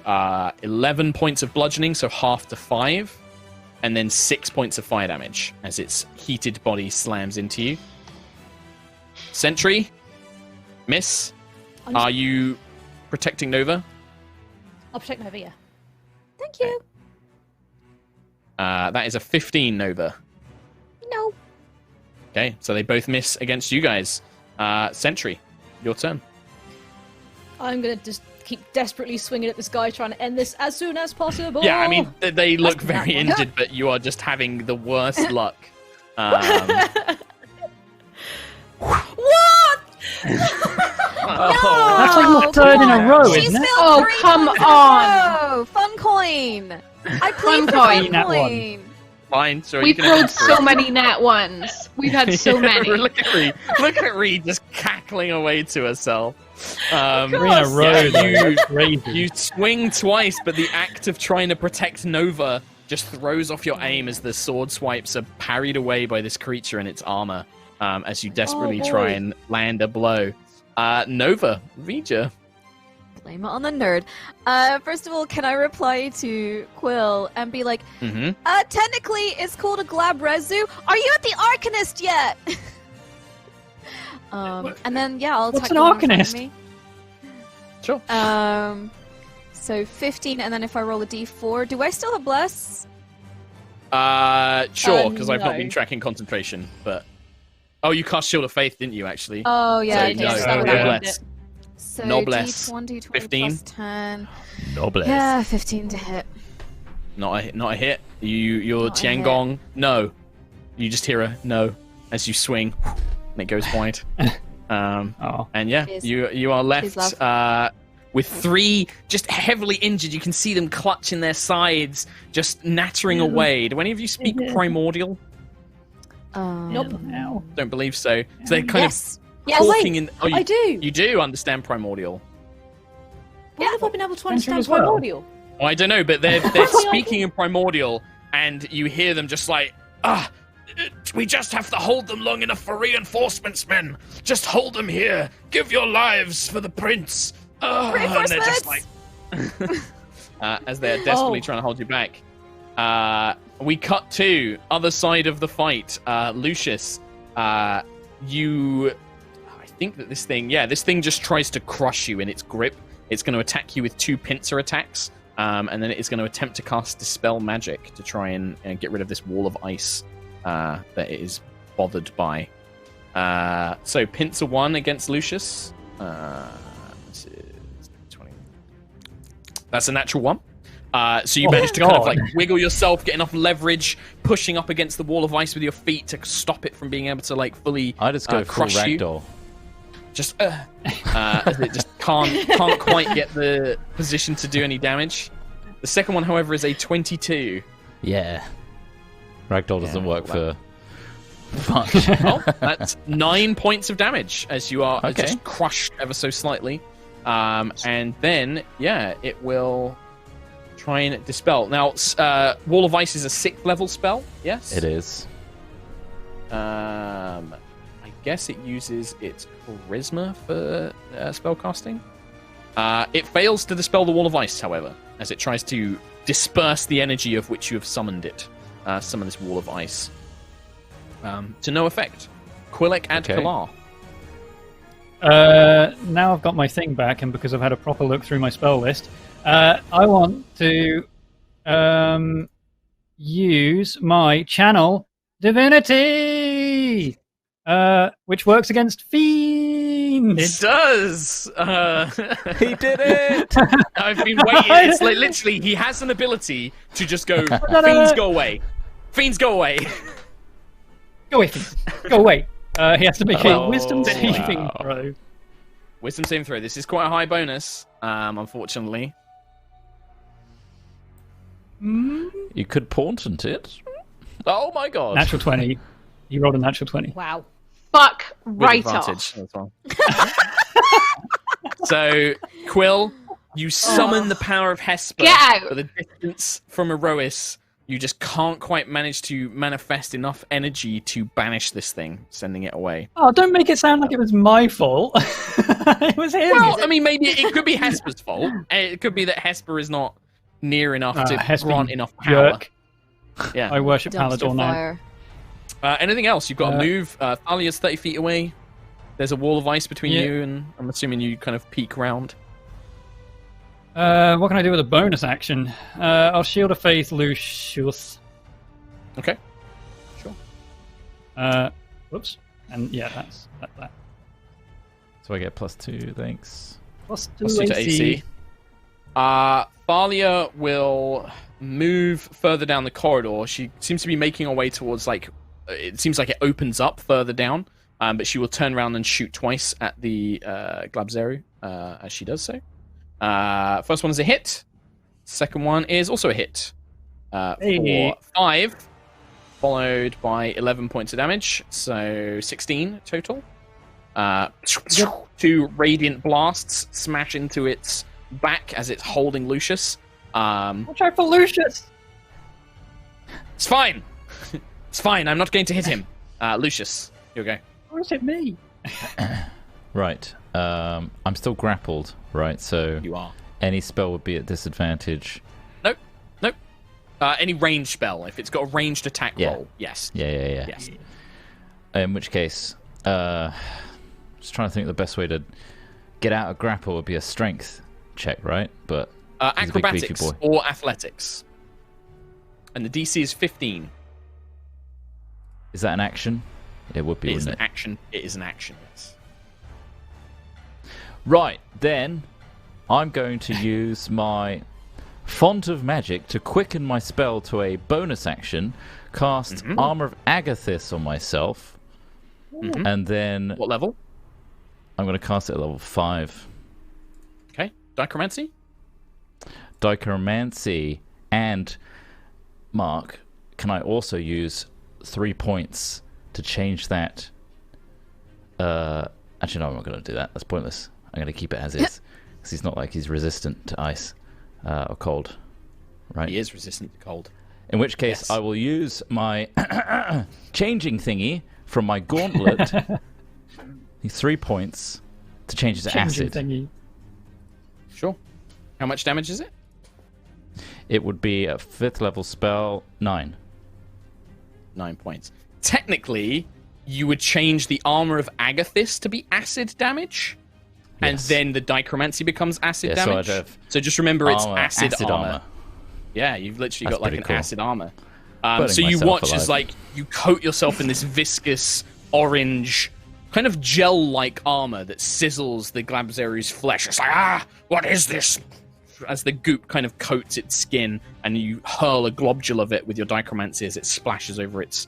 11 points of bludgeoning, so half to 5, and then 6 points of fire damage as its heated body slams into you. Sentry, miss. Are you protecting Nova? I'll protect Nova, yeah. thank you. That is a 15, Nova. No. Okay, so they both miss against you guys. Sentry, your turn. I'm gonna just keep desperately swinging at this guy, trying to end this as soon as possible. Yeah, I mean, they look That's very not one. injured, but you are just having the worst luck. What? That's like Oh, your third in a come row, on. She isn't it? spilled Oh, 3 come points in a on. row. Fun coin. I Fun played for coin. fun That one. coin. Fine, so We've rolled so many nat ones. We've had so many. Look at Reed. Look at Reed just cackling away to herself. 3 in a row, yeah, though. you- That's crazy. You swing twice, but the act of trying to protect Nova just throws off your aim as the sword swipes are parried away by this creature and its armor as you desperately Oh, try boy. and land a blow. Nova, Regia. Blame it on the nerd. First of all, can I reply to Quill and be like, Mm-hmm. technically it's called a Glabrezu. Are you at the Arcanist yet? And then, yeah, I'll What's attack an the one in front of Arcanist? me. Sure. So 15, and then if I roll a d4, do I still have Bless? Sure, because I've not no. been tracking concentration, but... Oh, you cast Shield of Faith, didn't you, actually? Oh, yeah, So, okay, no, so that would no have bless. been it. So Noblesse. D20, D20 15. plus 10. Noblesse. Yeah, 15 to hit. Not a hit. Your Not a hit. Tiangong, no. You just hear a no as you swing, and it goes wide. Oh. And yeah, Cheers. you are Cheers, left with 3 just heavily injured. You can see them clutching their sides, just nattering away. Do any of you speak Primordial? Nope. Now. Don't believe so. So they're kind Yes. of Yes. talking in. Oh, I do. You do understand Primordial. When have I been able to understand as well. Primordial? Oh, I don't know, but they're speaking in Primordial, and you hear them just like, we just have to hold them long enough for reinforcements, men. Just hold them here. Give your lives for the prince. And they're just like, as they're desperately trying to hold you back. We cut to other side of the fight. Lucius, I think that this thing just tries to crush you in its grip. It's going to attack you with 2 pincer attacks, and then it's going to attempt to cast Dispel Magic to try and get rid of this wall of ice that it is bothered by. So pincer 1 against Lucius. This is 20. That's a natural 1. So you manage to kind of like wiggle yourself, get enough leverage, pushing up against the wall of ice with your feet to stop it from being able to like fully I just go full crush you. ragdoll. Just as it just can't quite get the position to do any damage. The second one, however, is a 22. Yeah. Ragdoll doesn't work for much. Well, that's 9 points of damage as you are Okay. just crushed ever so slightly. And then, it will try and dispel. Now, Wall of Ice is a 6th level spell, yes? It is. I guess it uses its charisma for spellcasting. It fails to dispel the Wall of Ice, however, as it tries to disperse the energy of which you have summoned it. Summon this Wall of Ice. To no effect. Quilek ad Okay. Kalar. Now I've got my thing back, and because I've had a proper look through my spell list, I want to use my Channel Divinity, which works against fiends. It does! He did it! I've been waiting. It's like literally, he has an ability to just go, fiends go away. Fiends go away. Go away, fiends. Go away. He has to make a Oh, wisdom saving wow. throw. Wisdom saving throw. This is quite a high bonus, unfortunately. You could portent it. Oh my god. Natural 20. He rolled a natural 20. Wow. Fuck With right advantage off. as well. So, Quill, you summon the power of Hesper. Get out! But the distance from Erois, you just can't quite manage to manifest enough energy to banish this thing, sending it away. Oh, don't make it sound like it was my fault. It was him. Well, I mean, maybe it could be Hesper's fault. It could be that Hesper is not near enough to Hesper, grant you enough power. jerk. Yeah. I worship Dumpster Palador now. fire. Anything else? You've got to move. Thalia's 30 feet away. There's a wall of ice between Yeah. you and I'm assuming you kind of peek round. What can I do with a bonus action? I'll Shield of Faith Lucius. Okay. Sure. Whoops. And yeah, that's that. So I get +2, thanks. Plus Plus 2 to AC. Thalia will move further down the corridor. She seems to be making her way towards, like, it seems like it opens up further down, but she will turn around and shoot twice at the Glabzeru as she does so. First one is a hit. Second one is also a hit. Hey. For 5, followed by 11 points of damage, so 16 total. 2 radiant blasts smash into its back as it's holding Lucius. Watch out for Lucius! It's fine. It's fine. I'm not going to hit him. Lucius, here we go. Or is it me? Right. I'm still grappled, right? So You are. any spell would be at disadvantage. Nope. Nope. Any ranged spell. If it's got a ranged attack Yeah. roll, yes. Yeah. Yes. In which case, just trying to think the best way to get out of grapple would be a strength check, right? But he's a big, beefy Acrobatics boy. or athletics. And the DC is 15. Is that an action? It would be, It is an wouldn't it? action. It is an action, yes. Right, then I'm going to use my Font of Magic to quicken my spell to a bonus action, cast Armor of Agathis on myself, and then What level? I'm going to cast it at level 5. Okay. Dichromancy? Dichromancy. And, Mark, can I also use 3 points to change that? Actually, no, I'm not going to do that. That's pointless. I'm going to keep it as is. Because he's not like he's resistant to ice or cold. Right? He is resistant to cold. In which case, Yes. I will use my changing thingy from my gauntlet. The 3 points to change it to Changing acid. thingy. Sure. How much damage is it? It would be a 5th level spell, 9. 9 points. Technically, you would change the armor of Agathis to be acid damage, and Yes. then the Dichromancy becomes acid Yeah, so damage. I'd have So just remember, it's armor, acid armor. Yeah, you've literally That's got like pretty an cool. acid armor. Burning So you myself watch as alive. like you coat yourself in this viscous orange, kind of gel-like armor that sizzles the Glabzeru's flesh. It's like, what is this? As the goop kind of coats its skin, and you hurl a globule of it with your Dichromancy as it splashes over its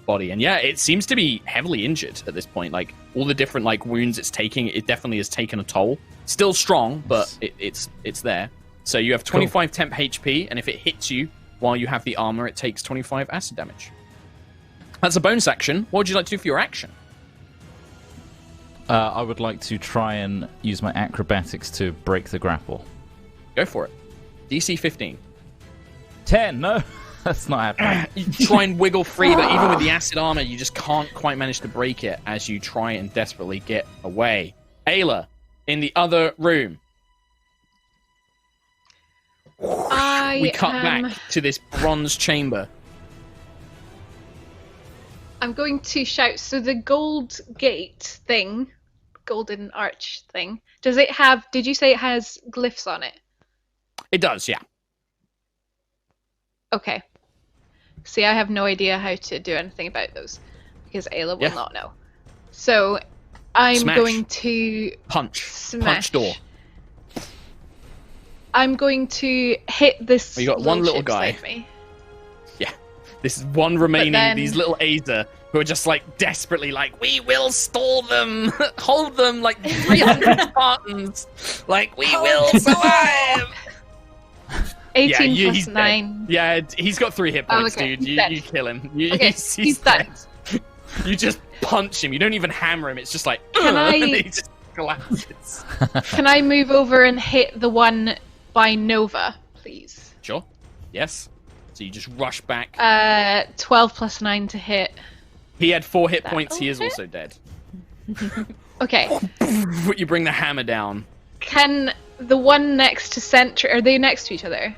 body. And yeah, it seems to be heavily injured at this point. Like all the different like wounds it's taking, it definitely has taken a toll. Still strong, but it's there. So you have 25 temp HP, and if it hits you while you have the armor, it takes 25 acid damage. That's a bonus action. What would you like to do for your action? I would like to try and use my acrobatics to break the grapple. Go for it. DC 15. 10, no, that's not happening. You try and wiggle free, but even with the acid armor, you just can't quite manage to break it as you try and desperately get away. Ayla, in the other room. We cut back to this bronze chamber. I'm going to shout. So the gold gate thing, golden arch thing, does it have? Did you say it has glyphs on it? It does, yeah. Okay. See, I have no idea how to do anything about those because Ayla will Yeah. not know. So I'm Smash. going to Punch. smash. Punch door. I'm going to hit this. Well, you got one little chip guy. beside me. This is one remaining, then- these little Aether who are just like desperately like, we will stall them, hold them like 300 Spartans, like we will survive. 18 yeah, plus he's dead. 9. Yeah, he's got 3 hit Oh, points, okay. dude. He's dead. You kill him. You, Okay, he's dead. dead. You just punch him. You don't even hammer him. It's just like, Can I- and he just collapses. Can I move over and hit the one by Nova, please? Sure. Yes. So you just rush back. 12 plus 9 to hit. He had 4 hit that points. He is okay? also dead. Okay. You bring the hammer down. Can the one next to Sentry, are they next to each other?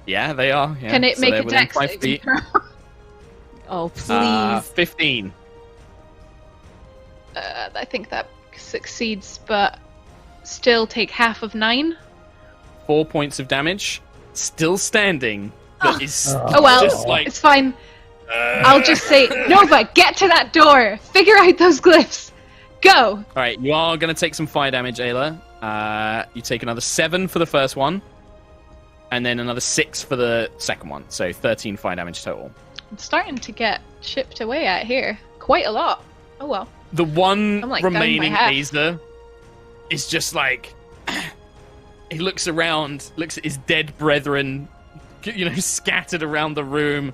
Yeah, they are. Yeah. Can it So make they're a within dex 5 saving feet. throw? Oh, please. 15. I think that succeeds, but still take half of 9. 4 points of damage. Still standing. But is Oh well, just like. it's fine. I'll just say, Nova, get to that door. Figure out those glyphs. Go. All right, you are going to take some fire damage, Ayla. You take another 7 for the first one, and then another 6 for the second one. So 13 fire damage total. I'm starting to get chipped away at here. Quite a lot. Oh well. The one I'm, like, down by remaining half. Aether is just like. He looks around, looks at his dead brethren, scattered around the room.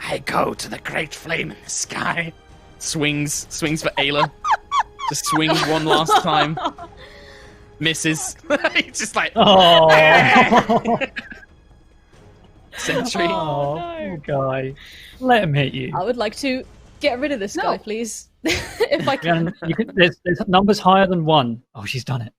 I go to the great flame in the sky. Swings for Ayla. Just swings one last time. Misses. He's just like. Oh, Sentry. poor guy. Let him hit you. I would like to get rid of this No. guy, please. If I can. There's numbers higher than 1. Oh, she's done it.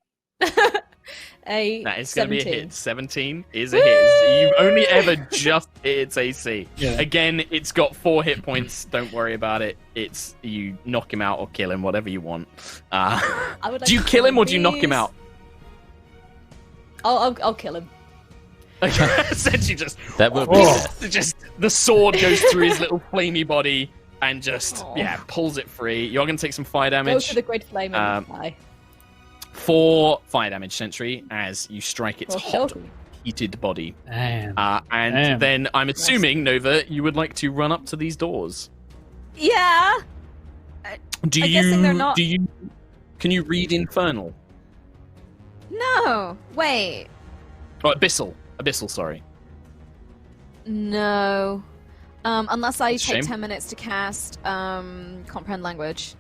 A That is going to be a 17. hit. 17 is a hit. You've only ever just hit its AC. Yeah. Again, it's got 4 hit points. Don't worry about it. It's you knock him out or kill him, whatever you want. I would like Do you to kill him or do you knock him these- out? I'll kill him. Essentially, just That would be Oh. just the sword goes through his little flamey body and just pulls it free. You're going to take some fire Go damage. to the great flame and die. 4 fire damage, Sentry, as you strike its hot, Okey-dokey. heated body. Damn. And Damn. then I'm assuming, Nova, you would like to run up to these doors. Yeah. Do I'm you? guessing they're not- Do you? Can you read Infernal? No. Wait. Oh, Abyssal, sorry. No. Unless I That's a take shame. 10 minutes to cast comprehend language.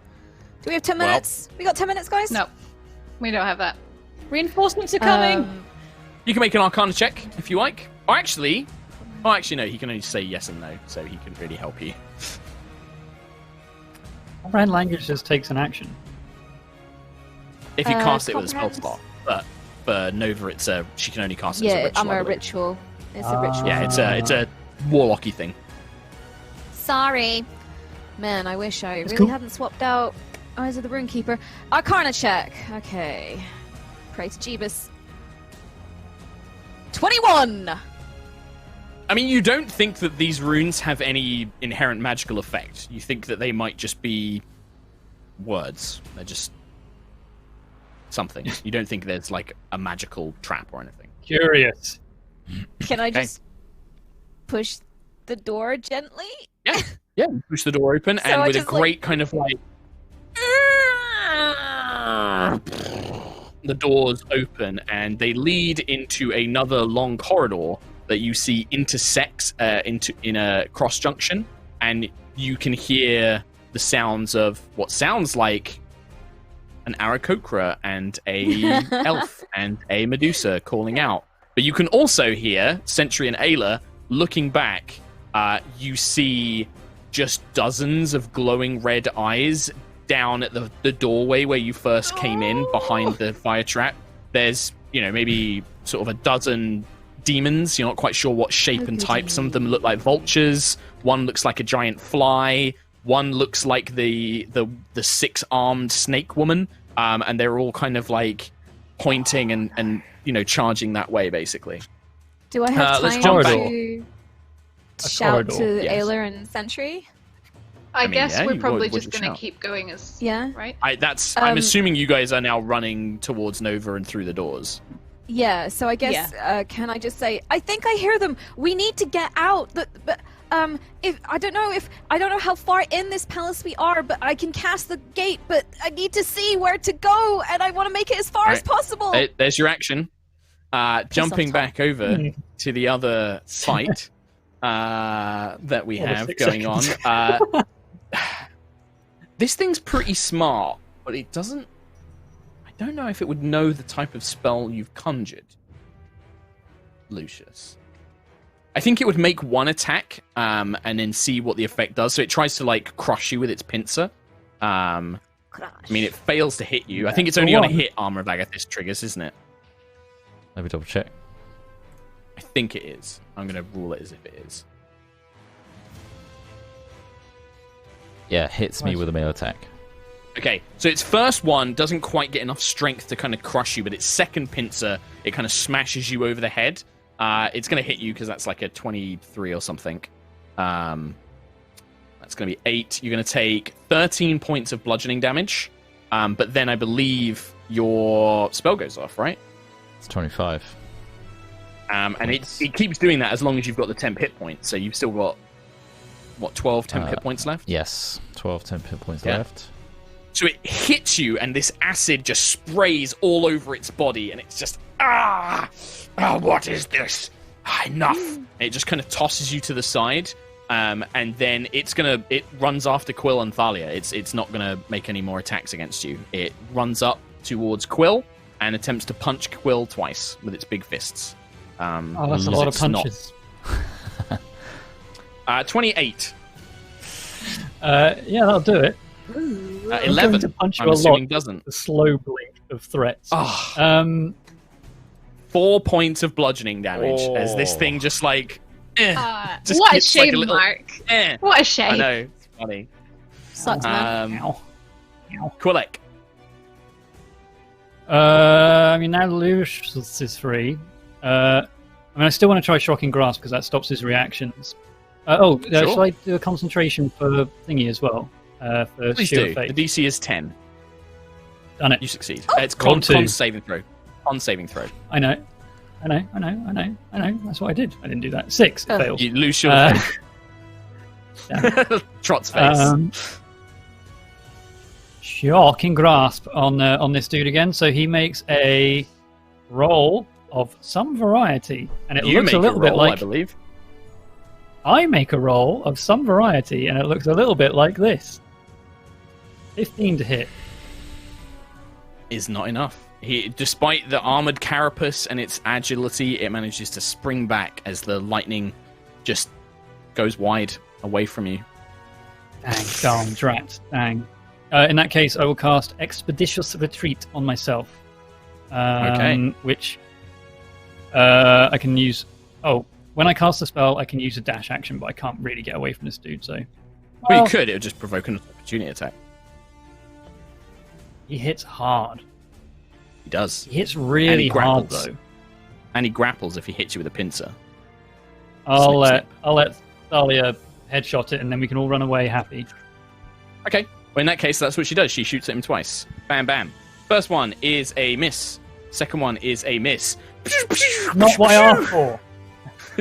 Do we have 10 Well- minutes? We got 10 minutes, guys? No, we don't have that. Reinforcements are coming. You can make an Arcana check if you like. Or actually no, he can only say yes and no, so he can really help you. Comprehend language just takes an action. If you cast it with a spell comprehend. slot. But for Nova, she can only cast it as a Yeah, ritual. I'm I a believe. ritual. It's a ritual. Yeah, it's a warlocky thing. Sorry. Man, I wish I really cool. hadn't swapped out Eyes of the Runekeeper. Arcana check. Okay. Pray to Jeebus. 21! I mean, you don't think that these runes have any inherent magical effect. You think that they might just be words. They're just something. You don't think there's like a magical trap or anything. Curious. Can I Okay. just push the door gently? Yeah, you push the door open, So and I with a just, like- great kind of like... The doors open, and they lead into another long corridor that you see intersects in a cross junction, and you can hear the sounds of what sounds like an Aarakocra and a elf and a Medusa calling out. But you can also hear Sentry and Ayla looking back. You see just dozens of glowing red eyes down at the doorway where you first came in, behind the fire trap. There's, maybe sort of a dozen demons. You're not quite sure what shape and type. Some of them look like vultures. One looks like a giant fly. One looks like the 6-armed snake woman. And they're all kind of like pointing and charging that way, basically. Do I have let's time jump back. to A shout corridor, to yes. Ayla and Sentry? I mean, guess yeah, we're you- probably what'd just you going to shout? keep going as Yeah. right. I'm Um, assuming you guys are now running towards Nova and through the doors. Yeah, so I guess can I just say I think I hear them. We need to get out. But if I don't know how far in this palace we are, but I can cast the gate, but I need to see where to go and I want to make it as far as Right. possible. There's your action. Jumping off back over to the other fight that we Another have 6 going on. seconds. This thing's pretty smart, but it doesn't... I don't know if it would know the type of spell you've conjured, Lucius. I think it would make one attack and then see what the effect does. So it tries to like crush you with its pincer. I mean, it fails to hit you. I think it's only for going to one. hit Armor of Agathis triggers, isn't it? Let me double check. I think it is. I'm going to rule it as if it is. Yeah, hits me Nice. with a melee attack. Okay, so its first one doesn't quite get enough strength to kind of crush you, but its second pincer, it kind of smashes you over the head. It's going to hit you because that's like a 23 or something. That's going to be 8. You're going to take 13 points of bludgeoning damage, but then I believe your spell goes off, right? It's 25. And it keeps doing that as long as you've got the temp hit points. So you've still got, 12 temp hit points left? Yes, 12 10 hit points Yeah. left. So it hits you, and this acid just sprays all over its body, and it's just, what is this? Enough. And it just kind of tosses you to the side, and then it runs after Quill and Thalia. It's not gonna make any more attacks against you. It runs up towards Quill and attempts to punch Quill twice with its big fists. Oh, that's a lot of it's not- punches. 28. Yeah, that'll do it. Ooh. I'm 11. going to punch you I'm a assuming lot. doesn't. The slow blink of threats. Oh, 4 points of bludgeoning damage as this thing just like, just What a hits like shame, a little- Mark. eh. What a shame. I know, it's funny. Sucks, man. Ow. Ow. Quillek. I mean, now Lucius is free. I still want to try Shocking Grasp because that stops his reactions. Sure. Shall I do a concentration for thingy as well? For Please Shield do. of Fate. The DC is 10. Done it. You succeed. Oh. It's Roll con two. saving throw. Con saving throw. I know. That's what I did. I didn't do that. 6. It Oh. fails. You lose your Uh, Trot's face. Shocking Grasp on this dude again. So he makes a roll of some variety, and it You looks make a little bit roll, I like believe. I make a roll of some variety, and it looks a little bit like this. 15 to hit. Is not enough. Despite the armored carapace and its agility, it manages to spring back as the lightning just goes wide away from you. Dang, darn, drat, dang. In that case, I will cast Expeditious Retreat on myself. Okay. Which I can use... Oh, when I cast the spell, I can use a dash action, but I can't really get away from this dude, so... Well, you could. It would just provoke an opportunity attack. He hits hard. He does. He hits really he hard, grapples. though. And he grapples if he hits you with a pincer. I'll Snip, let Thalia headshot it, and then we can all run away happy. Okay. Well, in that case, that's what she does. She shoots at him twice. Bam, bam. First one is a miss. Second one is a miss. Not what I asked for.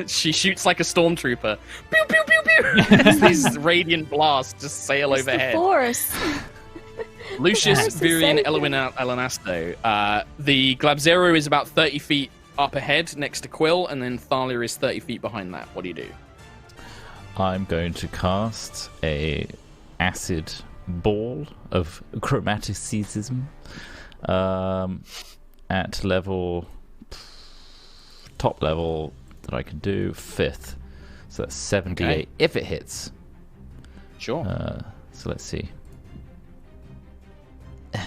She shoots like a stormtrooper. Pew, pew, pew, pew. As these radiant blasts just sail It's the overhead. force. Lucius, Nice. Virian, Elwin, and Elanasto. The Glabzero is about 30 feet up ahead next to Quill, and then Thalia is 30 feet behind that. What do you do? I'm going to cast a acid ball of chromaticism at level... top level that I can do, 5th. So that's 78 Okay. if it hits. Sure. So let's see.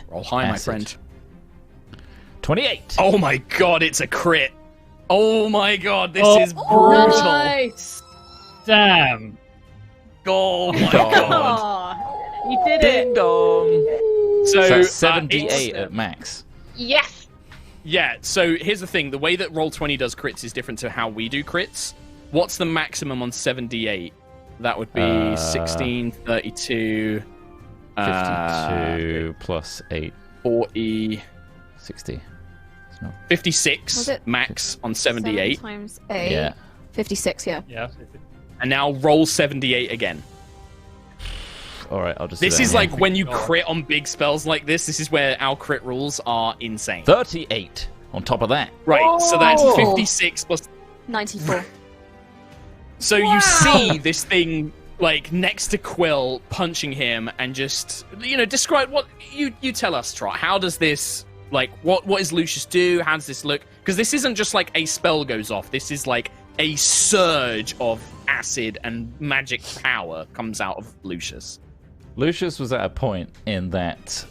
Roll high, my acid. friend. 28! Oh my god, it's a crit. Oh my god, this Oh. is brutal. Nice. Damn. Oh my Dong. god. Oh, you did Ding it. dong! So, So that's it's- 78 at max. Yes. Yeah, so here's the thing. The way that Roll20 does crits is different to how we do crits. What's the maximum on 7d8? That would be 16, 32, 52 plus 8, 40, 60. It's not... 56 Was it max on 7 7d8. times 8. Yeah. 56, yeah. Yeah. And now roll 7d8 again. Alright, I'll just do This that is again. like when you crit on big spells like this. This is where our crit rules are insane. 38 on top of that. Right, so that's Oh. 56 plus 94. So you see this thing like next to Quill punching him and just describe what you tell us, Trot. How does this what does Lucius do? How does this look? Because this isn't just like a spell goes off. This is like a surge of acid and magic power comes out of Lucius. Lucius was at a point in that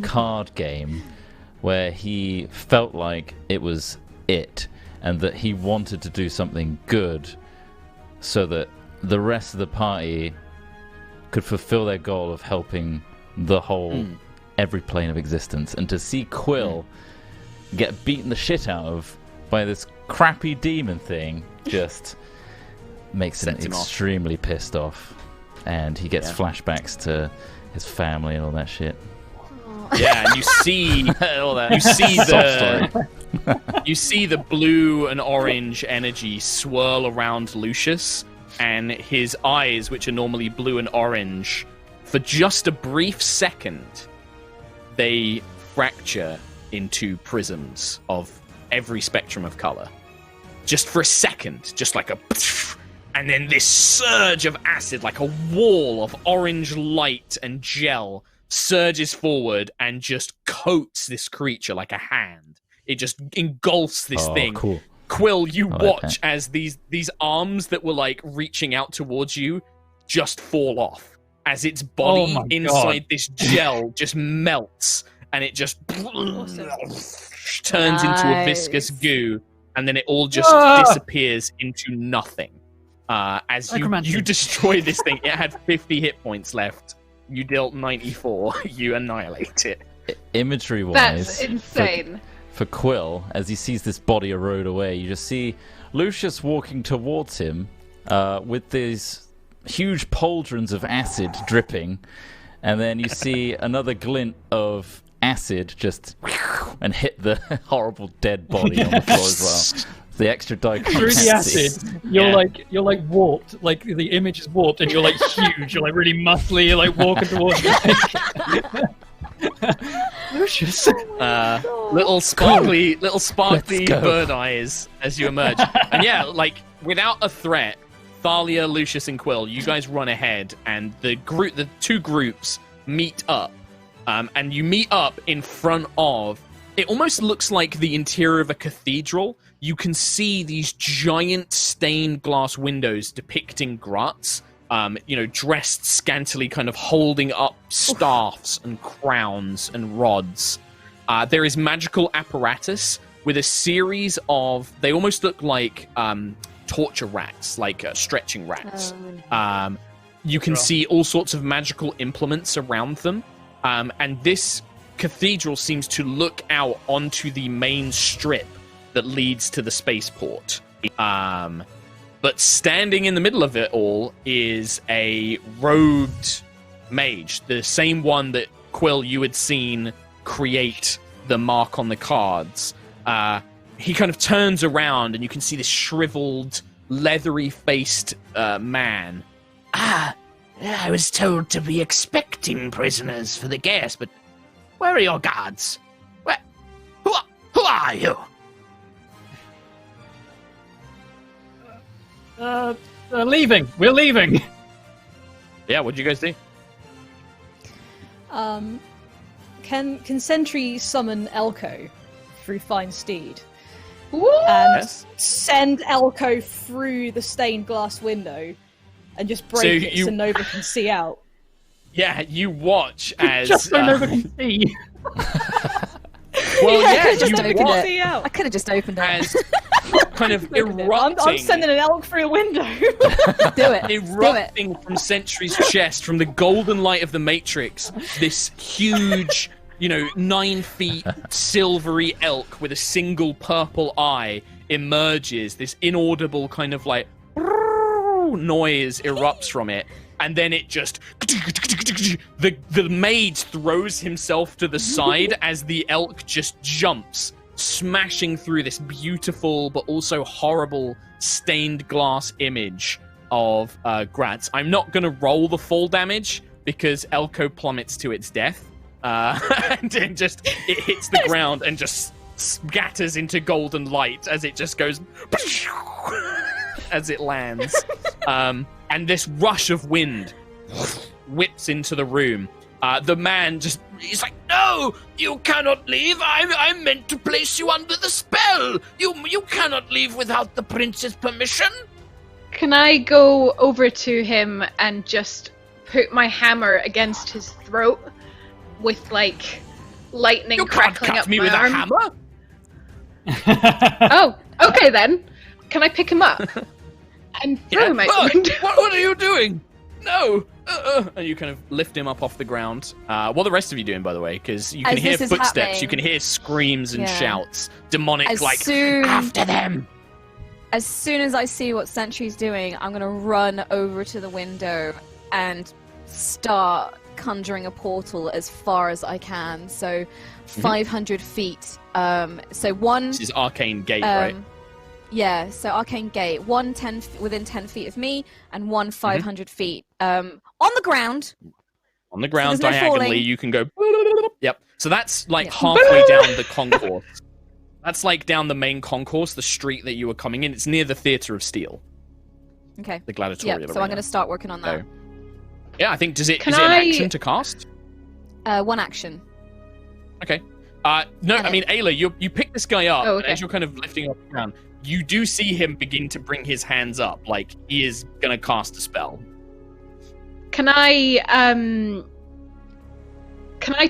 card game where he felt like it was it and that he wanted to do something good so that the rest of the party could fulfill their goal of helping the whole every plane of existence. And to see Quill get beaten the shit out of by this crappy demon thing just makes him Sets him off. extremely pissed off. And he gets flashbacks to his family and all that shit. Yeah, and you see All that you see sob the you see the blue and orange energy swirl around Lucius, and his eyes, which are normally blue and orange, for just a brief second, they fracture into prisms of every spectrum of color. Just for a second, just like a... And then this surge of acid, like a wall of orange light and gel, surges forward and just coats this creature like a hand. It just engulfs this thing. Cool. Quill, you I like watch as these arms that were like reaching out towards you just fall off. As its body Oh my inside this gel just melts and it just turns into a viscous Nice. goo, and then it all just Ah! disappears into nothing. As you Necromancy. destroy this thing, it had 50 hit points left. You dealt 94. You annihilate it. Imagery wise, That's insane. for Quill, as he sees this body erode away, you just see Lucius walking towards him with these huge pauldrons of acid dripping, and then you see another glint of acid just and hit the horrible dead body on the floor as well. The extra die Through the acid, you're like warped. Like the image is warped, and you're like huge. You're like really muscly. You're like walking towards me. Lucius. Little sparkly Let's go. bird eyes as you emerge. And yeah, like without a threat, Thalia, Lucius, and Quill, you guys run ahead, and the two groups meet up. And you meet up in front of. It almost looks like the interior of a cathedral. You can see these giant stained glass windows depicting Grutz, dressed scantily, kind of holding up staffs and crowns and rods. There is magical apparatus with a series of. They almost look like torture racks, like stretching racks. You can see all sorts of magical implements around them. And this cathedral seems to look out onto the main strip that leads to the spaceport. But standing in the middle of it all is a robed mage, the same one that Quill you had seen create the mark on the cards. He kind of turns around and you can see this shriveled, leathery-faced man. I was told to be expecting prisoners for the guests, but where are your guards? Who are you? Leaving. We're leaving. Yeah, what'd you guys do? Can Sentry summon Elko through Fine Steed Woo! and Yes. send Elko through the stained glass window and just break So it you- so Nova can see out? Yeah, you watch as... Just so Nova can see. well, Yeah, I yeah, could've just you opened watch it. See out. I could have just opened it. as kind of I'm erupting... sending an elk through a window. Do it. erupting from Sentry's chest, from the golden light of the Matrix, this huge, 9 feet silvery elk with a single purple eye emerges. This inaudible kind of like noise erupts from it, and then it just the mage throws himself to the side as the elk just jumps, smashing through this beautiful but also horrible stained glass image of Gratz. I'm not going to roll the fall damage because Elko plummets to its death. And then it hits the ground and just scatters into golden light as it just goes as it lands. And this rush of wind whips into the room. The man he's like, "No, you cannot leave. I'm meant to place you under the spell. You cannot leave without the prince's permission." Can I go over to him and just put my hammer against his throat with like lightning You can't crackling cut up me my with arm? a hammer. Oh, okay then. Can I pick him up and throw him out the window? What are you doing? No. And you kind of lift him up off the ground. What are the rest of you doing, by the way? Because you can As hear this is footsteps, happening- you can hear screams and Yeah. shouts, demonic, As like soon After them. as soon as I see what Sentry's doing, I'm gonna run over to the window and start conjuring a portal as far as I can. So 500 feet. So one. this is arcane gate, right? Yeah, so arcane gate. One within 10 feet of me, and one 500 feet. On the ground. On the ground, there's no diagonally, falling. you can go. Yep. So that's like Yeah. halfway down the concourse. That's like down the main concourse, the street that you were coming in. It's near the Theatre of Steel, Okay. the gladiatorial Yeah, so arena. I'm gonna start working on that. So- Yeah, I think is it Can an I- action to cast? One action. Okay. No, I mean, Ayla, you pick this guy up, Oh, and okay. as you're kind of lifting up the ground, you do see him begin to bring his hands up, like he is gonna cast a spell. Can I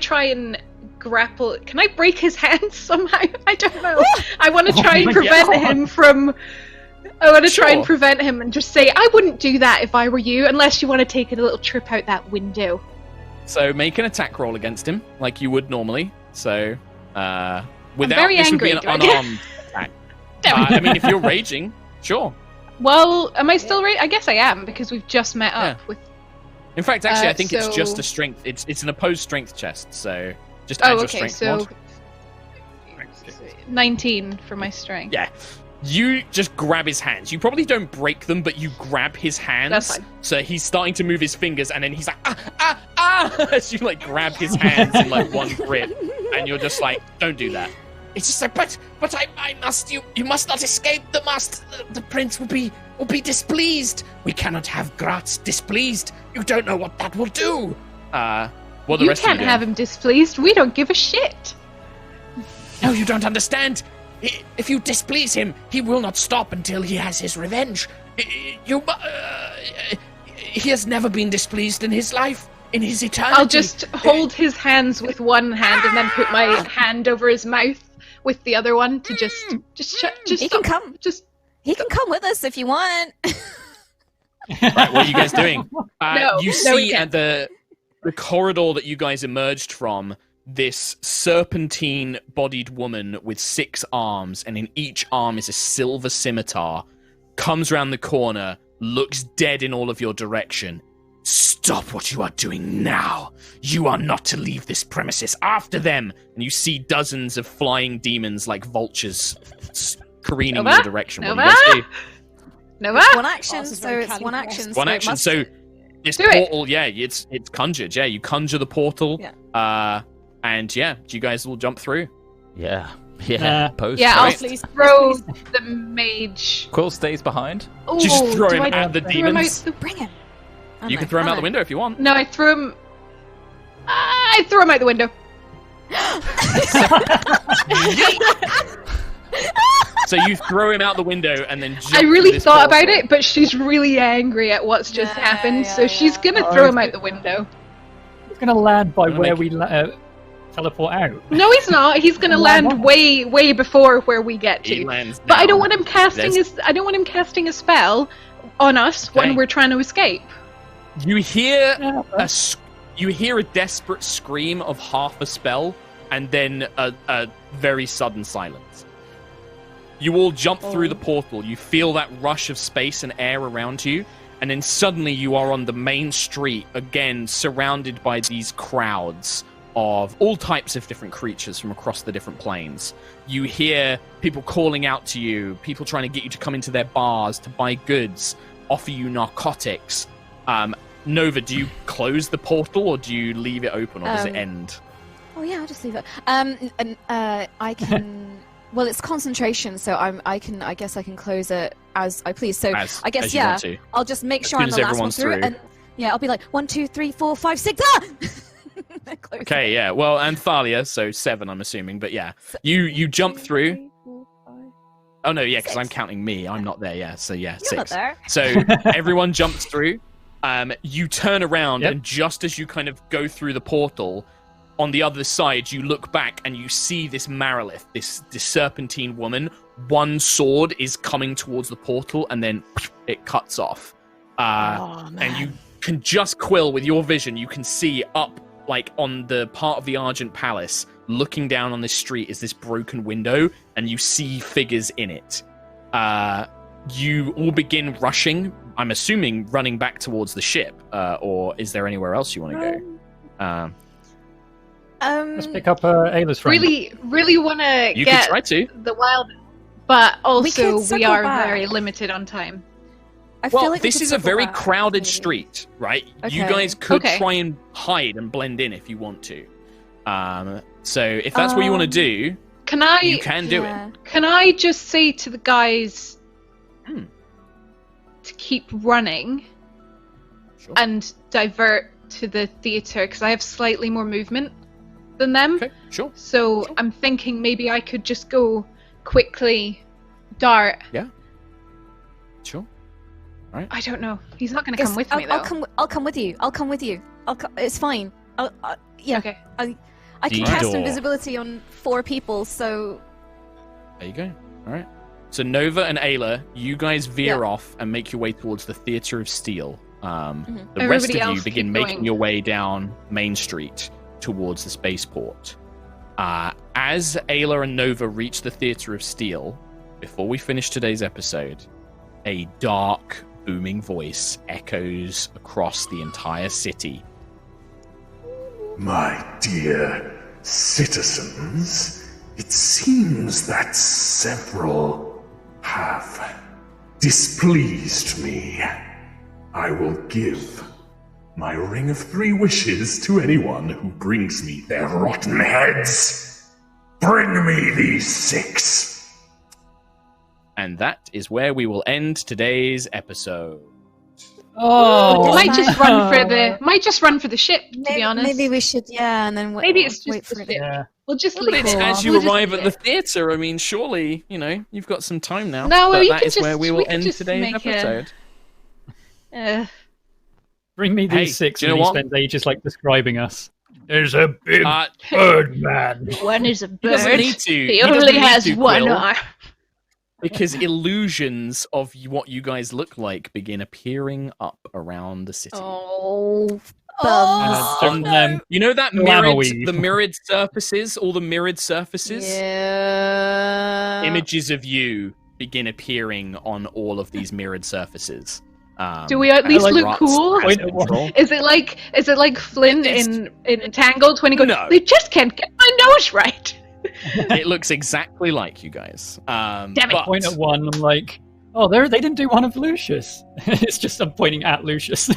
try and grapple? Can I break his hands somehow? I don't know. I want to try and my prevent God. him from. I want to try and Sure. prevent him and just say, I wouldn't do that if I were you, unless you want to take a little trip out that window. So make an attack roll against him, like you would normally. So, without very this angry, would be do I an get- unarmed attack. I mean, if you're raging, sure. Well, am I still right? I guess I am, because we've just met up with. In fact, actually, I think it's so- just a strength. It's an opposed strength chest. So just add Oh, your okay, strength so. mod. 19 for my strength. Yeah. You just grab his hands. You probably don't break them, but you grab his hands. That's fine. So he's starting to move his fingers, and then he's like, as you like grab his hands in like one grip. and you're just like, don't do that. It's just like, but I must. You must not escape. The prince will be displeased. We cannot have Graz displeased. You don't know what that will do. What the You rest can't of you have him displeased. We don't give a shit. No, you don't understand. If you displease him, he will not stop until he has his revenge. He has never been displeased in his life, in his eternity. I'll just hold his hands with one hand and then put my hand over his mouth with the other one to just He can come. He can come with us if you want. Right, what are you guys doing? No, you no, we see at can't. the corridor that you guys emerged from, this serpentine-bodied woman with 6 arms, and in each arm is a silver scimitar, comes round the corner, looks dead in all of your direction. Stop what you are doing now. You are not to leave this premises. After them. And you see dozens of flying demons like vultures careening Nova? your direction. What do you Nova? guys do? Nova? One action, this is so very it's one action. One so it action. must- So this Do it. portal, yeah, it's conjured. Yeah, you conjure the portal. Yeah. And yeah, do you guys all jump through? Yeah. Yeah. Post. Yeah, I'll Right. Please. throw the mage. Quill stays behind. Ooh, Just throw do him I at the throw him out demons. the- Bring him. Oh, You no. can throw him Oh, out no. the window if you want. No, I threw him. I threw him out the window. So you throw him out the window and then jump I through really this thought portal. about it, but she's really angry at what's just Yeah, happened, so yeah, she's yeah. gonna Oh, throw him okay. out the window. He's going to land by Gonna where make- we teleport out. No, he's not. He's gonna land way before where we get He to. lands But I don't down. want him casting There's- his. I don't want him casting a spell on us Okay. when we're trying to escape. You hear Yeah, you hear a desperate scream of half a spell, and then a very sudden silence. You all jump through the portal. You feel that rush of space and air around you, and then suddenly you are on the main street again, surrounded by these crowds of all types of different creatures from across the different planes. You hear people calling out to you, people trying to get you to come into their bars to buy goods, offer you narcotics. Nova, do you close the portal or do you leave it open, or does it end? Oh yeah, I'll just leave it. I can. Well, it's concentration, so I guess I can close it as I please. So I guess as you want to. I'll just make As sure soon I'm as the last one everyone's through, through. and yeah, I'll be like 1, 2, 3, 4, 5, 6. Ah! Close Okay, yeah. Well, and Thalia, so 7, I'm assuming. But yeah, you jump through. Oh no, yeah, because I'm 6. counting me. I'm not there. Yeah, so yeah, You're 6. not there. So everyone jumps through. You turn around, Yep. and just as you kind of go through the portal, on the other side, you look back and you see this Marilith, this serpentine woman. One sword is coming towards the portal, and then it cuts off. And you can just, Quill, with your vision, you can see up, like on the part of the Argent Palace, looking down on this street is this broken window, and you see figures in it. You all begin rushing. I'm assuming running back towards the ship, or is there anywhere else you want to go? Let's pick up Ayla's friend. Really want to You could get try to. the wild, but also could we circle are back. very limited on time. I feel Well, like we this could is a circle very back, crowded maybe. street, right? You Okay. guys could Okay. try and hide and blend in if you want to. So if that's what you want to do, Can I? you can do it. Yeah. Can I just say to the guys Hmm. to keep running Sure. and divert to the theater because I have slightly more movement than them. Okay, sure. So Sure. I'm thinking maybe I could just go quickly dart. Sure. I don't know. He's not going to Yes, come with I'll, me though. I'll come with you. I'll come with you. It's fine. Yeah. Okay. I can The cast door. invisibility on 4 people, so There you go. All right. So Nova and Ayla, you guys veer Yeah. off and make your way towards the Theatre of Steel. The Everybody rest of you else begin keep making going. your way down Main Street towards the spaceport. As Ayla and Nova reach the Theatre of Steel, before we finish today's episode, a dark, booming voice echoes across the entire city. My dear citizens, it seems that several have displeased me. I will give my ring of 3 wishes to anyone who brings me their rotten heads. Bring me these 6. And that is where we will end today's episode. Oh, Might just run for the ship, to be honest. Maybe we should, and then Maybe it's just wait the for it. ship. yeah. We'll just But leave it's it. as you We'll just arrive leave at the it. theatre, I mean, surely, you've got some time now. No, but well, you that can is just- where we we will can end just today's make a- episode. Bring me these Hey, 6 do you and know he what? spends ages like describing us. There's a big Uh, bird man. One is a he doesn't bird. need to. He doesn't only need has to, one Quill, arm. because illusions of what you guys look like begin appearing up around the city. Oh, Oh, Certain, no. You know that Glamour-y. the mirrored surfaces, all the mirrored surfaces? yeah. Images of you begin appeering on all of these mirrored surfaces. Do we at and least look Rot's cool? has Point at one. control. Is it like Flynn It's- in Entangled when he goes, No. they just can't get my nose right. It looks exactly like you guys. Damn it. But Point at one. I'm like, oh, they didn't do one of Lucius. It's just I'm pointing at Lucius.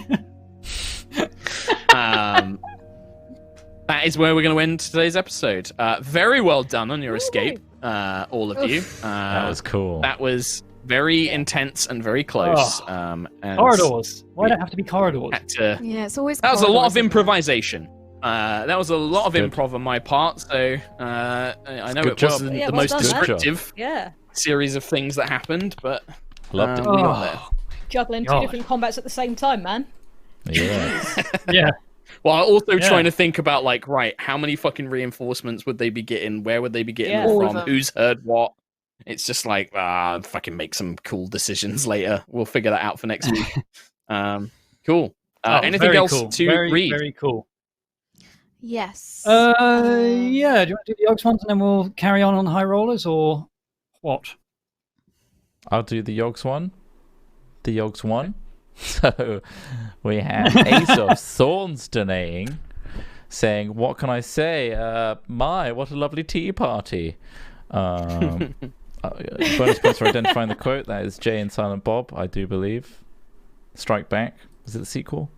that is where we're going to end today's episode. Very well done on your escape, all of you. That was cool. That was very intense and very close. Oh. And Corridors. Why do it have to be corridors? had to- Yeah, it's always. that was a lot of corridors, isn't it? improvisation. That was a lot of Good. improv on my part, so I know Good it job. wasn't Yeah, the well most done, man. descriptive Yeah. series of things that happened, but Loved it. we got there. Juggling two God. different combats at the same time, man. Yeah. Yeah. While also Yeah. trying to think about, like, right, how many fucking reinforcements would they be getting? Where would they be getting Yeah. them All of from? them. Who's heard what? It's just like, fucking make some cool decisions later. We'll figure that out for next week. Cool. Oh, Anything very else cool. to very, read? Very cool. Yes. Yeah. Do you want to do the Oaks ones and then we'll carry on High Rollers or what? I'll do the Yogs one. The Yogs one. So we have Ace of Thorns donating, saying, "What can I say? What a lovely tea party." Bonus points for identifying the quote. That is Jay and Silent Bob, I do believe. Strike Back. Was it the sequel?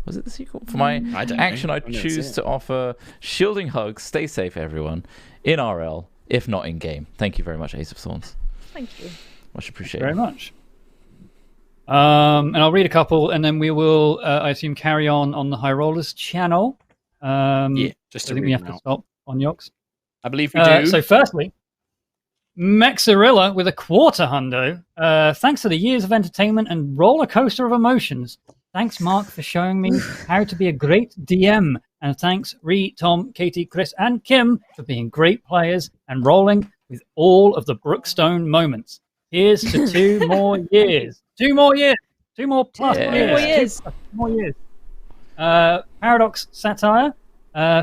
Was it the sequel? For my I don't know. action, I I didn't see choose it. to offer shielding hugs. Stay safe, everyone. In RL, if not in game. Thank you very much, Ace of Thorns. Thank you. Much appreciated. Very much. And I'll read a couple, and then we will, I assume, carry on the High Rollers channel. Yeah, just I to think we read have them to out. stop on Yoks. I believe we do. So, firstly, Mexarilla with a quarter hundo. Thanks for the years of entertainment and roller coaster of emotions. Thanks, Mark, for showing me how to be a great DM. And thanks, Ree, Tom, Katie, Chris, and Kim for being great players and rolling with all of the Brookstone moments. Here's to 2 more years. 2 more years. 2 more plus Yeah. years. 2 more years. 2 more years. Paradox Satire.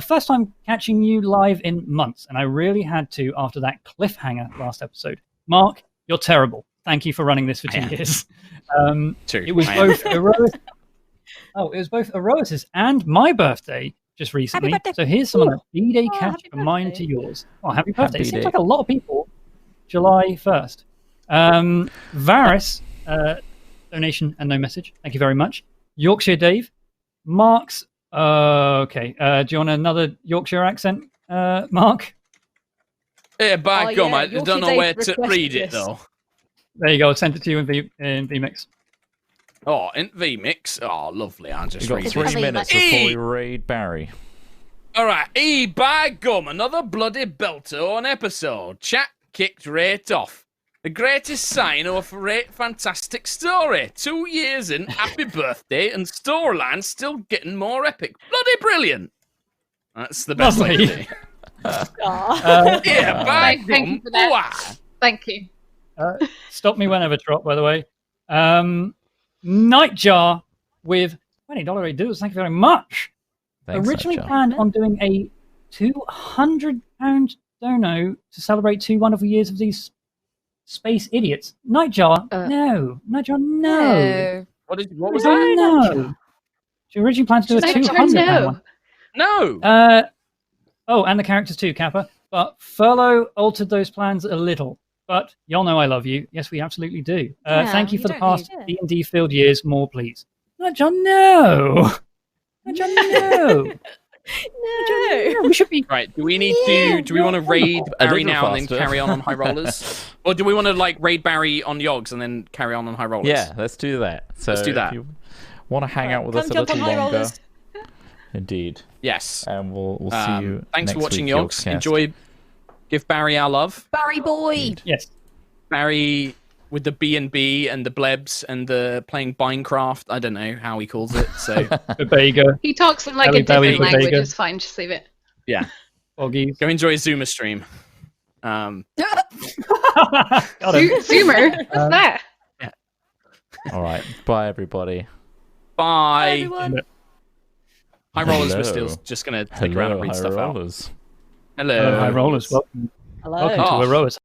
First time catching you live in months, and I really had to after that cliffhanger last episode. Mark, you're terrible. Thank you for running this for 2 years. True. It was I am. both Erois. Oh, it was both Erois's and my birthday just recently. birthday. So here's some of the B-Day Oh, catch happy from mine birthday. to yours. Oh, happy birthday. Happy It seems day. like a lot of people. July 1st. Varys, donation and no message. Thank you very much. Yorkshire Dave. Mark's. Okay. Do you want another Yorkshire accent, Mark? Yeah, by Oh, gum, yeah, I Yorkshire don't know Dave where to requested read it, this. though. There you go. I'll send it to you in VMix. Oh, in VMix? Oh, lovely. I'll just We've got read 3 it. minutes Hey! before we raid Barry. All right, by gum, another bloody belter on episode. Chat kicked right off. The greatest sign of a great, fantastic story. 2 years in, happy birthday, and storyline still getting more epic. Bloody brilliant. That's the best I Lovely. can do. Aw. Yeah, by Thank you gum. for that. Wow. Thank you. Stop me whenever, Trot, by the way. Nightjar with $20 dues. Thank you very much. Thanks, Originally Nightjar. planned on doing a £200 dono to celebrate 2 wonderful years of these space idiots. Nightjar, no. Nightjar, no. What was Nightjar, that? no. She originally planned to do a Nightjar, £200 no. one. No. Oh, and the characters too, Kappa. But Furlough altered those plans a little. But y'all know I love you. Yes, we absolutely do. Yeah, Thank you you for the don't past need- D&D filled years. More, please. Nightjar, no. No. No. We should be. Right, do we need to? Do we want to raid A Barry little now and then faster. carry on High Rollers, or do we want to like raid Barry on Yogs and then carry on High Rollers? Yeah, let's do that. So Let's do that. If you want to hang out with Come us a jump little on High longer, Rollers. indeed, Yes. and we'll see you. Thanks for next watching week, Yogs. Yogscast. Enjoy. Give Barry our love. Barry boy. Yes. Barry with the B&B and the blebs and the playing Minecraft. I don't know how he calls it. So Vega. He talks in like Belly a different belly language. bodega. It's fine. Just leave it. yeah, Foggies. go enjoy a Zuma stream. Got him. Zoomer. What's that? All right, bye everybody. Bye. Everyone. High Rollers were Hello. still just gonna stick around and read High stuff out. Rollers. Hello. Hello, High Rollers. Welcome, Hello. welcome Oh. to Aroas.